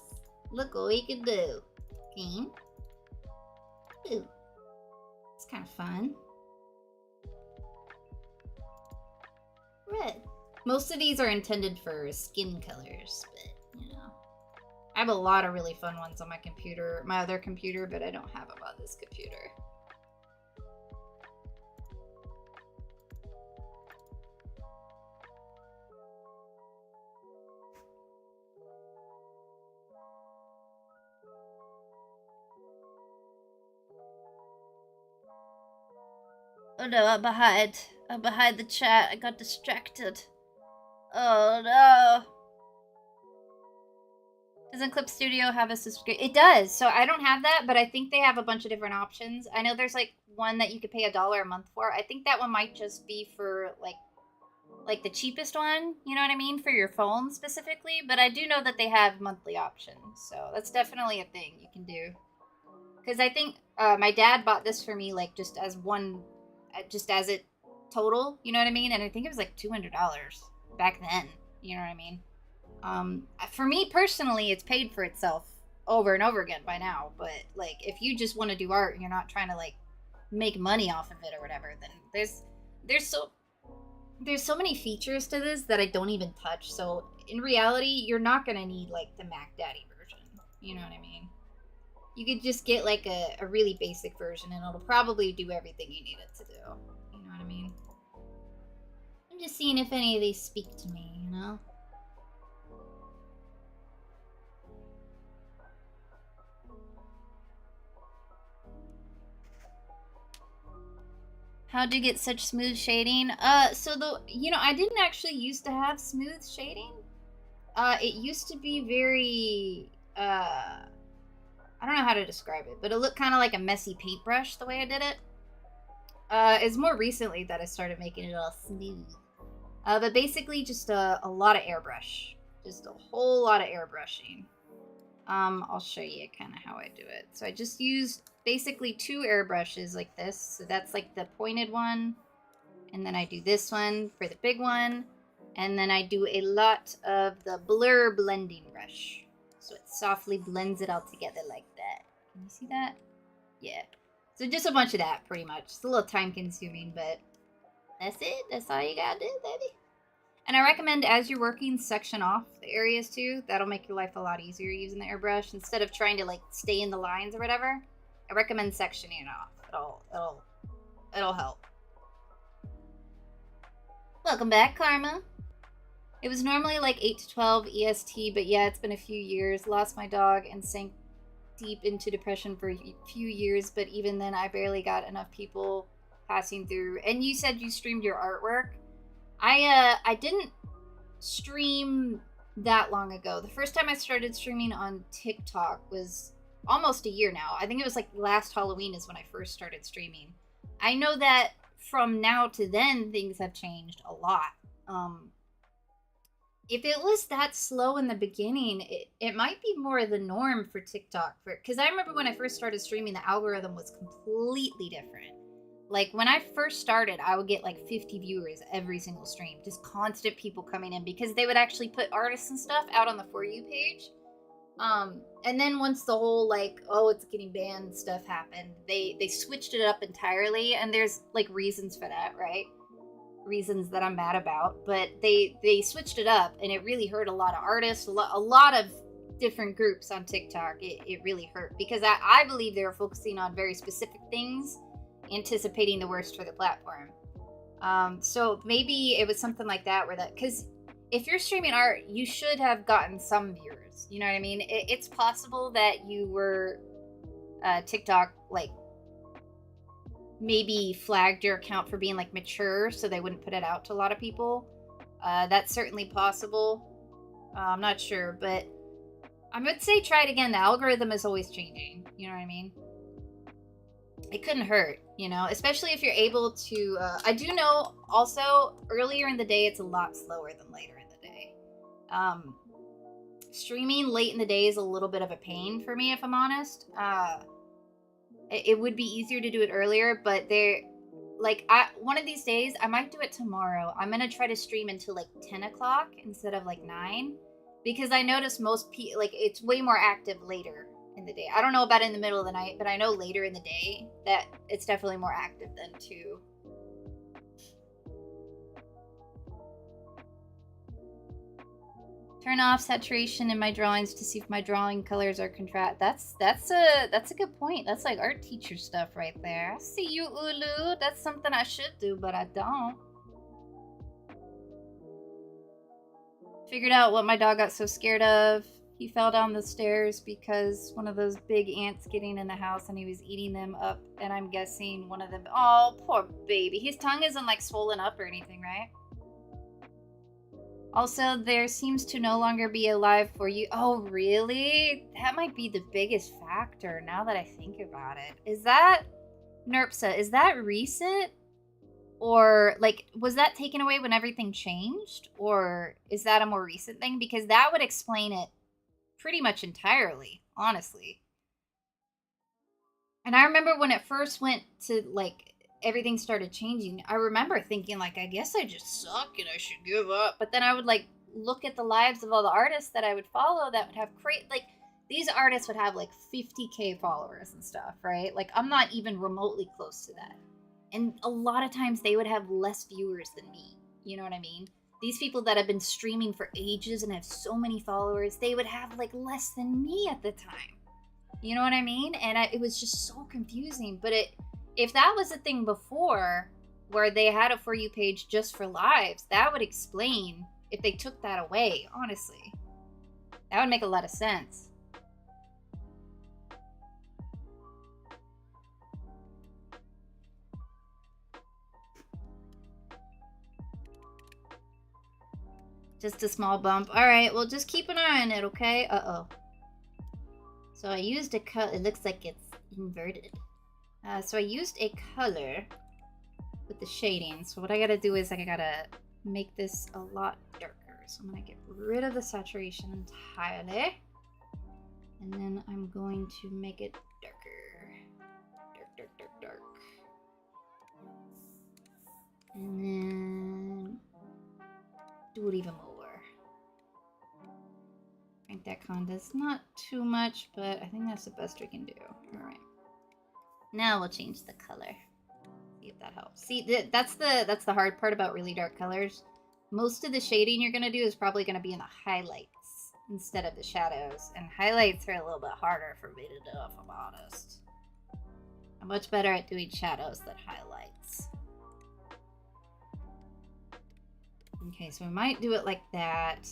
Look what we can do. Green. Ooh. It's kind of fun. Red. Most of these are intended for skin colors, but you know. I have a lot of really fun ones on my computer, my other computer, but I don't have them on this computer. Oh no, I'm behind the chat. I got distracted. Oh no. Doesn't Clip Studio have a subscription? It does. So I don't have that, but I think they have a bunch of different options. I know there's like one that you could pay $1 a month for. I think that one might just be for like like the cheapest one, you know what I mean, for your phone specifically, but I do know that they have monthly options, so that's definitely a thing you can do. Because I think my dad bought this for me, like, just as one, just as it total, you know what I mean, and I think it was like $200 back then, you know what I mean. For me personally, it's paid for itself over and over again by now, but like if you just want to do art and you're not trying to like make money off of it or whatever, then there's so many features to this that I don't even touch. So in reality, you're not gonna need like the Mac Daddy version, you know what I mean. You could just get like a really basic version and it'll probably do everything you need it to do, you know what I mean. I'm just seeing if any of these speak to me, you know. How'd you get such smooth shading? So I didn't actually used to have smooth shading. It used to be very, I don't know how to describe it, but it looked kind of like a messy paintbrush the way I did it. It's more recently that I started making it all smooth. But basically just a lot of airbrush. Just a whole lot of airbrushing. I'll show you kind of how I do it. So I just used basically 2 airbrushes like this. So that's like the pointed one. And then I do this one for the big one. And then I do a lot of the blur blending brush. So it softly blends it all together like that. Can you see that? Yeah. So just a bunch of that, pretty much. It's a little time consuming, but that's it. That's all you gotta do, baby. And I recommend as you're working, section off the areas too. That'll make your life a lot easier using the airbrush instead of trying to like stay in the lines or whatever. I recommend sectioning it off. It'll help. Welcome back, Karma. It was normally like 8 to 12 EST, but yeah, it's been a few years. Lost my dog and sank deep into depression for a few years, but even then I barely got enough people passing through. And you said you streamed your artwork. I didn't stream that long ago. The first time I started streaming on TikTok was almost a year now. I think it was like last Halloween is when I first started streaming. I know that from now to then things have changed a lot. If it was that slow in the beginning, it might be more the norm for TikTok. Because I remember when I first started streaming, the algorithm was completely different. Like, when I first started, I would get, like, 50 viewers every single stream. Just constant people coming in. Because they would actually put artists and stuff out on the For You page. And then once the whole, like, oh, it's getting banned stuff happened, they switched it up entirely. And there's, like, reasons for that, right? Reasons that I'm mad about. But they switched it up. And it really hurt a lot of artists. A lot of different groups on TikTok. It really hurt. Because I believe they were focusing on very specific things, anticipating the worst for the platform. So maybe it was something like that where that, because if you're streaming art, you should have gotten some viewers, you know what I mean? It's possible that you were TikTok like maybe flagged your account for being like mature, so they wouldn't put it out to a lot of people. That's certainly possible. I'm not sure, but I would say try it again. The algorithm is always changing, you know what I mean? It couldn't hurt, you know, especially if you're able to, I do know also earlier in the day, it's a lot slower than later in the day. Streaming late in the day is a little bit of a pain for me, if I'm honest. It would be easier to do it earlier, but one of these days, I might do it tomorrow. I'm going to try to stream until like 10 o'clock instead of like 9, because I notice most people, like, it's way more active later in the day. I don't know about in the middle of the night, but I know later in the day that it's definitely more active than 2. Turn off saturation in my drawings to see if my drawing colors are contrast. That's a good point. That's like art teacher stuff right there. I see you, Ulu. That's something I should do, but I don't. Figured out what my dog got so scared of. He fell down the stairs because one of those big ants getting in the house and he was eating them up. And I'm guessing one of them... Oh, poor baby. His tongue isn't like swollen up or anything, right? Also, there seems to no longer be a live For You. Oh, really? That might be the biggest factor now that I think about it. Is that... Nerpsa, is that recent? Or, like, was that taken away when everything changed? Or is that a more recent thing? Because that would explain it pretty much entirely, honestly. And I remember when it first went to, like, everything started changing, I remember thinking, like, I guess I just suck and I should give up. But then I would, like, look at the lives of all the artists that I would follow that would have like, these artists would have, like, 50K followers and stuff, right? Like, I'm not even remotely close to that. And a lot of times they would have less viewers than me. You know what I mean? These people that have been streaming for ages and have so many followers, they would have, like, less than me at the time. You know what I mean? And it was just so confusing. But if that was a thing before, where they had a For You page just for lives, that would explain if they took that away, honestly. That would make a lot of sense. Just a small bump. Alright, well, just keep an eye on it, okay? Uh-oh. So I used a color. It looks like it's inverted. So I used a color with the shading. So what I gotta do is, like, I gotta make this a lot darker. So I'm gonna get rid of the saturation entirely. And then I'm going to make it darker. Dark. And then do it even more. I think that conda's not too much, but I think that's the best we can do. Alright. Now we'll change the color. See if that helps. See, that's the hard part about really dark colors. Most of the shading you're gonna do is probably gonna be in the highlights instead of the shadows. And highlights are a little bit harder for me to do, if I'm honest. I'm much better at doing shadows than highlights. Okay, so we might do it like that.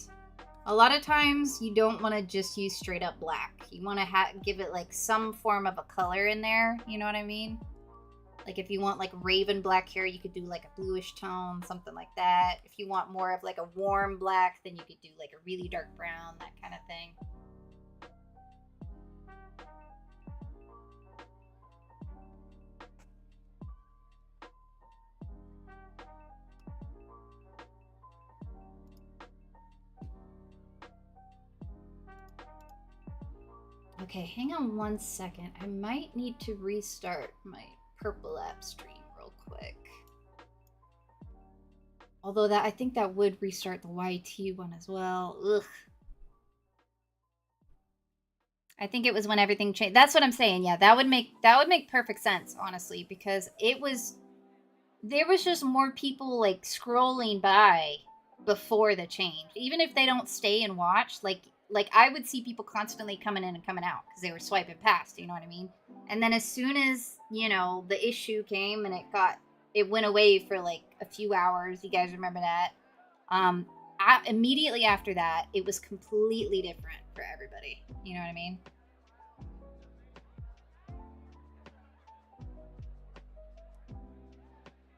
A lot of times you don't want to just use straight up black. You want to give it, like, some form of a color in there. You know what I mean? Like, if you want, like, raven black hair, you could do, like, a bluish tone, something like that. If you want more of, like, a warm black, then you could do, like, a really dark brown, that kind of thing. Okay, hang on one second. I might need to restart my Purple app stream real quick. Although I think that would restart the YT one as well. Ugh. I think it was when everything changed. That's what I'm saying. Yeah, that would make perfect sense, honestly, because there was just more people, like, scrolling by before the change. Even if they don't stay and watch, like I would see people constantly coming in and coming out because they were swiping past, you know what I mean? And then as soon as, you know, the issue came and it went away for, like, a few hours, you guys remember that? Immediately after that, it was completely different for everybody. You know what I mean?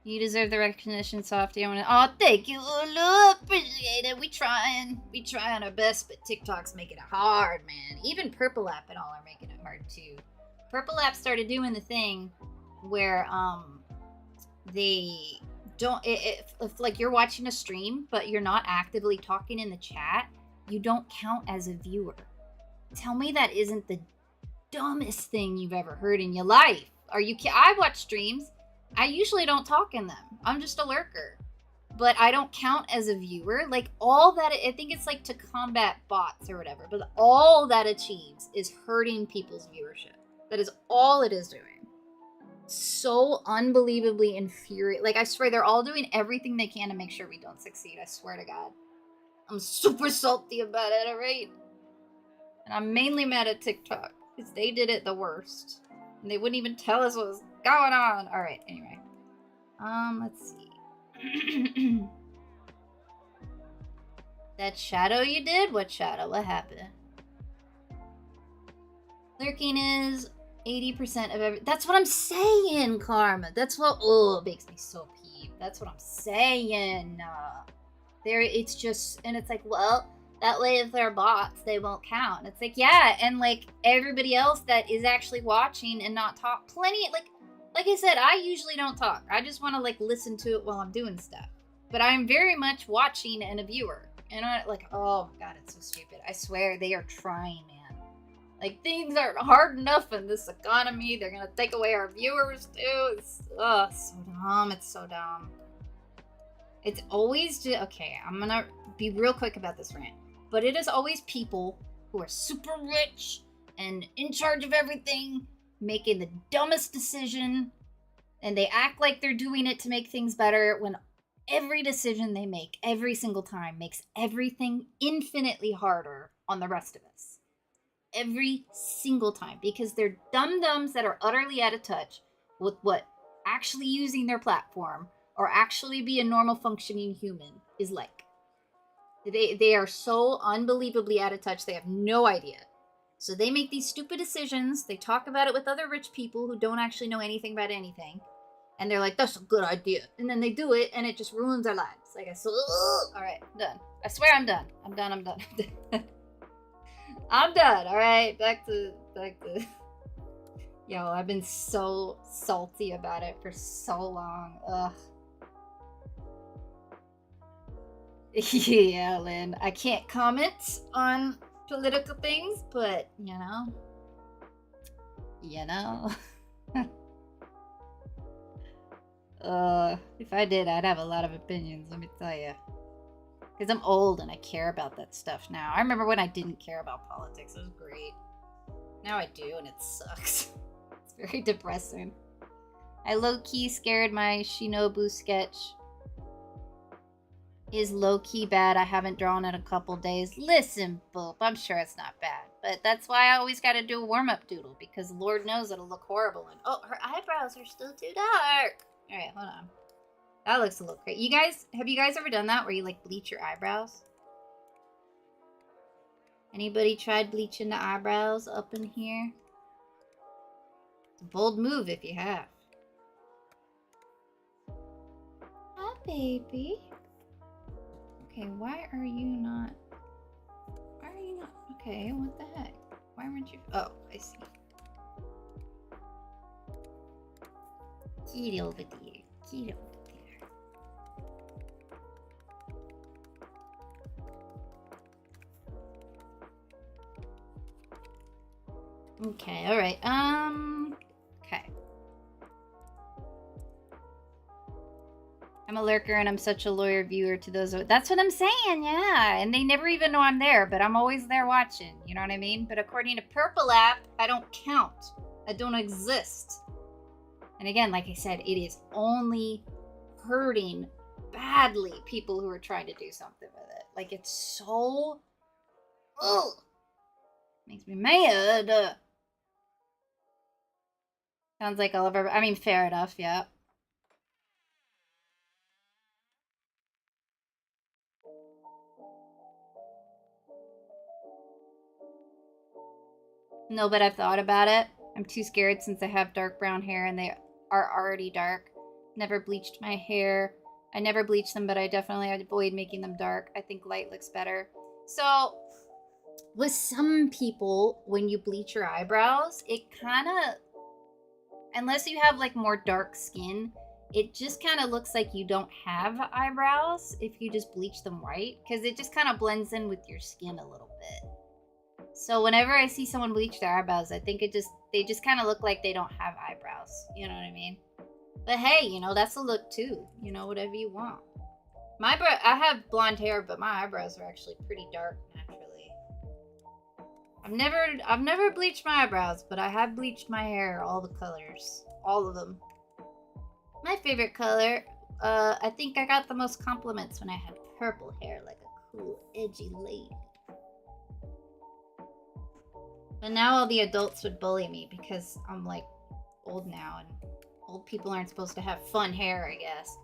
You deserve the recognition, Softy. Oh, thank you, Ulu. Appreciate it. We trying our best, but TikTok's making it hard, man. Even Purple App and all are making it hard too. Purple App started doing the thing where they don't if like you're watching a stream but you're not actively talking in the chat, you don't count as a viewer. Tell me that isn't the dumbest thing you've ever heard in your life. Are you I watch streams. I usually don't talk in them. I'm just a lurker. But I don't count as a viewer. Like, all that, I think it's like to combat bots or whatever, but all that achieves is hurting people's viewership. That is all it is doing. So unbelievably infuriating. Like, I swear, they're all doing everything they can to make sure we don't succeed. I swear to God. I'm super salty about it, alright? And I'm mainly mad at TikTok, because they did it the worst. And they wouldn't even tell us what was going on. Alright, anyway. Let's see. That shadow you did? What shadow? What happened? Lurking is 80% of every... That's what I'm saying, Karma. That's what... Oh, it makes me so peeved. That's what I'm saying. It's just... And it's like, well, that way if they're bots, they won't count. It's like, yeah, and, like, everybody else that is actually watching and not talk... Plenty... Like, Like I said, I usually don't talk. I just want to like listen to it while I'm doing stuff. But I'm very much watching and a viewer. And I like, oh my god, it's so stupid. I swear they are trying, man. Like things aren't hard enough in this economy. They're gonna take away our viewers too. It's so dumb. It's so dumb. It's always just okay. I'm gonna be real quick about this rant, but it is always people who are super rich and in charge of everything, making the dumbest decision, and they act like they're doing it to make things better when every decision they make every single time makes everything infinitely harder on the rest of us. Every single time, because they're dum-dums that are utterly out of touch with what actually using their platform or actually be a normal functioning human is like. They are so unbelievably out of touch, they have no idea. So they make these stupid decisions, they talk about it with other rich people who don't actually know anything about anything, and they're like, that's a good idea. And then they do it, and it just ruins our lives. Like, alright, I'm done. I swear I'm done. I'm done. I'm done, alright? Back to... Yo, I've been so salty about it for so long. Ugh. Yeah, Lynn. I can't comment on political things, but, you know. If I did, I'd have a lot of opinions, let me tell you. Because I'm old and I care about that stuff now. I remember when I didn't care about politics. It was great. Now I do, and it sucks. It's very depressing. I low-key scared my Shinobu sketch. Is low-key bad. I haven't drawn in a couple days. Listen, Boop, I'm sure it's not bad. But that's why I always got to do a warm-up doodle. Because Lord knows it'll look horrible. And oh, her eyebrows are still too dark. Alright, hold on. That looks a little crazy. Have you guys ever done that where you like bleach your eyebrows? Anybody tried bleaching the eyebrows up in here? It's a bold move if you have. Hi, baby. Okay, why are you not? Okay, what the heck? Why weren't you? Oh, I see. Get over there. Get over there. Okay, alright. Okay. I'm a lurker and I'm such a loyal viewer to those. That's what I'm saying, yeah. And they never even know I'm there, but I'm always there watching. You know what I mean? But according to Purple app, I don't count. I don't exist. And again, like I said, it is only hurting badly people who are trying to do something with it. Like, it's so... Ugh. Makes me mad. Sounds like Oliver... I mean, fair enough, yeah. No, but I've thought about it. I'm too scared since I have dark brown hair and they are already dark. Never bleached my hair. I never bleach them, but I definitely avoid making them dark. I think light looks better. So, with some people, when you bleach your eyebrows, it kind of... Unless you have, like, more dark skin, it just kind of looks like you don't have eyebrows if you just bleach them white. Because it just kind of blends in with your skin a little bit. So whenever I see someone bleach their eyebrows, I think they just kind of look like they don't have eyebrows. You know what I mean? But hey, you know, that's a look too. You know, whatever you want. I have blonde hair, but my eyebrows are actually pretty dark naturally. I've never bleached my eyebrows, but I have bleached my hair, all the colors. All of them. My favorite color, I think I got the most compliments when I had purple hair, like a cool, edgy lady. But now all the adults would bully me because I'm, like, old now, and old people aren't supposed to have fun hair, I guess.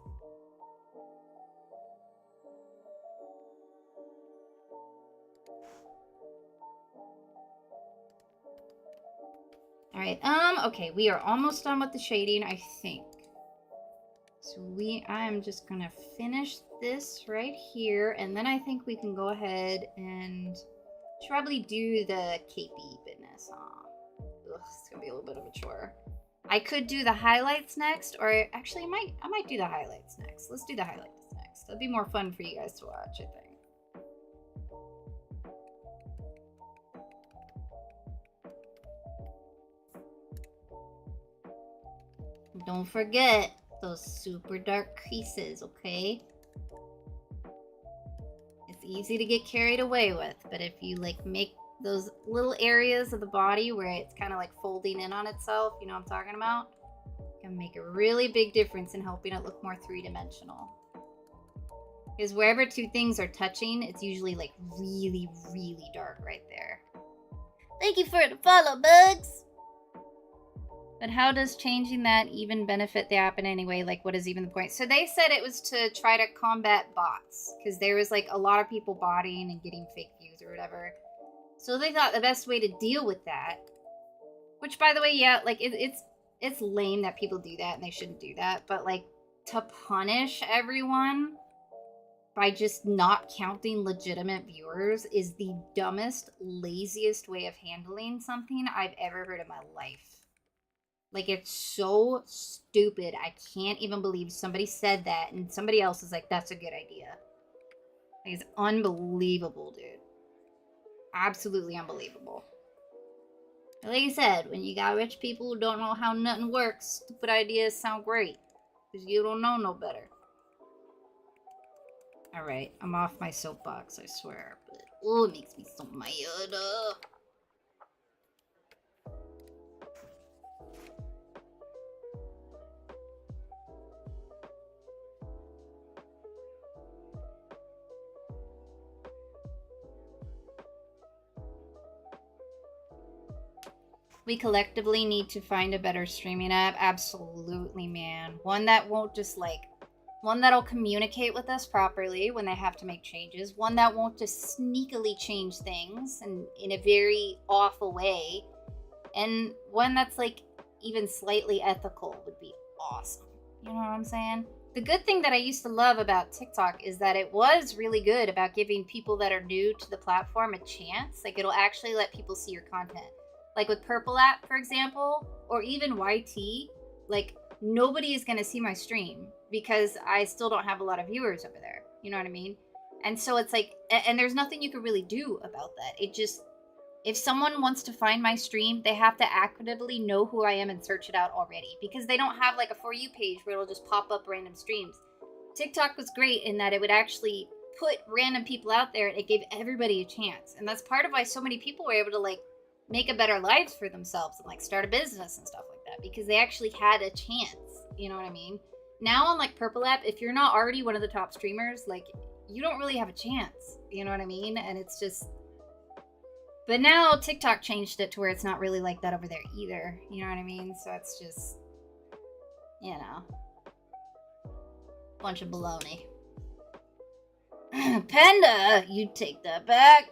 Alright, okay, we are almost done with the shading, I think. So I am just gonna finish this right here, and then I think we can go ahead and... should probably do the capey business, huh? Ugh, it's gonna be a little bit of a chore. I could do the highlights next, or actually I might do the highlights next. Let's do the highlights next. That'd be more fun for you guys to watch, I think. Don't forget those super dark creases, okay? It's easy to get carried away with, but if you like make those little areas of the body where it's kind of like folding in on itself, you know what I'm talking about? It can make a really big difference in helping it look more three-dimensional. Because wherever two things are touching, it's usually like really, really dark right there. Thank you for the follow, Bugs! But how does changing that even benefit the app in any way? Like, what is even the point? So they said it was to try to combat bots. Because there was, like, a lot of people botting and getting fake views or whatever. So they thought the best way to deal with that... Which, by the way, yeah, like, it's lame that people do that and they shouldn't do that. But, like, to punish everyone by just not counting legitimate viewers is the dumbest, laziest way of handling something I've ever heard in my life. Like, it's so stupid. I can't even believe somebody said that and somebody else is like, that's a good idea. Like, it's unbelievable, dude. Absolutely unbelievable. But like I said, when you got rich people who don't know how nothing works, stupid ideas sound great. Because you don't know no better. Alright, I'm off my soapbox, I swear. But, oh, it makes me so mad. We collectively need to find a better streaming app. Absolutely, man. One that won't just like... One that'll communicate with us properly when they have to make changes. One that won't just sneakily change things and in a very awful way. And one that's like even slightly ethical would be awesome. You know what I'm saying? The good thing that I used to love about TikTok is that it was really good about giving people that are new to the platform a chance. Like, it'll actually let people see your content. Like with Purple App, for example, or even YT, like, nobody is going to see my stream because I still don't have a lot of viewers over there. You know what I mean? And so it's like, and there's nothing you can really do about that. It just, if someone wants to find my stream, they have to actively know who I am and search it out already, because they don't have like a For You page where it'll just pop up random streams. TikTok was great in that it would actually put random people out there and it gave everybody a chance. And that's part of why so many people were able to like make a better lives for themselves and like start a business and stuff like that, because they actually had a chance. You know what I mean? Now on like Purple App, if you're not already one of the top streamers, like, you don't really have a chance. You know what I mean? And it's just... But now TikTok changed it to where it's not really like that over there either. You know what I mean? So it's just, you know, bunch of baloney. Panda, you take that back.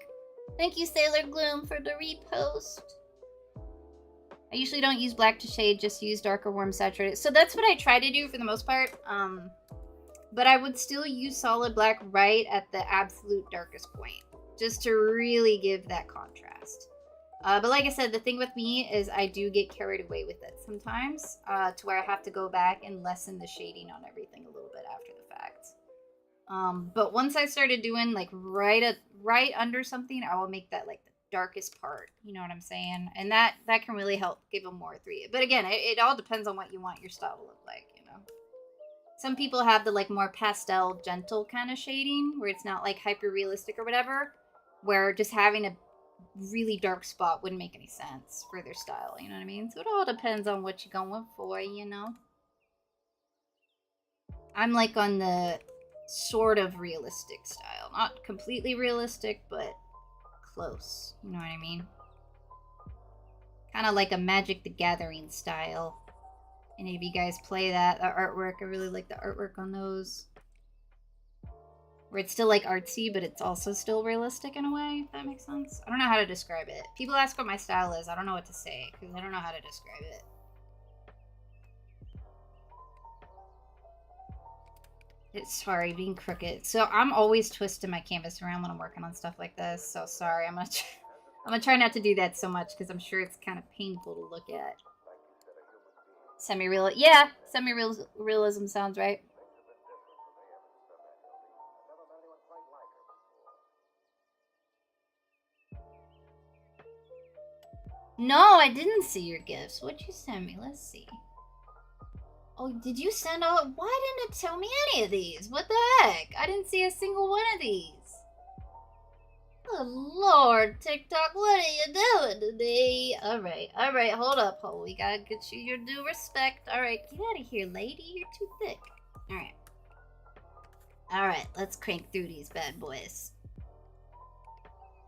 Thank you, Sailor Gloom, for the repost. I usually don't use black to shade, just use darker, warm, saturated. So that's what I try to do for the most part. But I would still use solid black right at the absolute darkest point, just to really give that contrast. But like I said, the thing with me is I do get carried away with it sometimes, to where I have to go back and lessen the shading on everything a little bit after the fact. But once I started doing like right under something, I will make that like the darkest part. You know what I'm saying? And that can really help give them more 3. But again, it all depends on what you want your style to look like, you know? Some people have the like more pastel, gentle kind of shading where it's not like hyper realistic or whatever, where just having a really dark spot wouldn't make any sense for their style, you know what I mean? So it all depends on what you're going for, you know? I'm like on the sort of realistic style. Not completely realistic, but close, you know what I mean? Kind of like a Magic the Gathering style. Any of you guys play that artwork? I really like the artwork on those. Where it's still like artsy, but it's also still realistic in a way, if that makes sense. I don't know how to describe it. People ask what my style is. I don't know what to say, because I don't know how to describe it. Sorry, being crooked. So I'm always twisting my canvas around when I'm working on stuff like this. So sorry, I'm gonna try not to do that so much, because I'm sure it's kind of painful to look at. Semi-real. Yeah, semi-realism sounds right. No, I didn't see your gifts. What'd you send me? Let's see. Oh, did you send all? Why didn't it tell me any of these? What the heck? I didn't see a single one of these. Oh, Lord, TikTok, what are you doing today? Alright, hold up, we gotta get you your due respect. Alright, get out of here, lady. You're too thick. Alright. Alright, let's crank through these bad boys.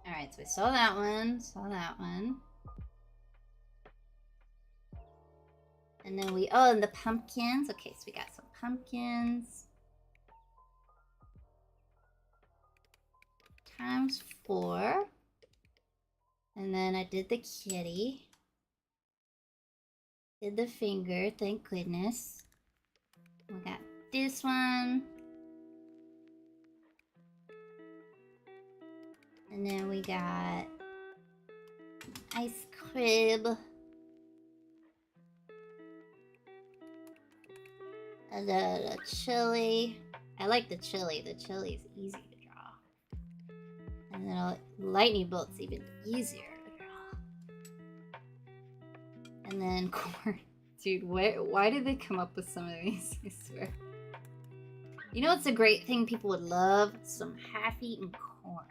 Alright, so we saw that one. And then and the pumpkins. Okay, so we got some pumpkins. Times 4. And then I did the kitty. Did the finger, thank goodness. We got this one. And then we got ice crib. And then a chili. I like the chili. The chili is easy to draw. And then a lightning bolt's even easier to draw. And then corn. Dude, why did they come up with some of these? I swear. You know what's a great thing people would love? Some half-eaten corn.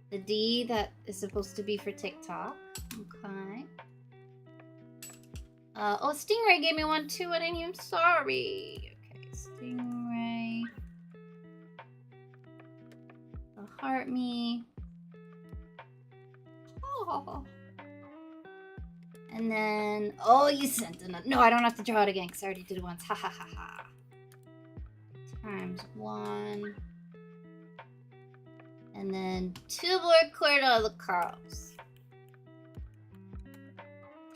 The D that is supposed to be for TikTok. Okay. Oh, Stingray gave me one too, and I'm sorry. Okay, Stingray. Heart me. Oh. And then, oh, you sent another. No, I don't have to draw it again because I already did it once. Ha ha ha ha. Times 1. And then 2 more quarter of the cards.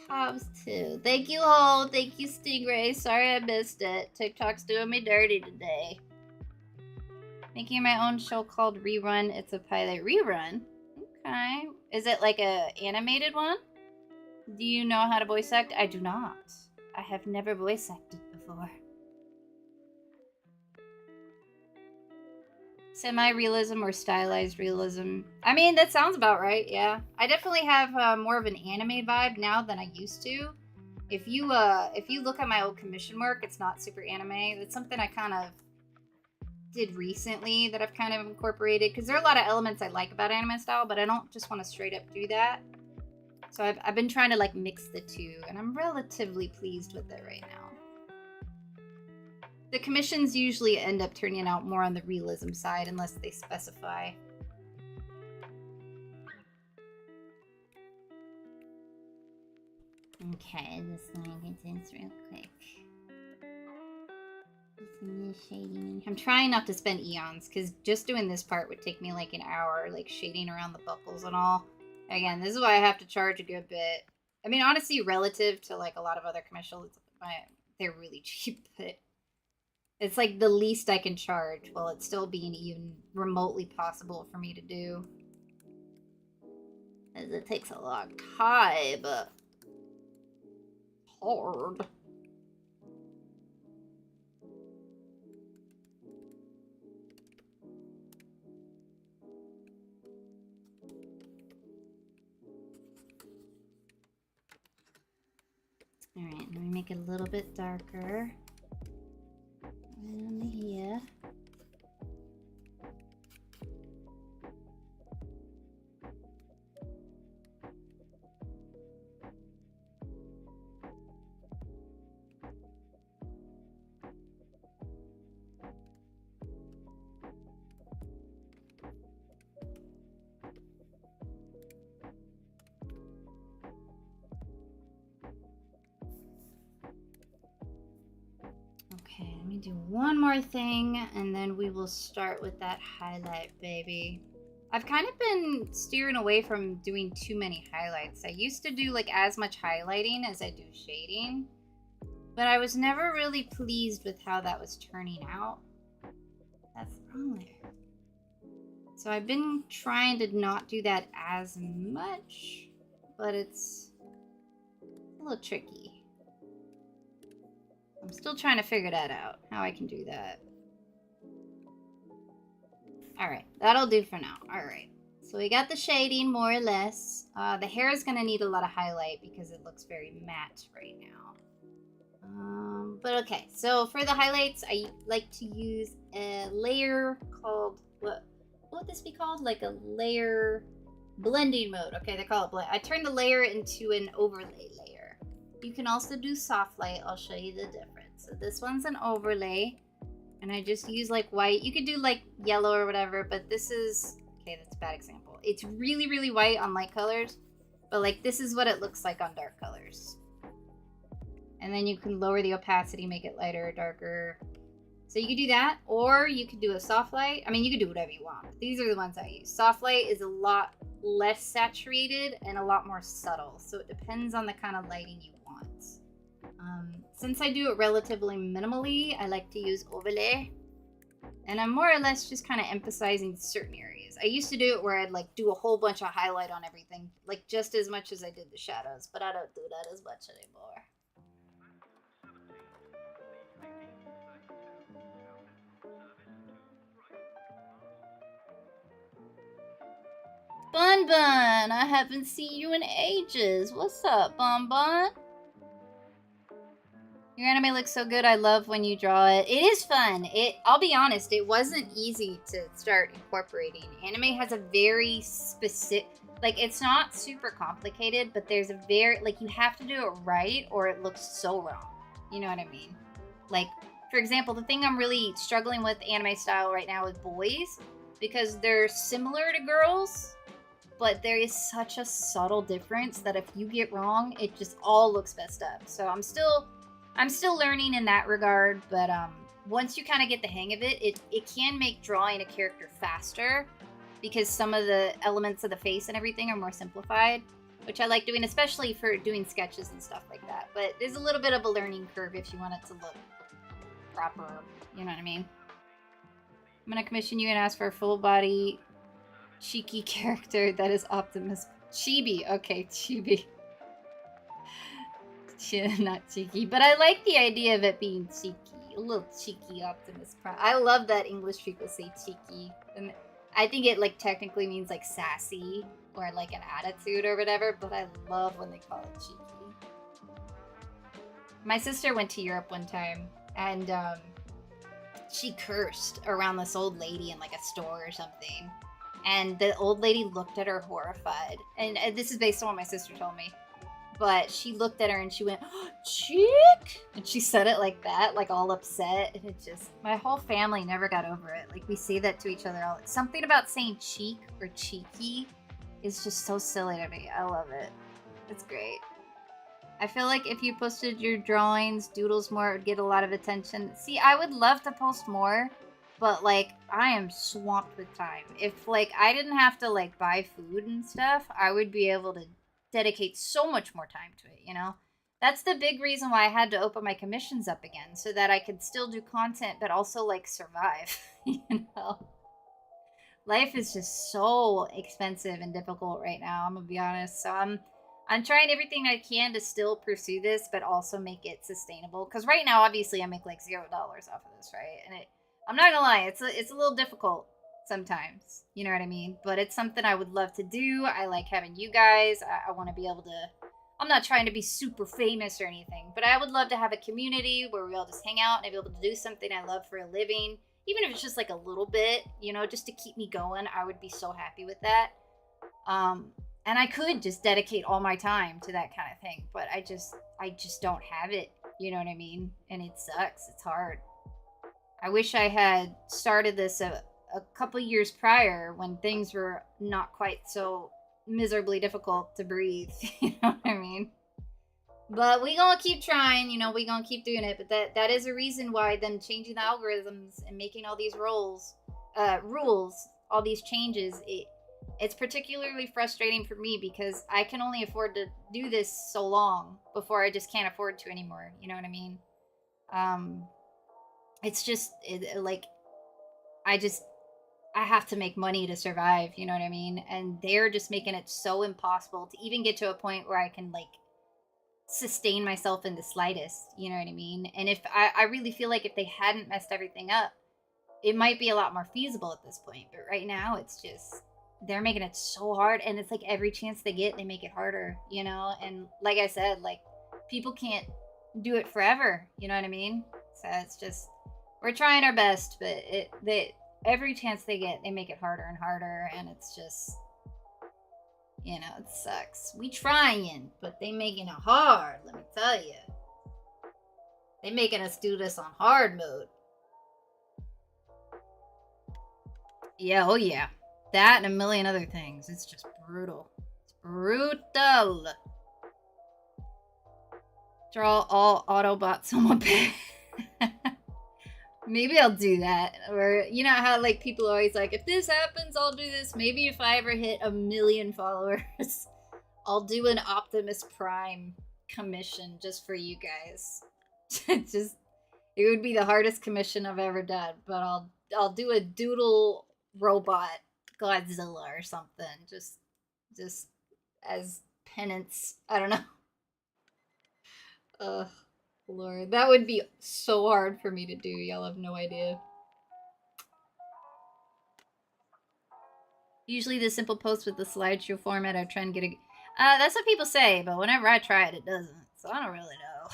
Tops 2. Thank you, Ho. Thank you, Stingray. Sorry I missed it. TikTok's doing me dirty today. Making my own show called Rerun. It's a pilot rerun. Okay. Is it like a animated one? Do you know how to voice act? I do not. I have never voice acted before. Semi-realism or stylized realism. I mean, that sounds about right, yeah. I definitely have more of an anime vibe now than I used to. If you look at my old commission work, it's not super anime. It's something I kind of did recently that I've kind of incorporated, because there are a lot of elements I like about anime style, but I don't just want to straight up do that. So I've been trying to like mix the two, and I'm relatively pleased with it right now. The commissions usually end up turning out more on the realism side unless they specify. Okay, this line gets in real quick. I'm trying not to spend eons, because just doing this part would take me like an hour, like shading around the buckles and all. Again, this is why I have to charge a good bit. I mean, honestly, relative to like a lot of other commissions, they're really cheap, but it's like the least I can charge while it's still being even remotely possible for me to do. As it takes a long time. Hard. Alright, let me make it a little bit darker. And here. Okay, let me do one more thing, and then we will start with that highlight, baby. I've kind of been steering away from doing too many highlights. I used to do like as much highlighting as I do shading, but I was never really pleased with how that was turning out. That's wrong there. So I've been trying to not do that as much, but it's a little tricky. I'm still trying to figure that out, how I can do that. Alright, that'll do for now. Alright. So we got the shading, more or less. The hair is going to need a lot of highlight because it looks very matte right now. But okay, so for the highlights, I like to use a layer called, what would this be called? Like a layer blending mode. Okay, they call it blend. I turn the layer into an overlay layer. You can also do soft light. I'll show you the difference. So this one's an overlay, and I just use like white. You could do like yellow or whatever, but this is, okay, that's a bad example. It's really, really white on light colors, but like this is what it looks like on dark colors. And then you can lower the opacity, make it lighter or darker. So you could do that, or you could do a soft light. I mean, you could do whatever you want. These are the ones I use. Soft light is a lot less saturated and a lot more subtle. So it depends on the kind of lighting you want. Since I do it relatively minimally, I like to use overlay. And I'm more or less just kind of emphasizing certain areas. I used to do it where I'd like do a whole bunch of highlight on everything, like just as much as I did the shadows, but I don't do that as much anymore. Bun Bun, I haven't seen you in ages. What's up, Bun Bun? Your anime looks so good. I love when you draw it. It is fun. I'll be honest, it wasn't easy to start incorporating. Anime has a very specific, like, it's not super complicated, but there's a very, like, you have to do it right or it looks so wrong. You know what I mean? Like, for example, the thing I'm really struggling with anime style right now is boys, because they're similar to girls, but there is such a subtle difference that if you get wrong, it just all looks messed up. So I'm still learning in that regard, but once you kind of get the hang of it, it can make drawing a character faster because some of the elements of the face and everything are more simplified, which I like doing, especially for doing sketches and stuff like that. But there's a little bit of a learning curve if you want it to look proper, you know what I mean? I'm going to commission you and ask for a full body cheeky character that is Optimus. Chibi. Okay, Chibi. Not cheeky, but I like the idea of it being cheeky. A little cheeky Optimus Prime. I love that English people say cheeky. And I think it like technically means like sassy or like an attitude or whatever, but I love when they call it cheeky. My sister went to Europe one time and she cursed around this old lady in like a store or something. And the old lady looked at her horrified. And this is based on what my sister told me. But she looked at her and she went, oh, "Chick!" And she said it like that, like all upset. And it just, my whole family never got over it. Like we say that to each other all. Something about saying cheek or cheeky is just so silly to me. I love it. It's great. I feel like if you posted your drawings, doodles more, it would get a lot of attention. See, I would love to post more, but like I am swamped with time. If like I didn't have to like buy food and stuff, I would be able to dedicate so much more time to it, you know? That's the big reason why I had to open my commissions up again, so that I could still do content but also like survive, you know? Life is just so expensive and difficult right now, I'm gonna be honest. So I'm trying everything I can to still pursue this but also make it sustainable, because right now obviously I make like $0 off of this, right? And I'm not gonna lie, it's a little difficult sometimes, you know what I mean? But it's something I would love to do. I like having you guys. I want to be able to, I'm not trying to be super famous or anything, but I would love to have a community where we all just hang out and be able to do something I love for a living, even if it's just like a little bit, you know, just to keep me going. I would be so happy with that. And I could just dedicate all my time to that kind of thing, but I just don't have it, you know what I mean? And it sucks. It's hard. I wish I had started this a couple years prior when things were not quite so miserably difficult to breathe. You know what I mean? But we gonna keep trying, you know, we gonna keep doing it. But that is a reason why then changing the algorithms and making all these rules, all these changes, it's particularly frustrating for me because I can only afford to do this so long before I just can't afford to anymore. You know what I mean? It's just like I have to make money to survive, you know what I mean? And they're just making it so impossible to even get to a point where I can like sustain myself in the slightest, you know what I mean? And if I really feel like if they hadn't messed everything up, it might be a lot more feasible at this point. But right now, it's just they're making it so hard, and it's like every chance they get, they make it harder, you know. And like I said, like people can't do it forever, you know what I mean? So it's just we're trying our best, but every chance they get, they make it harder and harder, and it's just you know it sucks. We trying, but they making it hard. Let me tell you, they making us do this on hard mode. Yeah, oh yeah. That and a million other things. It's just brutal. It's brutal. Draw all Autobots on my page. Maybe I'll do that. Or, you know how, like, people are always like, if this happens, I'll do this. Maybe if I ever hit 1 million followers, I'll do an Optimus Prime commission just for you guys. Just, it would be the hardest commission I've ever done, but I'll do a doodle robot Godzilla or something, just as penance. I don't know. Ugh, Lord, that would be so hard for me to do. Y'all have no idea. Usually, the simple post with the slideshow format, I try and get a. That's what people say, but whenever I try it, it doesn't. So I don't really know.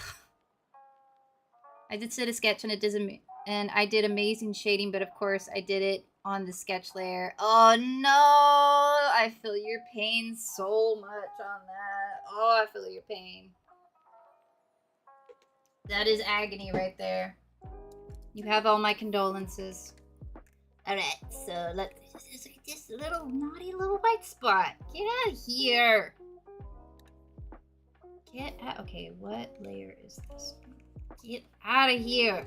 I did sit a sketch and it doesn't, and I did amazing shading, but of course I did it on the sketch layer. Oh no, I feel your pain so much on that. Oh, I feel your pain. That is agony right there. You have all my condolences. Alright, so let's this little naughty little white spot. Get out of here. Get out. Okay, what layer is this? Get out of here.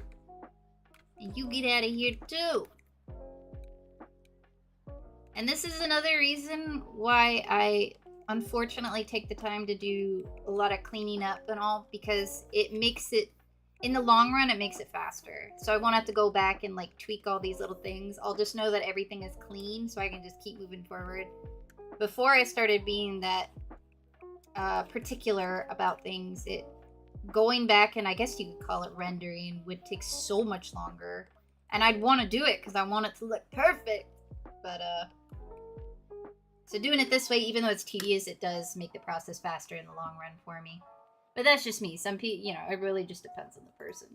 And you get out of here too. And this is another reason why I unfortunately take the time to do a lot of cleaning up and all, because it makes it, in the long run, it makes it faster. So I won't have to go back and like tweak all these little things. I'll just know that everything is clean so I can just keep moving forward. Before I started being that particular about things, going back and I guess you could call it rendering would take so much longer. And I'd want to do it because I want it to look perfect. But so doing it this way, even though it's tedious, it does make the process faster in the long run for me. But that's just me. Some people, you know, it really just depends on the person.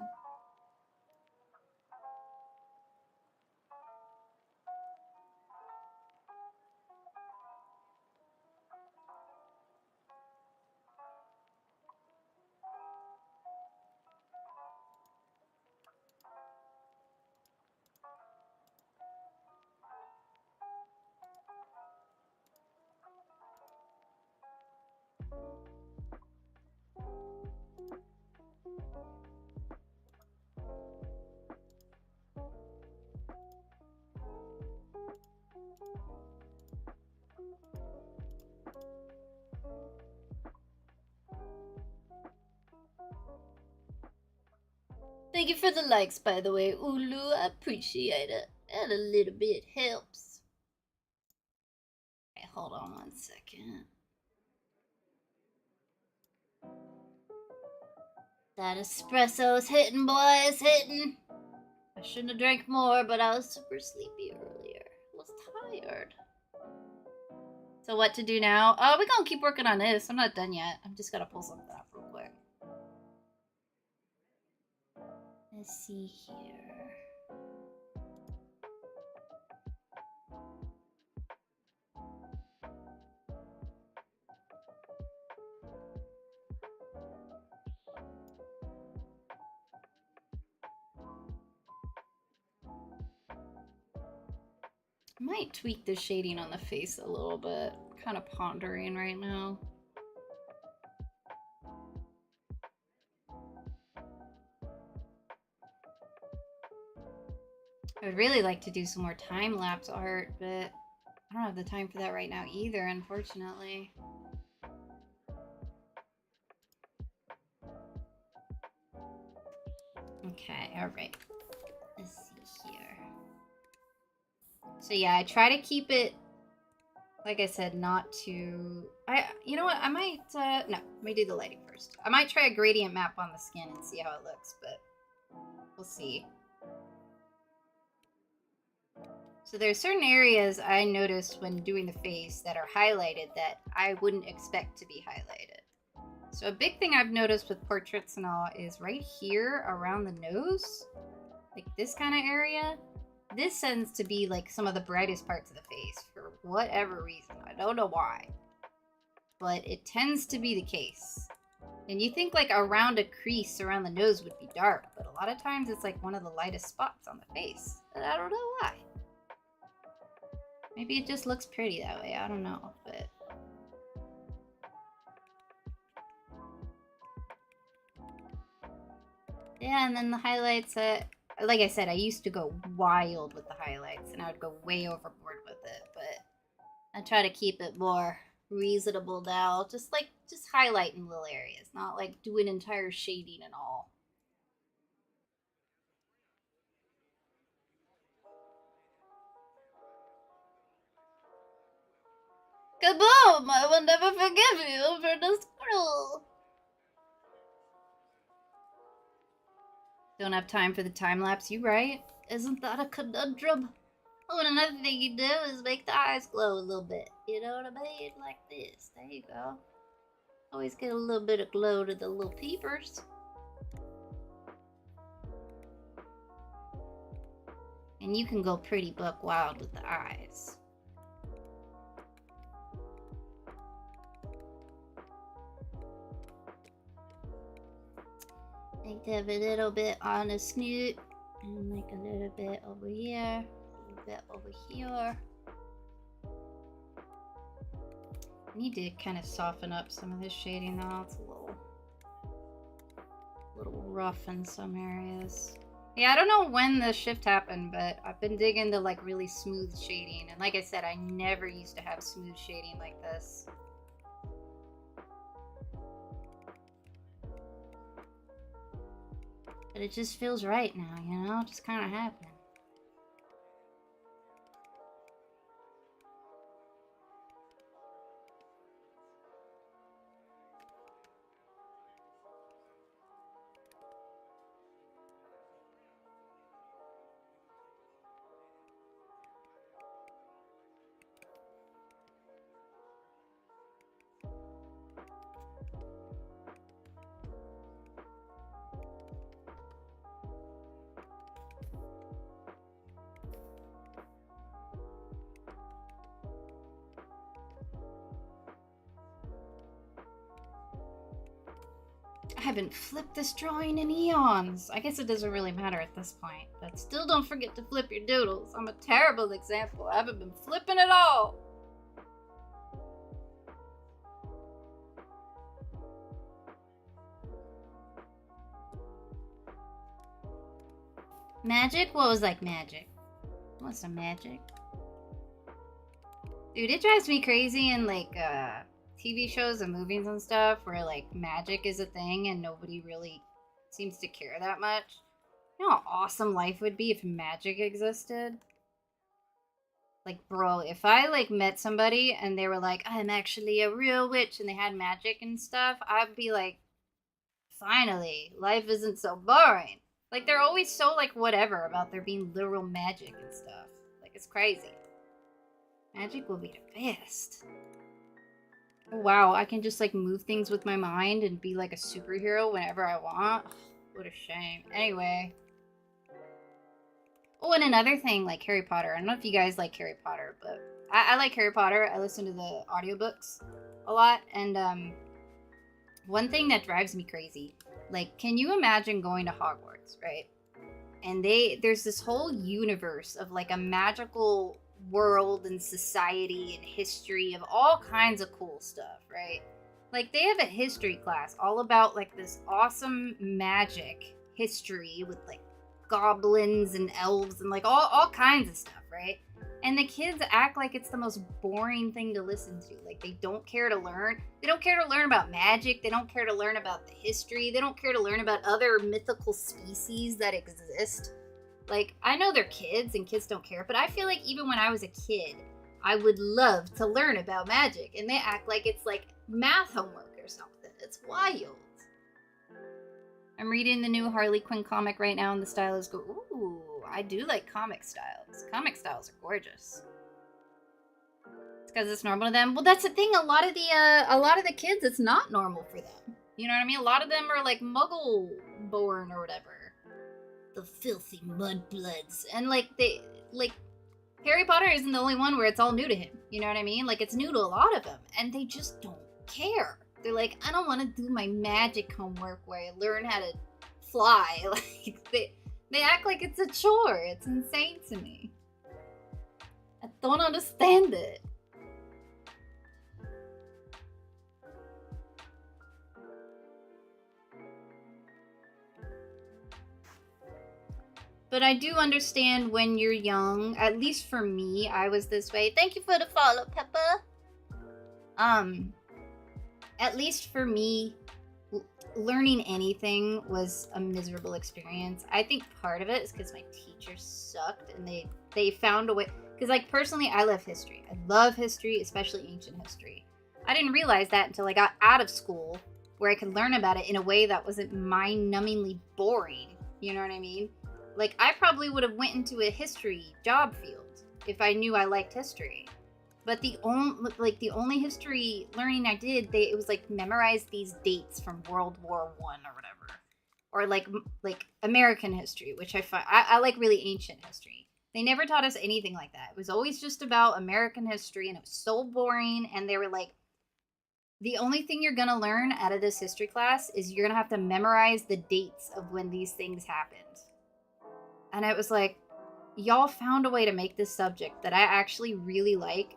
Thank you for the likes, by the way, Ulu. I appreciate it. And a little bit helps. Okay, hold on 1 second. That espresso's hitting, boys, hitting. I shouldn't have drank more, but I was super sleepy earlier. I was tired. So what to do now? Oh, we're gonna keep working on this. I'm not done yet. I'm just gotta pull something up real quick. Let's see here. I might tweak the shading on the face a little bit. I'm kind of pondering right now. I would really like to do some more time-lapse art, but I don't have the time for that right now either, unfortunately. Okay, alright. Let's see here. So yeah, I try to keep it like I said, not to... You know what? I might... no, let me do the lighting first. I might try a gradient map on the skin and see how it looks, but we'll see. So there's certain areas I noticed when doing the face that are highlighted that I wouldn't expect to be highlighted. So a big thing I've noticed with portraits and all is right here around the nose, like this kind of area. This tends to be like some of the brightest parts of the face for whatever reason. I don't know why, but it tends to be the case. And you think like around a crease around the nose would be dark, but a lot of times it's like one of the lightest spots on the face. And I don't know why. Maybe it just looks pretty that way. I don't know, but... yeah, and then the highlights, like I said, I used to go wild with the highlights, and I would go way overboard with it, but I try to keep it more reasonable now. Just highlighting little areas, not like doing entire shading and all. Kaboom! I will never forgive you for the squirrel. Don't have time for the time lapse, you right? Isn't that a conundrum? Oh, and another thing you do is make the eyes glow a little bit. You know what I mean? Like this. There you go. Always get a little bit of glow to the little peepers. And you can go pretty buck wild with the eyes. Like to have a little bit on the snoot, and like a little bit over here, a little bit over here. I need to kind of soften up some of this shading now. It's a little rough in some areas. Yeah, I don't know when the shift happened, but I've been digging the like really smooth shading. And like I said, I never used to have smooth shading like this. But it just feels right now, you know? Just kind of happening. I haven't flipped this drawing in eons. I guess it doesn't really matter at this point. But still don't forget to flip your doodles. I'm a terrible example. I haven't been flipping at all. Magic? What was like magic? What's some magic? Dude, it drives me crazy in like TV shows and movies and stuff where like magic is a thing and nobody really seems to care that much. You know how awesome life would be if magic existed? Like, bro, if I like met somebody and they were like, I'm actually a real witch and they had magic and stuff, I'd be like, finally, life isn't so boring. Like, they're always so like whatever about there being literal magic and stuff. Like, it's crazy. Magic will be the best. Oh, wow, I can just like move things with my mind and be like a superhero whenever I want. Ugh, what a shame. Anyway. Oh, and another thing, like Harry Potter. I don't know if you guys like Harry Potter, but I like Harry Potter. I listen to the audiobooks a lot. And one thing that drives me crazy, like, can you imagine going to Hogwarts, right? And there's this whole universe of like a magical world and society and history of all kinds of cool stuff, right? Like, they have a history class all about like this awesome magic history with like goblins and elves and like all kinds of stuff, right? And the kids act like it's the most boring thing to listen to. Like, they don't care to learn. They don't care to learn about magic. They don't care to learn about the history. They don't care to learn about other mythical species that exist. Like, I know they're kids and kids don't care, but I feel like even when I was a kid, I would love to learn about magic. And they act like it's like math homework or something. It's wild. I'm reading the new Harley Quinn comic right now, and the style is good. Ooh, I do like comic styles. Comic styles are gorgeous. It's because it's normal to them. Well, that's the thing. A lot of the kids, it's not normal for them. You know what I mean? A lot of them are like Muggle born or whatever. The filthy mudbloods, and like Harry Potter isn't the only one where it's all new to him. You know what I mean? Like, it's new to a lot of them, and they just don't care. They're like, I don't want to do my magic homework where I learn how to fly. Like, they act like it's a chore. It's insane to me. I don't understand it. But I do understand when you're young. At least for me, I was this way. Thank you for the follow, Peppa. At least for me, learning anything was a miserable experience. I think part of it is because my teachers sucked, and they found a way. Because, like, personally, I love history. I love history, especially ancient history. I didn't realize that until I got out of school, where I could learn about it in a way that wasn't mind-numbingly boring. You know what I mean? Like, I probably would have went into a history job field if I knew I liked history. But the only history learning I did, it was like memorize these dates from World War I or whatever, or like American history, which I find I like really ancient history. They never taught us anything like that. It was always just about American history, and it was so boring. And they were like, the only thing you're gonna learn out of this history class is you're gonna have to memorize the dates of when these things happened. And it was like, y'all found a way to make this subject that I actually really like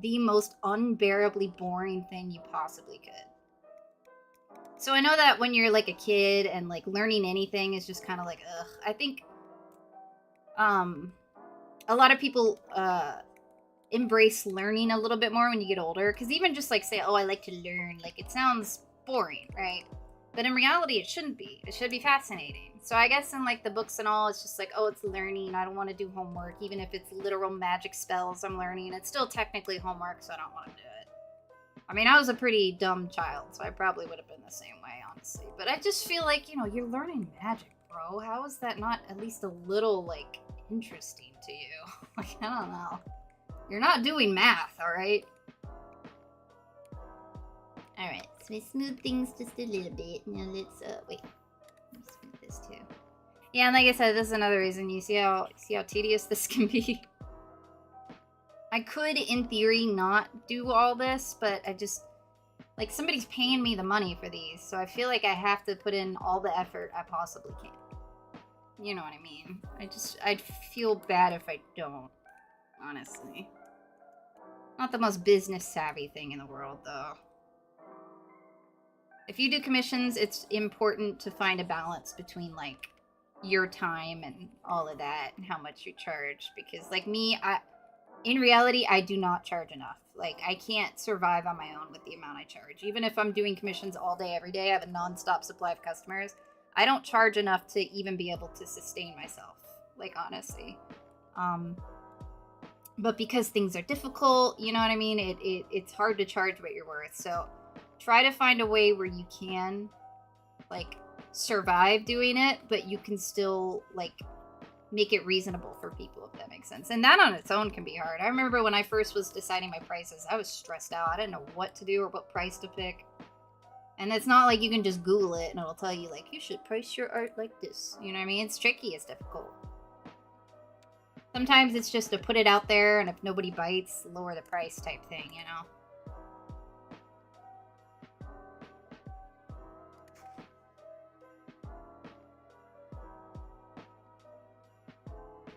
the most unbearably boring thing you possibly could. So I know that when you're like a kid and like learning anything is just kind of like, ugh. I think a lot of people embrace learning a little bit more when you get older. Because even just like say, oh, I like to learn, like it sounds boring, right? But in reality, it shouldn't be. It should be fascinating. So I guess in like the books and all, it's just like, oh, it's learning. I don't want to do homework. Even if it's literal magic spells I'm learning, it's still technically homework, so I don't want to do it. I mean, I was a pretty dumb child, so I probably would have been the same way, honestly. But I just feel like, you know, you're learning magic, bro. How is that not at least a little, like, interesting to you? Like, I don't know. You're not doing math, all right? Alright, so we smooth things just a little bit. Now let's, wait. Let me smooth this too. Yeah, and like I said, this is another reason. You see how tedious this can be? I could, in theory, not do all this, but I just... Like, somebody's paying me the money for these, so I feel like I have to put in all the effort I possibly can. You know what I mean? I'd feel bad if I don't, honestly. Not the most business-savvy thing in the world, though. If you do commissions, it's important to find a balance between, like, your time and all of that and how much you charge. Because, like me, in reality, I do not charge enough. Like, I can't survive on my own with the amount I charge. Even if I'm doing commissions all day, every day, I have a non-stop supply of customers. I don't charge enough to even be able to sustain myself. Like, honestly. But because things are difficult, you know what I mean? It's hard to charge what you're worth. So try to find a way where you can, like, survive doing it, but you can still, like, make it reasonable for people, if that makes sense. And that on its own can be hard. I remember when I first was deciding my prices, I was stressed out. I didn't know what to do or what price to pick. And it's not like you can just Google it and it'll tell you, like, you should price your art like this. You know what I mean? It's tricky. It's difficult. Sometimes it's just to put it out there, and if nobody bites, lower the price type thing, you know?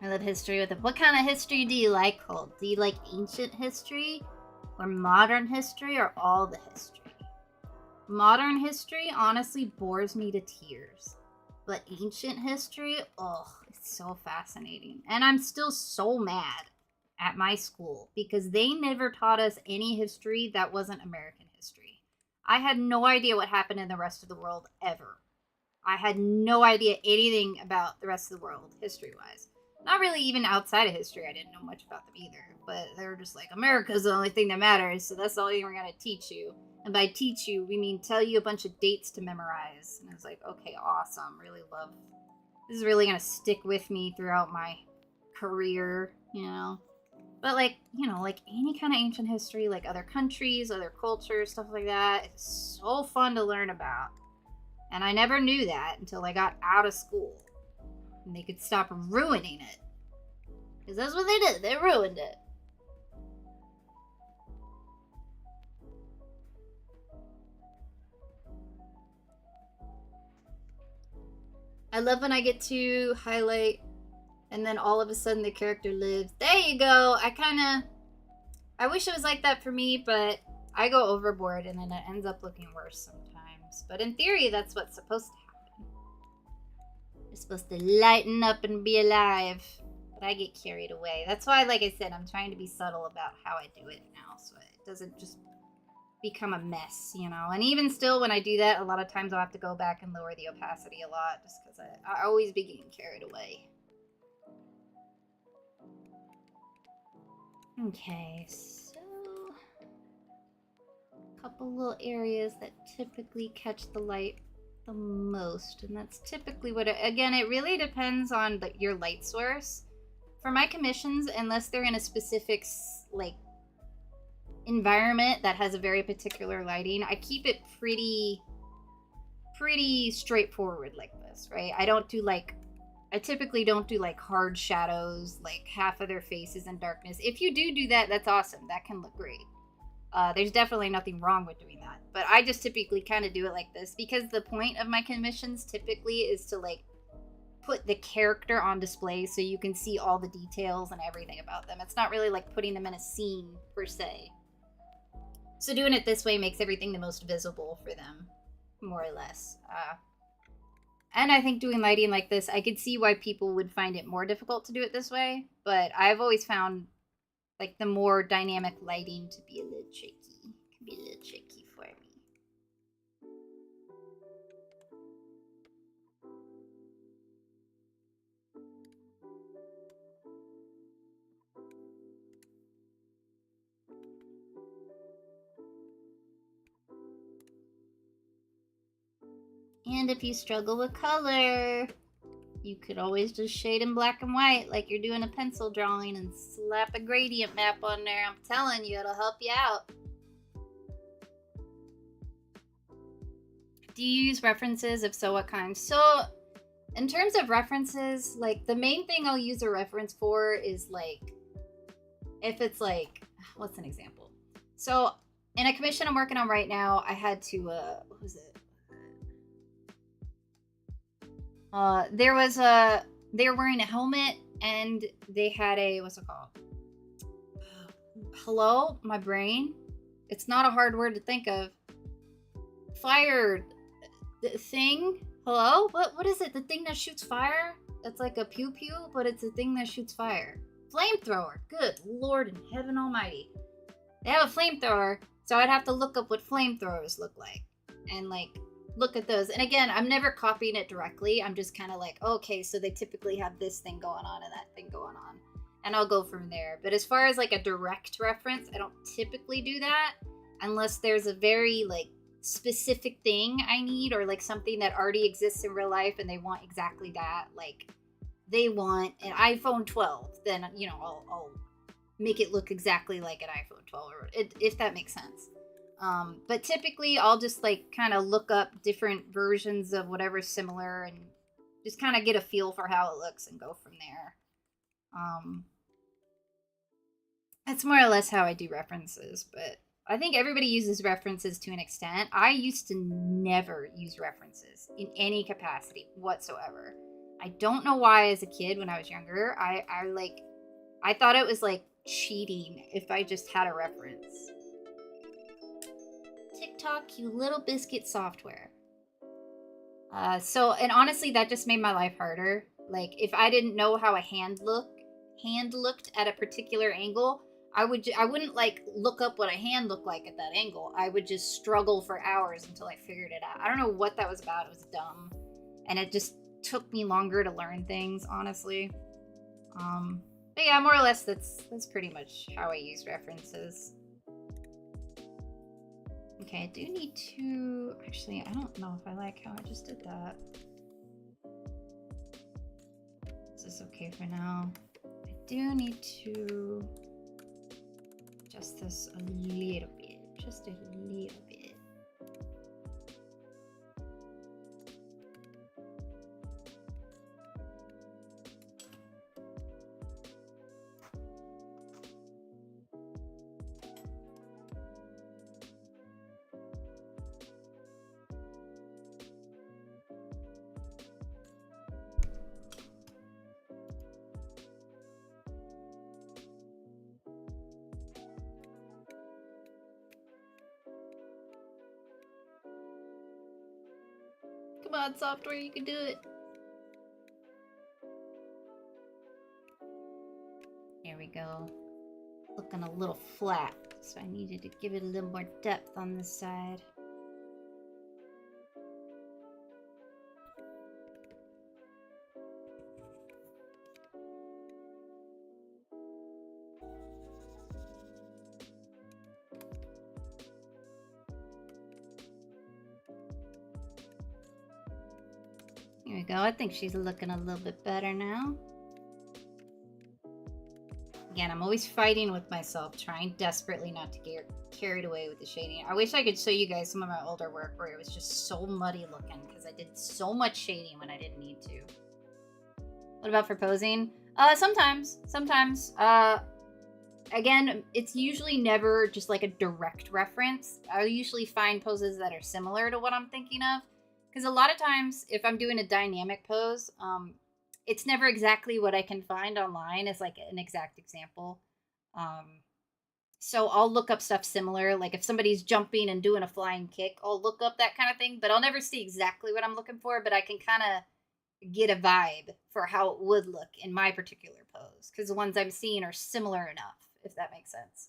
I love history with it. What kind of history do you like, Cole? Do you like ancient history or modern history or all the history? Modern history honestly bores me to tears. But ancient history, oh, it's so fascinating. And I'm still so mad at my school because they never taught us any history that wasn't American history. I had no idea what happened in the rest of the world, ever. I had no idea anything about the rest of the world, history-wise. Not really even outside of history, I didn't know much about them either. But they were just like, America's the only thing that matters, so that's the only thing we're gonna teach you. And by teach you, we mean tell you a bunch of dates to memorize. And I was like, okay, awesome. Really love. This is really gonna stick with me throughout my career, you know. But like, you know, like any kind of ancient history, like other countries, other cultures, stuff like that, it's so fun to learn about. And I never knew that until I got out of school. And they could stop ruining it. Because that's what they did. They ruined it. I love when I get to highlight and then all of a sudden the character lives. There you go. I wish it was like that for me, but I go overboard and then it ends up looking worse sometimes. But in theory, that's what's supposed to happen. You're supposed to lighten up and be alive. But I get carried away. That's why, like I said, I'm trying to be subtle about how I do it now, so it doesn't just become a mess, you know. And even still, when I do that, a lot of times I'll have to go back and lower the opacity a lot, just because I always be getting carried away. Okay, so a couple little areas that typically catch the light the most, and that's typically what again, it really depends on your light source. For my commissions, unless they're in a specific like environment that has a very particular lighting, I keep it pretty straightforward like this, right? I typically don't do like hard shadows, like half of their faces in darkness. If you do that, that's awesome. That can look great. There's definitely nothing wrong with doing that. But I just typically kind of do it like this because the point of my commissions typically is to like put the character on display so you can see all the details and everything about them. It's not really like putting them in a scene per se. So doing it this way makes everything the most visible for them, more or less. And I think doing lighting like this, I could see why people would find it more difficult to do it this way, but I've always found like the more dynamic lighting to be a little tricky. It can be a little tricky for me. And if you struggle with color, you could always just shade in black and white like you're doing a pencil drawing and slap a gradient map on there. I'm telling you, it'll help you out. Do you use references? If so, what kind? So, in terms of references, like the main thing I'll use a reference for is like, if it's like, what's an example? So, in a commission I'm working on right now, I had to, what was it? They were wearing a helmet and they had a, what's it called? Hello, my brain. It's not a hard word to think of. Fire thing. Hello? What is it? The thing that shoots fire? It's like a pew pew, but it's a thing that shoots fire. Flamethrower. Good Lord in heaven almighty. They have a flamethrower, so I'd have to look up what flamethrowers look like. And like look at those. And again, I'm never copying it directly. I'm just kind of like, okay, so they typically have this thing going on and that thing going on. And I'll go from there. But as far as like a direct reference, I don't typically do that unless there's a very like specific thing I need or like something that already exists in real life and they want exactly that. Like they want an iPhone 12, then, you know, I'll make it look exactly like an iPhone 12 or if that makes sense. But typically I'll just like kind of look up different versions of whatever's similar and just kind of get a feel for how it looks and go from there. That's more or less how I do references, but I think everybody uses references to an extent. I used to never use references in any capacity whatsoever. I don't know why as a kid when I was younger, I thought it was like cheating if I just had a reference. TikTok, you little biscuit software. And honestly, that just made my life harder. Like, if I didn't know how a hand looked at a particular angle, I wouldn't like look up what a hand looked like at that angle. I would just struggle for hours until I figured it out. I don't know what that was about. It was dumb, and it just took me longer to learn things, honestly. But yeah, more or less that's pretty much how I use references. Okay, I do need to... Actually, I don't know if I like how I just did that. This is okay for now. I do need to adjust this a little bit. Just a little bit. Come on, software, you can do it. There we go. Looking a little flat, so I needed to give it a little more depth on this side. Here we go. I think she's looking a little bit better now. Again, I'm always fighting with myself, trying desperately not to get carried away with the shading. I wish I could show you guys some of my older work where it was just so muddy looking because I did so much shading when I didn't need to. What about for posing? Sometimes. Again, it's usually never just like a direct reference. I usually find poses that are similar to what I'm thinking of. Because a lot of times, if I'm doing a dynamic pose, it's never exactly what I can find online as like an exact example. So I'll look up stuff similar. Like if somebody's jumping and doing a flying kick, I'll look up that kind of thing. But I'll never see exactly what I'm looking for. But I can kind of get a vibe for how it would look in my particular pose. Because the ones I'm seeing are similar enough, if that makes sense.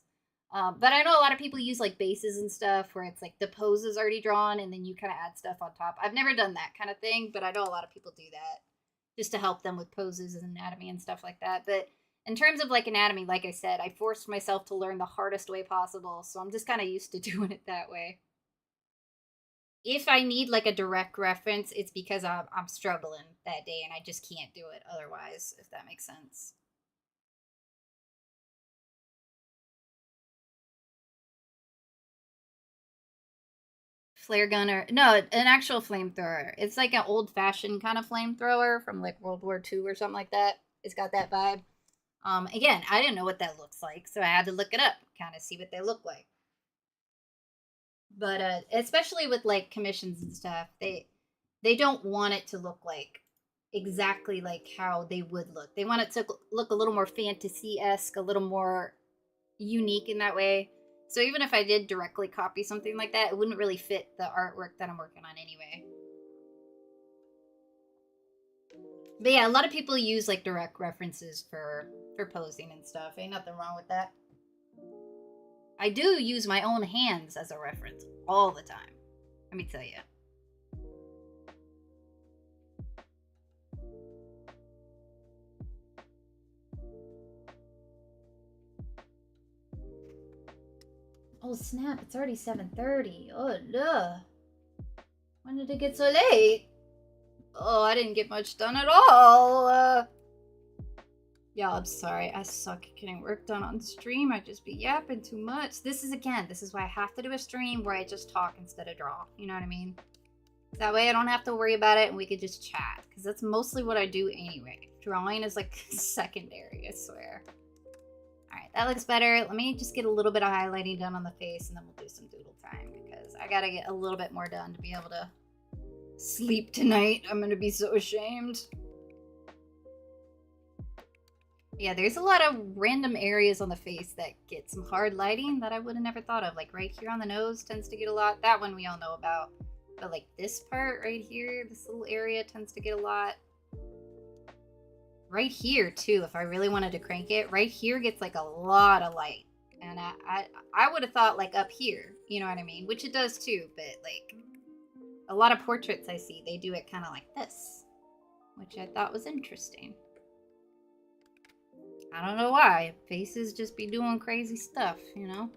But I know a lot of people use like bases and stuff where it's like the pose is already drawn and then you kind of add stuff on top. I've never done that kind of thing, but I know a lot of people do that just to help them with poses and anatomy and stuff like that. But in terms of like anatomy, like I said, I forced myself to learn the hardest way possible. So I'm just kind of used to doing it that way. If I need like a direct reference, it's because I'm struggling that day and I just can't do it otherwise, if that makes sense. Flare gun or no, an actual flamethrower. It's like an old fashioned kind of flamethrower from like World War II or something like that. It's got that vibe. Again, I didn't know what that looks like, so I had to look it up, kind of see what they look like. But especially with like commissions and stuff, they don't want it to look like exactly like how they would look. They want it to look a little more fantasy-esque, a little more unique in that way. So even if I did directly copy something like that, it wouldn't really fit the artwork that I'm working on anyway. But yeah, a lot of people use like direct references for posing and stuff. Ain't nothing wrong with that. I do use my own hands as a reference all the time. Let me tell you. Oh snap, it's already 7:30. Oh no. When did it get so late? Oh, I didn't get much done at all. Yeah, I'm sorry. I suck at getting work done on stream. I just be yapping too much. This is why I have to do a stream where I just talk instead of draw. You know what I mean? That way I don't have to worry about it and we could just chat. Because that's mostly what I do anyway. Drawing is like secondary, I swear. Alright, that looks better. Let me just get a little bit of highlighting done on the face and then we'll do some doodle time. Because I gotta get a little bit more done to be able to sleep tonight. I'm gonna be so ashamed. Yeah, there's a lot of random areas on the face that get some hard lighting that I would have never thought of. Like right here on the nose tends to get a lot. That one we all know about. But like this part right here, this little area tends to get a lot. Right here too, if I really wanted to crank it, right here gets like a lot of light. And I would have thought like up here, you know what I mean? Which it does too, but like a lot of portraits I see, they do it kind of like this, which I thought was interesting. I don't know why. Faces just be doing crazy stuff, you know?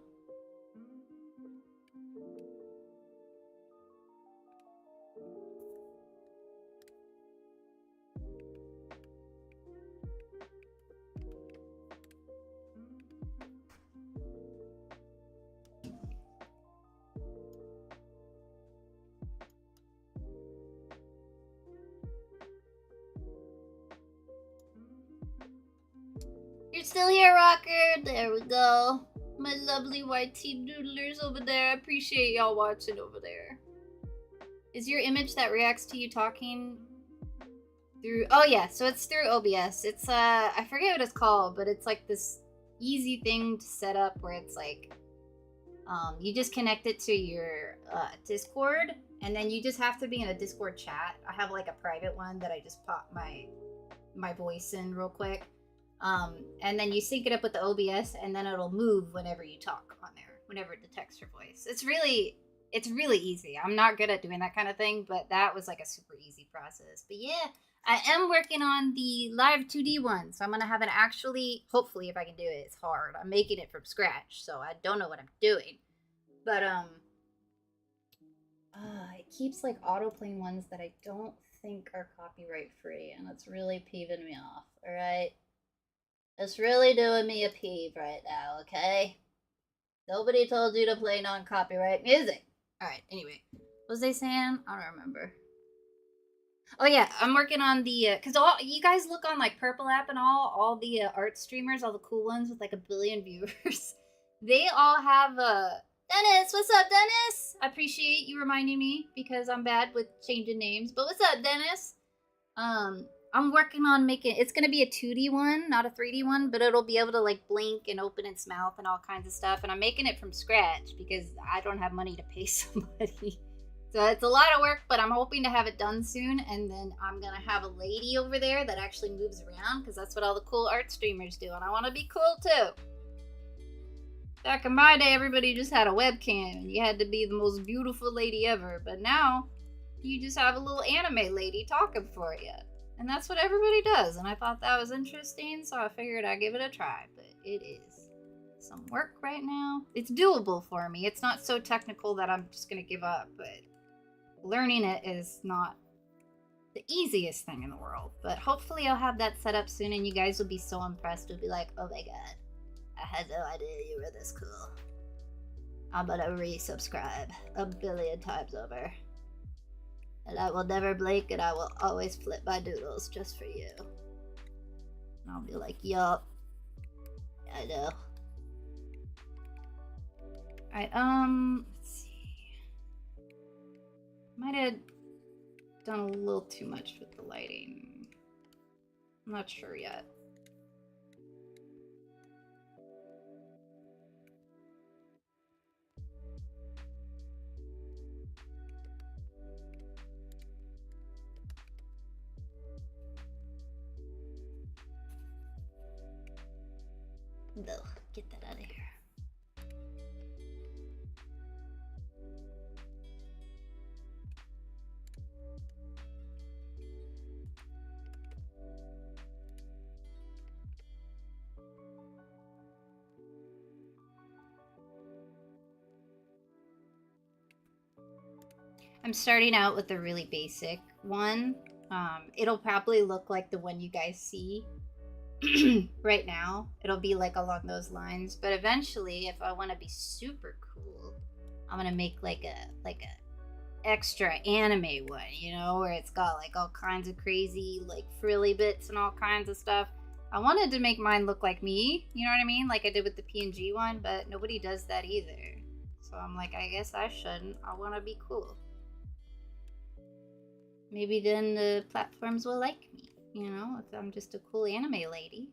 You're still here, Rocker. There we go. My lovely white tea doodlers over there. I appreciate y'all watching over there. Is your image that reacts to you talking through? Oh yeah, so it's through OBS. It's I forget what it's called, but it's like this easy thing to set up where it's like you just connect it to your Discord, and then you just have to be in a Discord chat. I have like a private one that I just pop my voice in real quick. And then you sync it up with the OBS, and then it'll move whenever you talk on there, whenever it detects your voice. It's really easy. I'm not good at doing that kind of thing, but that was like a super easy process. But yeah, I am working on the live 2D one, so I'm gonna have it actually, hopefully if I can do it. It's hard. I'm making it from scratch, so I don't know what I'm doing. But it keeps like auto-playing ones that I don't think are copyright free, and it's really peeving me off. All right. It's really doing me a peeve right now, okay? Nobody told you to play non-copyright music. Alright, anyway. What was they saying? I don't remember. Oh yeah, I'm working on the, cause all, you guys look on like Purple App and all the art streamers, all the cool ones with like 1 billion viewers. They all have, Dennis, what's up, Dennis? I appreciate you reminding me because I'm bad with changing names, but what's up, Dennis? I'm working on making, it's going to be a 2D one, not a 3D one, but it'll be able to like blink and open its mouth and all kinds of stuff. And I'm making it from scratch because I don't have money to pay somebody. So it's a lot of work, but I'm hoping to have it done soon. And then I'm going to have a lady over there that actually moves around because that's what all the cool art streamers do. And I want to be cool too. Back in my day, everybody just had a webcam and you had to be the most beautiful lady ever. But now you just have a little anime lady talking for you. And that's what everybody does. And I thought that was interesting, so I figured I'd give it a try. But it is some work right now. It's doable for me. It's not so technical that I'm just going to give up. But learning it is not the easiest thing in the world. But hopefully I'll have that set up soon, and you guys will be so impressed. You'll be like, oh my god, I had no idea you were this cool. I'm going to resubscribe 1 billion times over. And I will never blink, and I will always flip my doodles just for you. And I'll be like, yup. I know. Let's see. Might have done a little too much with the lighting. I'm not sure yet. No, get that out of here. I'm starting out with a really basic one. It'll probably look like the one you guys see right now. It'll be like along those lines, but eventually if I want to be super cool, I'm gonna make like a extra anime one, you know, where it's got like all kinds of crazy like frilly bits and all kinds of stuff. I wanted to make mine look like me, you know what I mean, like I did with the PNG one, but nobody does that either. So I'm like, I guess I shouldn't. I want to be cool. Maybe then the platforms will like me, you know, if I'm just a cool anime lady.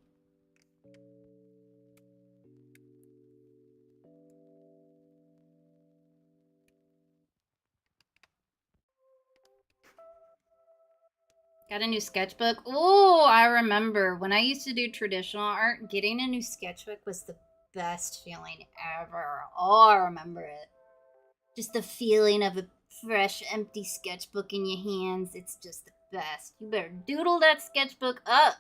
Got a new sketchbook. Oh, I remember when I used to do traditional art, getting a new sketchbook was the best feeling ever. Oh, I remember it. Just the feeling of a fresh, empty sketchbook in your hands. It's just the best. You better doodle that sketchbook up.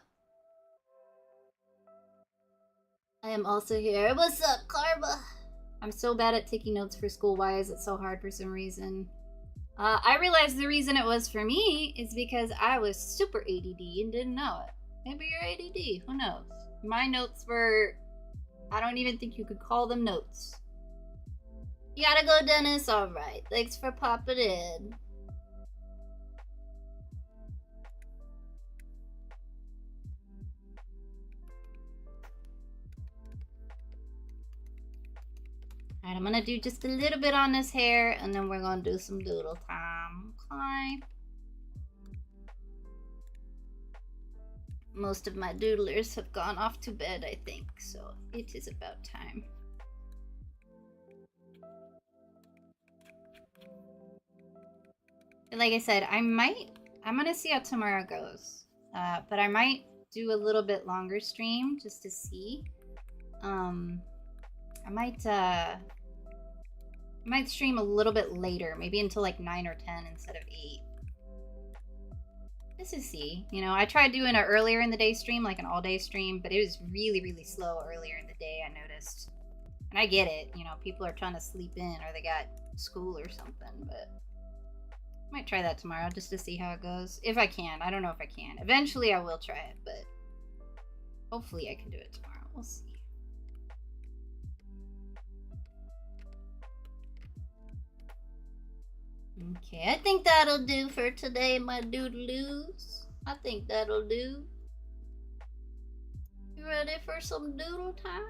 I am also here. What's up, Karma? I'm so bad at taking notes for school. Why is it so hard for some reason? I realized the reason it was for me is because I was super ADD and didn't know it. Maybe you're ADD. Who knows? My notes were... I don't even think you could call them notes. You gotta go, Dennis? Alright. Thanks for popping in. Alright, I'm gonna do just a little bit on this hair, and then we're gonna do some doodle time. Okay. Most of my doodlers have gone off to bed, I think, so it is about time. Like I said, I'm gonna see how tomorrow goes. But I might do a little bit longer stream just to see. I might stream a little bit later, maybe until like 9 or 10 instead of 8. Just to see. You know, I tried doing an earlier in the day stream, like an all-day stream, but it was really, really slow earlier in the day, I noticed. And I get it, you know, people are trying to sleep in or they got school or something, but I might try that tomorrow just to see how it goes. If I can. I don't know if I can. Eventually I will try it, but hopefully I can do it tomorrow. We'll see. Okay, I think that'll do for today, my doodaloos. I think that'll do. You ready for some doodle time?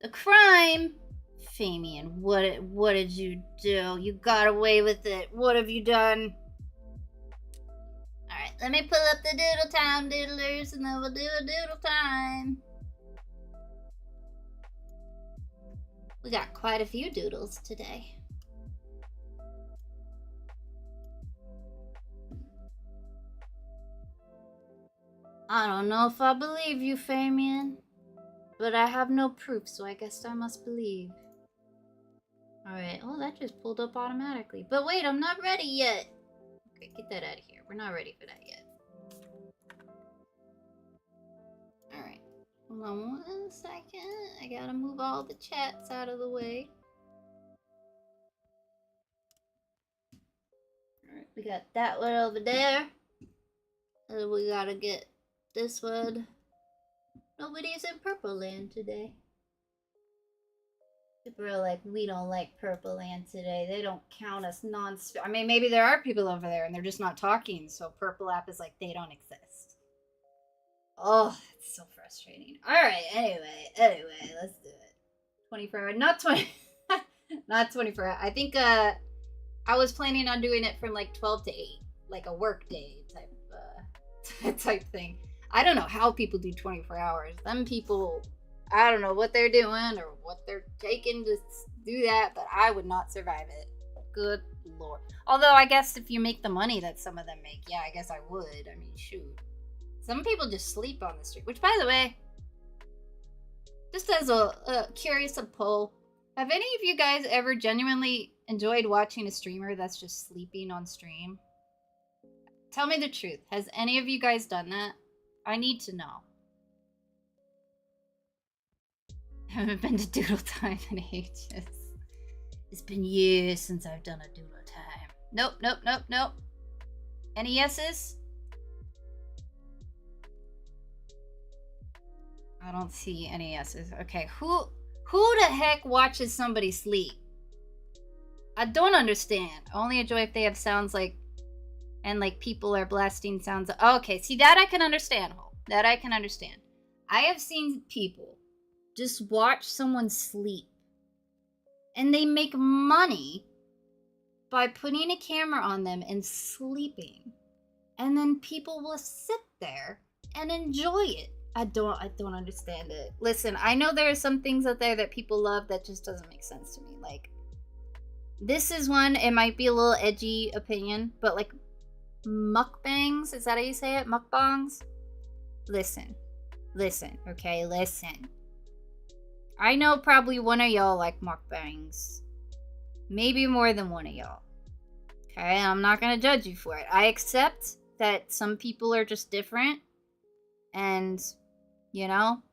The crime? Famian, what did you do? You got away with it. What have you done? Alright, let me pull up the doodle time, doodlers, and then we'll do a doodle time. We got quite a few doodles today. I don't know if I believe you, Famian, but I have no proof, so I guess I must believe. Alright, oh, that just pulled up automatically. But wait, I'm not ready yet. Okay, get that out of here. We're not ready for that yet. Alright. Hold on 1 second. I gotta move all the chats out of the way. Alright, we got that one over there. And we gotta get this one. Nobody's in Purple Land today. People are like, we don't like Purple Land today. They don't count us I mean, maybe there are people over there and they're just not talking, so Purple App is like, they don't exist. Oh, it's so frustrating. Alright, anyway, let's do it. 24 hour, not 20, not 24 hour. I think, I was planning on doing it from like 12 to 8, like a work day type thing. I don't know how people do 24 hours. Them people, I don't know what they're doing or what they're taking to do that, but I would not survive it. Good lord. Although I guess if you make the money that some of them make, yeah, I guess I would. I mean, shoot. Some people just sleep on the street, which, by the way, just as a curious poll, have any of you guys ever genuinely enjoyed watching a streamer that's just sleeping on stream? Tell me the truth. Has any of you guys done that? I need to know. I haven't been to Doodle Time in ages. It's been years since I've done a Doodle Time. Nope. Any yeses? I don't see any yeses. Okay, who the heck watches somebody sleep? I don't understand. I only enjoy if they have sounds like, and like people are blasting sounds. Okay, see, that I can understand. That I can understand. I have seen people just watch someone sleep, and they make money by putting a camera on them and sleeping, and then people will sit there and enjoy it. I don't understand it. Listen, I know there are some things out there that people love that just doesn't make sense to me. Like, this is one, it might be a little edgy opinion, but like mukbangs, is that how you say it? Mukbangs? Listen, okay, listen. I know probably one of y'all like mukbangs. Maybe more than one of y'all. Okay, I'm not gonna judge you for it. I accept that some people are just different. And, you know,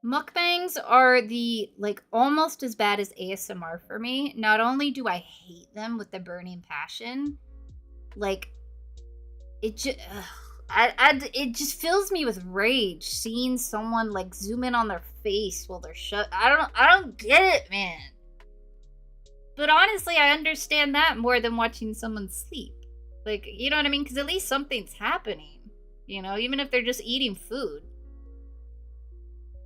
mukbangs are almost as bad as ASMR for me. Not only do I hate them with the burning passion, like, it just fills me with rage seeing someone like zoom in on their face while they're shut. I don't get it, man. But honestly, I understand that more than watching someone sleep. Like, you know what I mean? Because at least something's happening. You know, even if they're just eating food.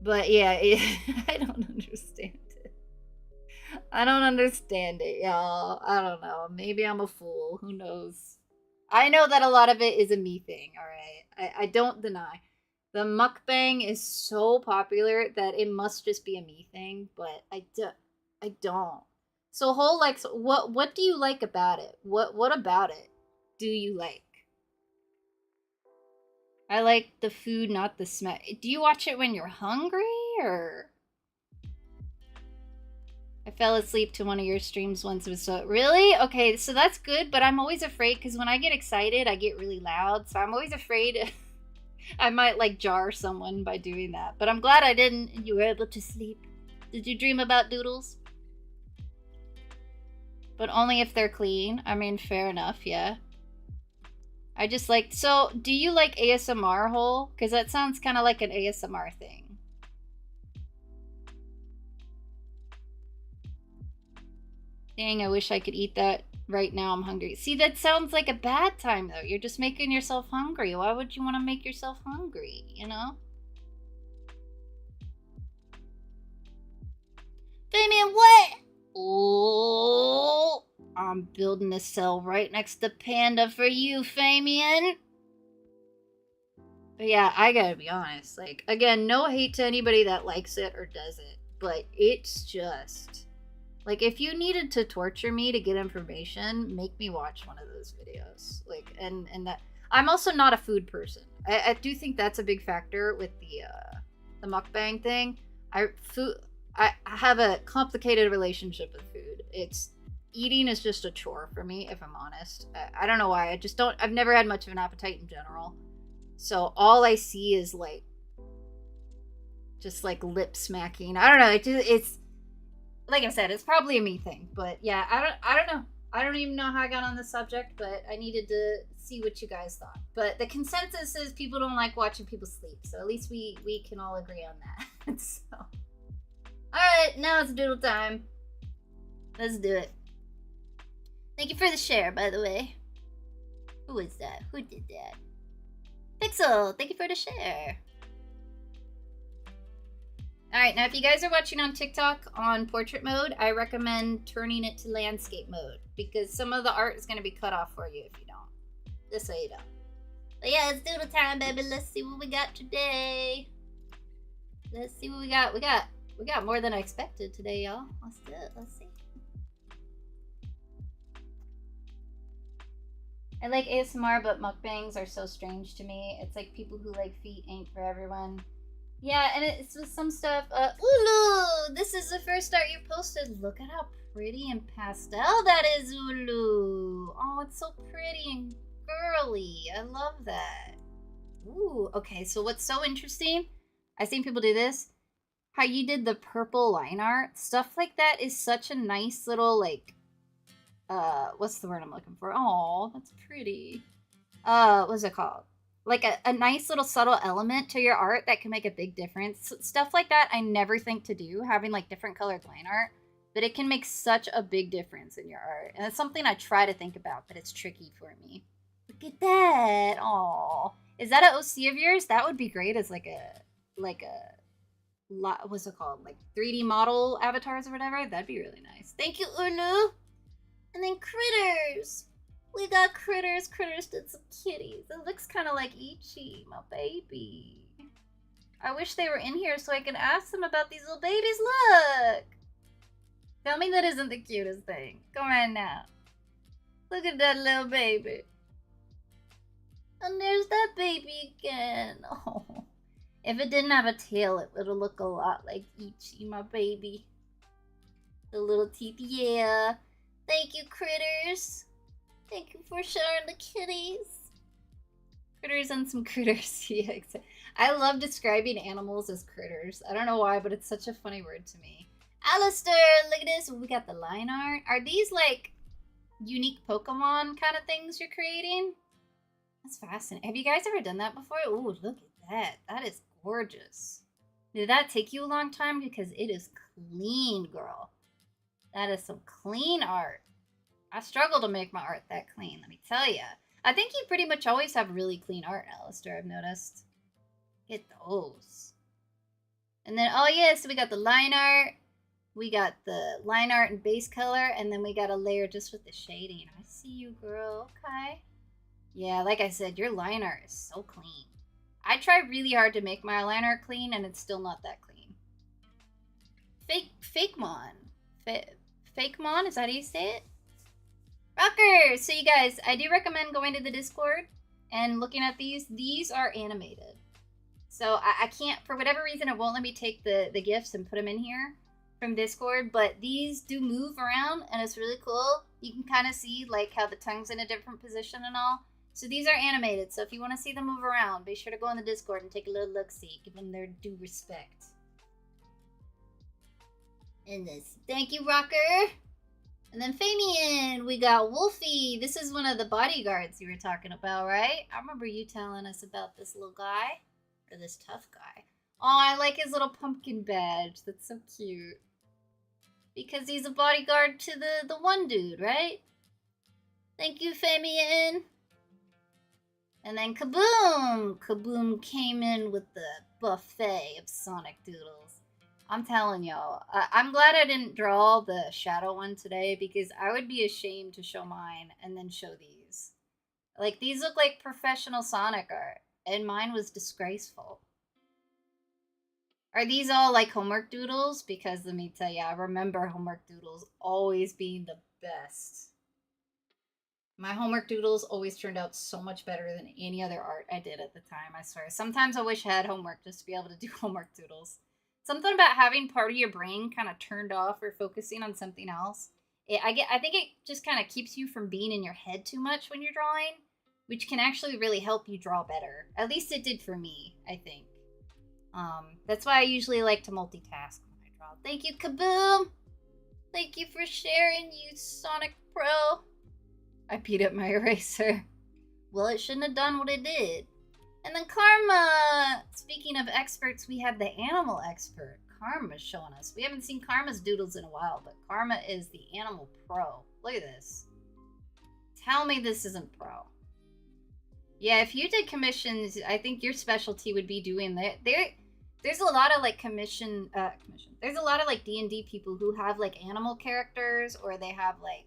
But yeah, I don't understand it. I don't understand it, y'all. I don't know. Maybe I'm a fool. Who knows? I know that a lot of it is a me thing, alright? I don't deny. The mukbang is so popular that it must just be a me thing, but I don't. So what do you like about it? What about it do you like? I like the food, not the smell. Do you watch it when you're hungry, or? I fell asleep to one of your streams once. It was so... Really? Okay, so that's good, but I'm always afraid, because when I get excited, I get really loud, so I'm always afraid I might, like, jar someone by doing that. But I'm glad I didn't, and you were able to sleep. Did you dream about doodles? But only if they're clean. I mean, fair enough, yeah. I just like... So, do you like ASMR, Hole? Because that sounds kind of like an ASMR thing. Dang, I wish I could eat that right now. I'm hungry. See, that sounds like a bad time, though. You're just making yourself hungry. Why would you want to make yourself hungry, you know? Damien, what? Oh, I'm building a cell right next to Panda for you, Famian. But yeah, I gotta be honest. Like, again, no hate to anybody that likes it or does it, but it's just... Like, if you needed to torture me to get information, make me watch one of those videos. Like, and that... I'm also not a food person. I do think that's a big factor with the mukbang thing. I have a complicated relationship with food. Eating is just a chore for me, if I'm honest. I don't know why. I've never had much of an appetite in general. So all I see is like, just like lip smacking. I don't know. It's like I said, it's probably a me thing. But yeah, I don't know. I don't even know how I got on this subject, but I needed to see what you guys thought. But the consensus is people don't like watching people sleep. So at least we can all agree on that. So, alright, now it's doodle time. Let's do it. Thank you for the share, by the way. Who is that? Who did that? Pixel, thank you for the share. Alright, now if you guys are watching on TikTok on portrait mode, I recommend turning it to landscape mode, because some of the art is going to be cut off for you if you don't. This way you don't. But yeah, it's doodle time, baby. Let's see what we got today. Let's see what we got. We got more than I expected today, y'all. Let's do it. Let's see. I like ASMR, but mukbangs are so strange to me. It's like people who like feet ain't for everyone. Yeah, and it's with some stuff. Ulu! This is the first art you posted. Look at how pretty and pastel that is, Ulu. Oh, it's so pretty and girly. I love that. Ooh, okay, so what's so interesting, I've seen people do this, how you did the purple line art. Stuff like that is such a nice little, like, what's the word I'm looking for? Oh, that's pretty. What's it called? Like a nice little subtle element to your art that can make a big difference. Stuff like that I never think to do, having like different colored line art, but it can make such a big difference in your art. And it's something I try to think about, but it's tricky for me. Look at that. Oh, is that an OC of yours? That would be great as like a what's it called? Like 3D model avatars or whatever. That'd be really nice. Thank you, Unu. And then critters. We got critters. Critters did some kitties. It looks kind of like Ichi, my baby. I wish they were in here so I could ask them about these little babies. Look. Tell me that isn't the cutest thing. Come on now. Look at that little baby. And there's that baby again. Oh. If it didn't have a tail, it would look a lot like Ichi, my baby. The little teeth, yeah. Thank you, critters. Thank you for sharing the kitties. Critters and some critters. Yeah, I love describing animals as critters. I don't know why, but it's such a funny word to me. Alistair, look at this. We got the line art. Are these like unique Pokemon kind of things you're creating? That's fascinating. Have you guys ever done that before? Ooh, look at that. That is gorgeous. Did that take you a long time? Because it is clean, girl. That is some clean art. I struggle to make my art that clean, let me tell you. I think you pretty much always have really clean art, Alistair, I've noticed. Get those. And then, oh yeah, so we got the line art. We got the line art and base color, and then we got a layer just with the shading. I see you, girl. Okay. Yeah, like I said, your line art is so clean. I try really hard to make my line art clean, and it's still not that clean. Fakemon. Fakemon, is that how you say it? Rocker! So you guys, I do recommend going to the Discord and looking at these. These are animated. So I can't, for whatever reason, it won't let me take the GIFs and put them in here from Discord, but these do move around, and it's really cool. You can kind of see like how the tongue's in a different position and all. So these are animated, so if you want to see them move around, be sure to go on the Discord and take a little look-see. Give them their due respect. And this. Thank you, Rocker! And then Famian, we got Wolfie. This is one of the bodyguards you were talking about, right? I remember you telling us about this little guy. Or this tough guy. Oh, I like his little pumpkin badge. That's so cute. Because he's a bodyguard to the one dude, right? Thank you, Famian. And then Kaboom! Kaboom came in with the buffet of Sonic Doodles. I'm telling y'all, I'm glad I didn't draw the shadow one today, because I would be ashamed to show mine and then show these. Like, these look like professional Sonic art, and mine was disgraceful. Are these all like homework doodles? Because let me tell you, I remember homework doodles always being the best. My homework doodles always turned out so much better than any other art I did at the time, I swear. Sometimes I wish I had homework just to be able to do homework doodles. Something about having part of your brain kind of turned off or focusing on something else. I think it just kind of keeps you from being in your head too much when you're drawing, which can actually really help you draw better. At least it did for me, I think. That's why I usually like to multitask when I draw. Thank you, Kaboom! Thank you for sharing, you Sonic Pro. I beat up my eraser. Well, it shouldn't have done what it did. And then Karma! Speaking of experts, we have the animal expert. Karma's showing us. We haven't seen Karma's doodles in a while, but Karma is the animal pro. Look at this. Tell me this isn't pro. Yeah, if you did commissions, I think your specialty would be doing that. There's a lot of like there's a lot of like D&D people who have like animal characters, or they have like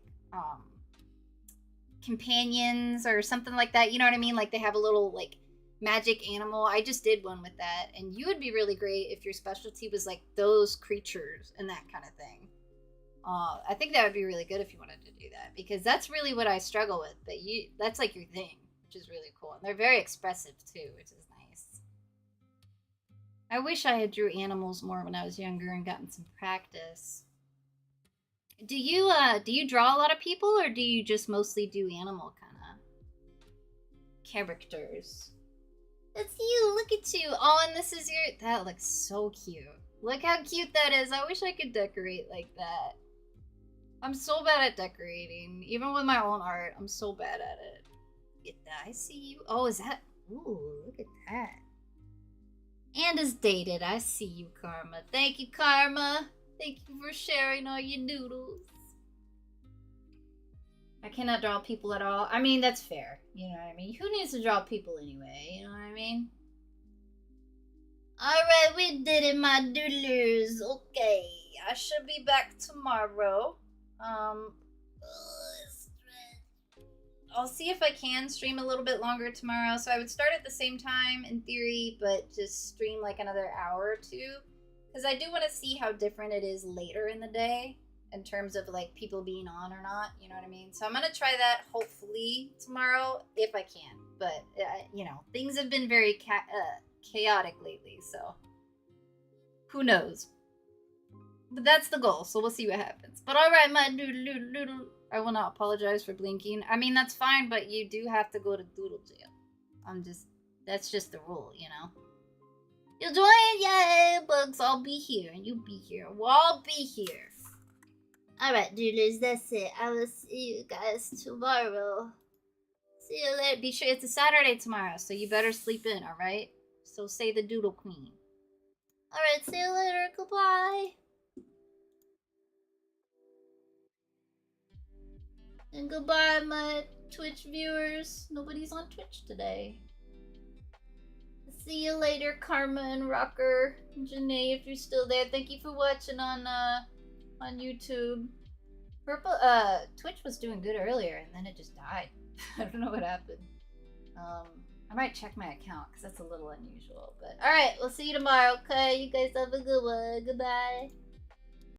companions or something like that. You know what I mean? Like they have a little like magic animal. I just did one with that, and you would be really great if your specialty was like those creatures and that kind of thing. I think that would be really good if you wanted to do that, because that's really what I struggle with. But that's like your thing, which is really cool. And they're very expressive too, which is nice. I wish I had drew animals more when I was younger and gotten some practice. Do you draw a lot of people, or do you just mostly do animal kind of characters? That's you. Look at you. Oh, and this is your. That looks so cute. Look how cute that is. I wish I could decorate like that. I'm so bad at decorating. Even with my own art, I'm so bad at it. Get that. I see you. Oh, is that? Ooh, look at that. And is dated. I see you, Karma. Thank you, Karma. Thank you for sharing all your doodles. I cannot draw people at all. I mean, that's fair. You know what I mean? Who needs to draw people anyway? You know what I mean? Alright, we did it, my doodlers. Okay. I should be back tomorrow. I'll see if I can stream a little bit longer tomorrow. So I would start at the same time in theory, but just stream like another hour or two. Because I do want to see how different it is later in the day in terms of like people being on or not. You know what I mean? So I'm going to try that hopefully tomorrow if I can. But, you know, things have been very chaotic lately. So who knows? But that's the goal, so we'll see what happens. But alright, my doodle. I will not apologize for blinking. I mean, that's fine, but you do have to go to doodle jail. That's just the rule, you know? You'll join? Yay, Bugs. I'll be here, and you'll be here. We'll all be here. Alright, doodlers, that's it. I will see you guys tomorrow. See you later. Be sure it's a Saturday tomorrow, so you better sleep in, alright? So say the doodle queen. Alright, see you later. Goodbye. And goodbye, my Twitch viewers. Nobody's on Twitch today. See you later, Karma and Rocker. Janae, if you're still there. Thank you for watching on YouTube. Purple, Twitch was doing good earlier, and then it just died. I don't know what happened. I might check my account, because that's a little unusual. But, alright, we'll see you tomorrow, okay? You guys have a good one. Goodbye.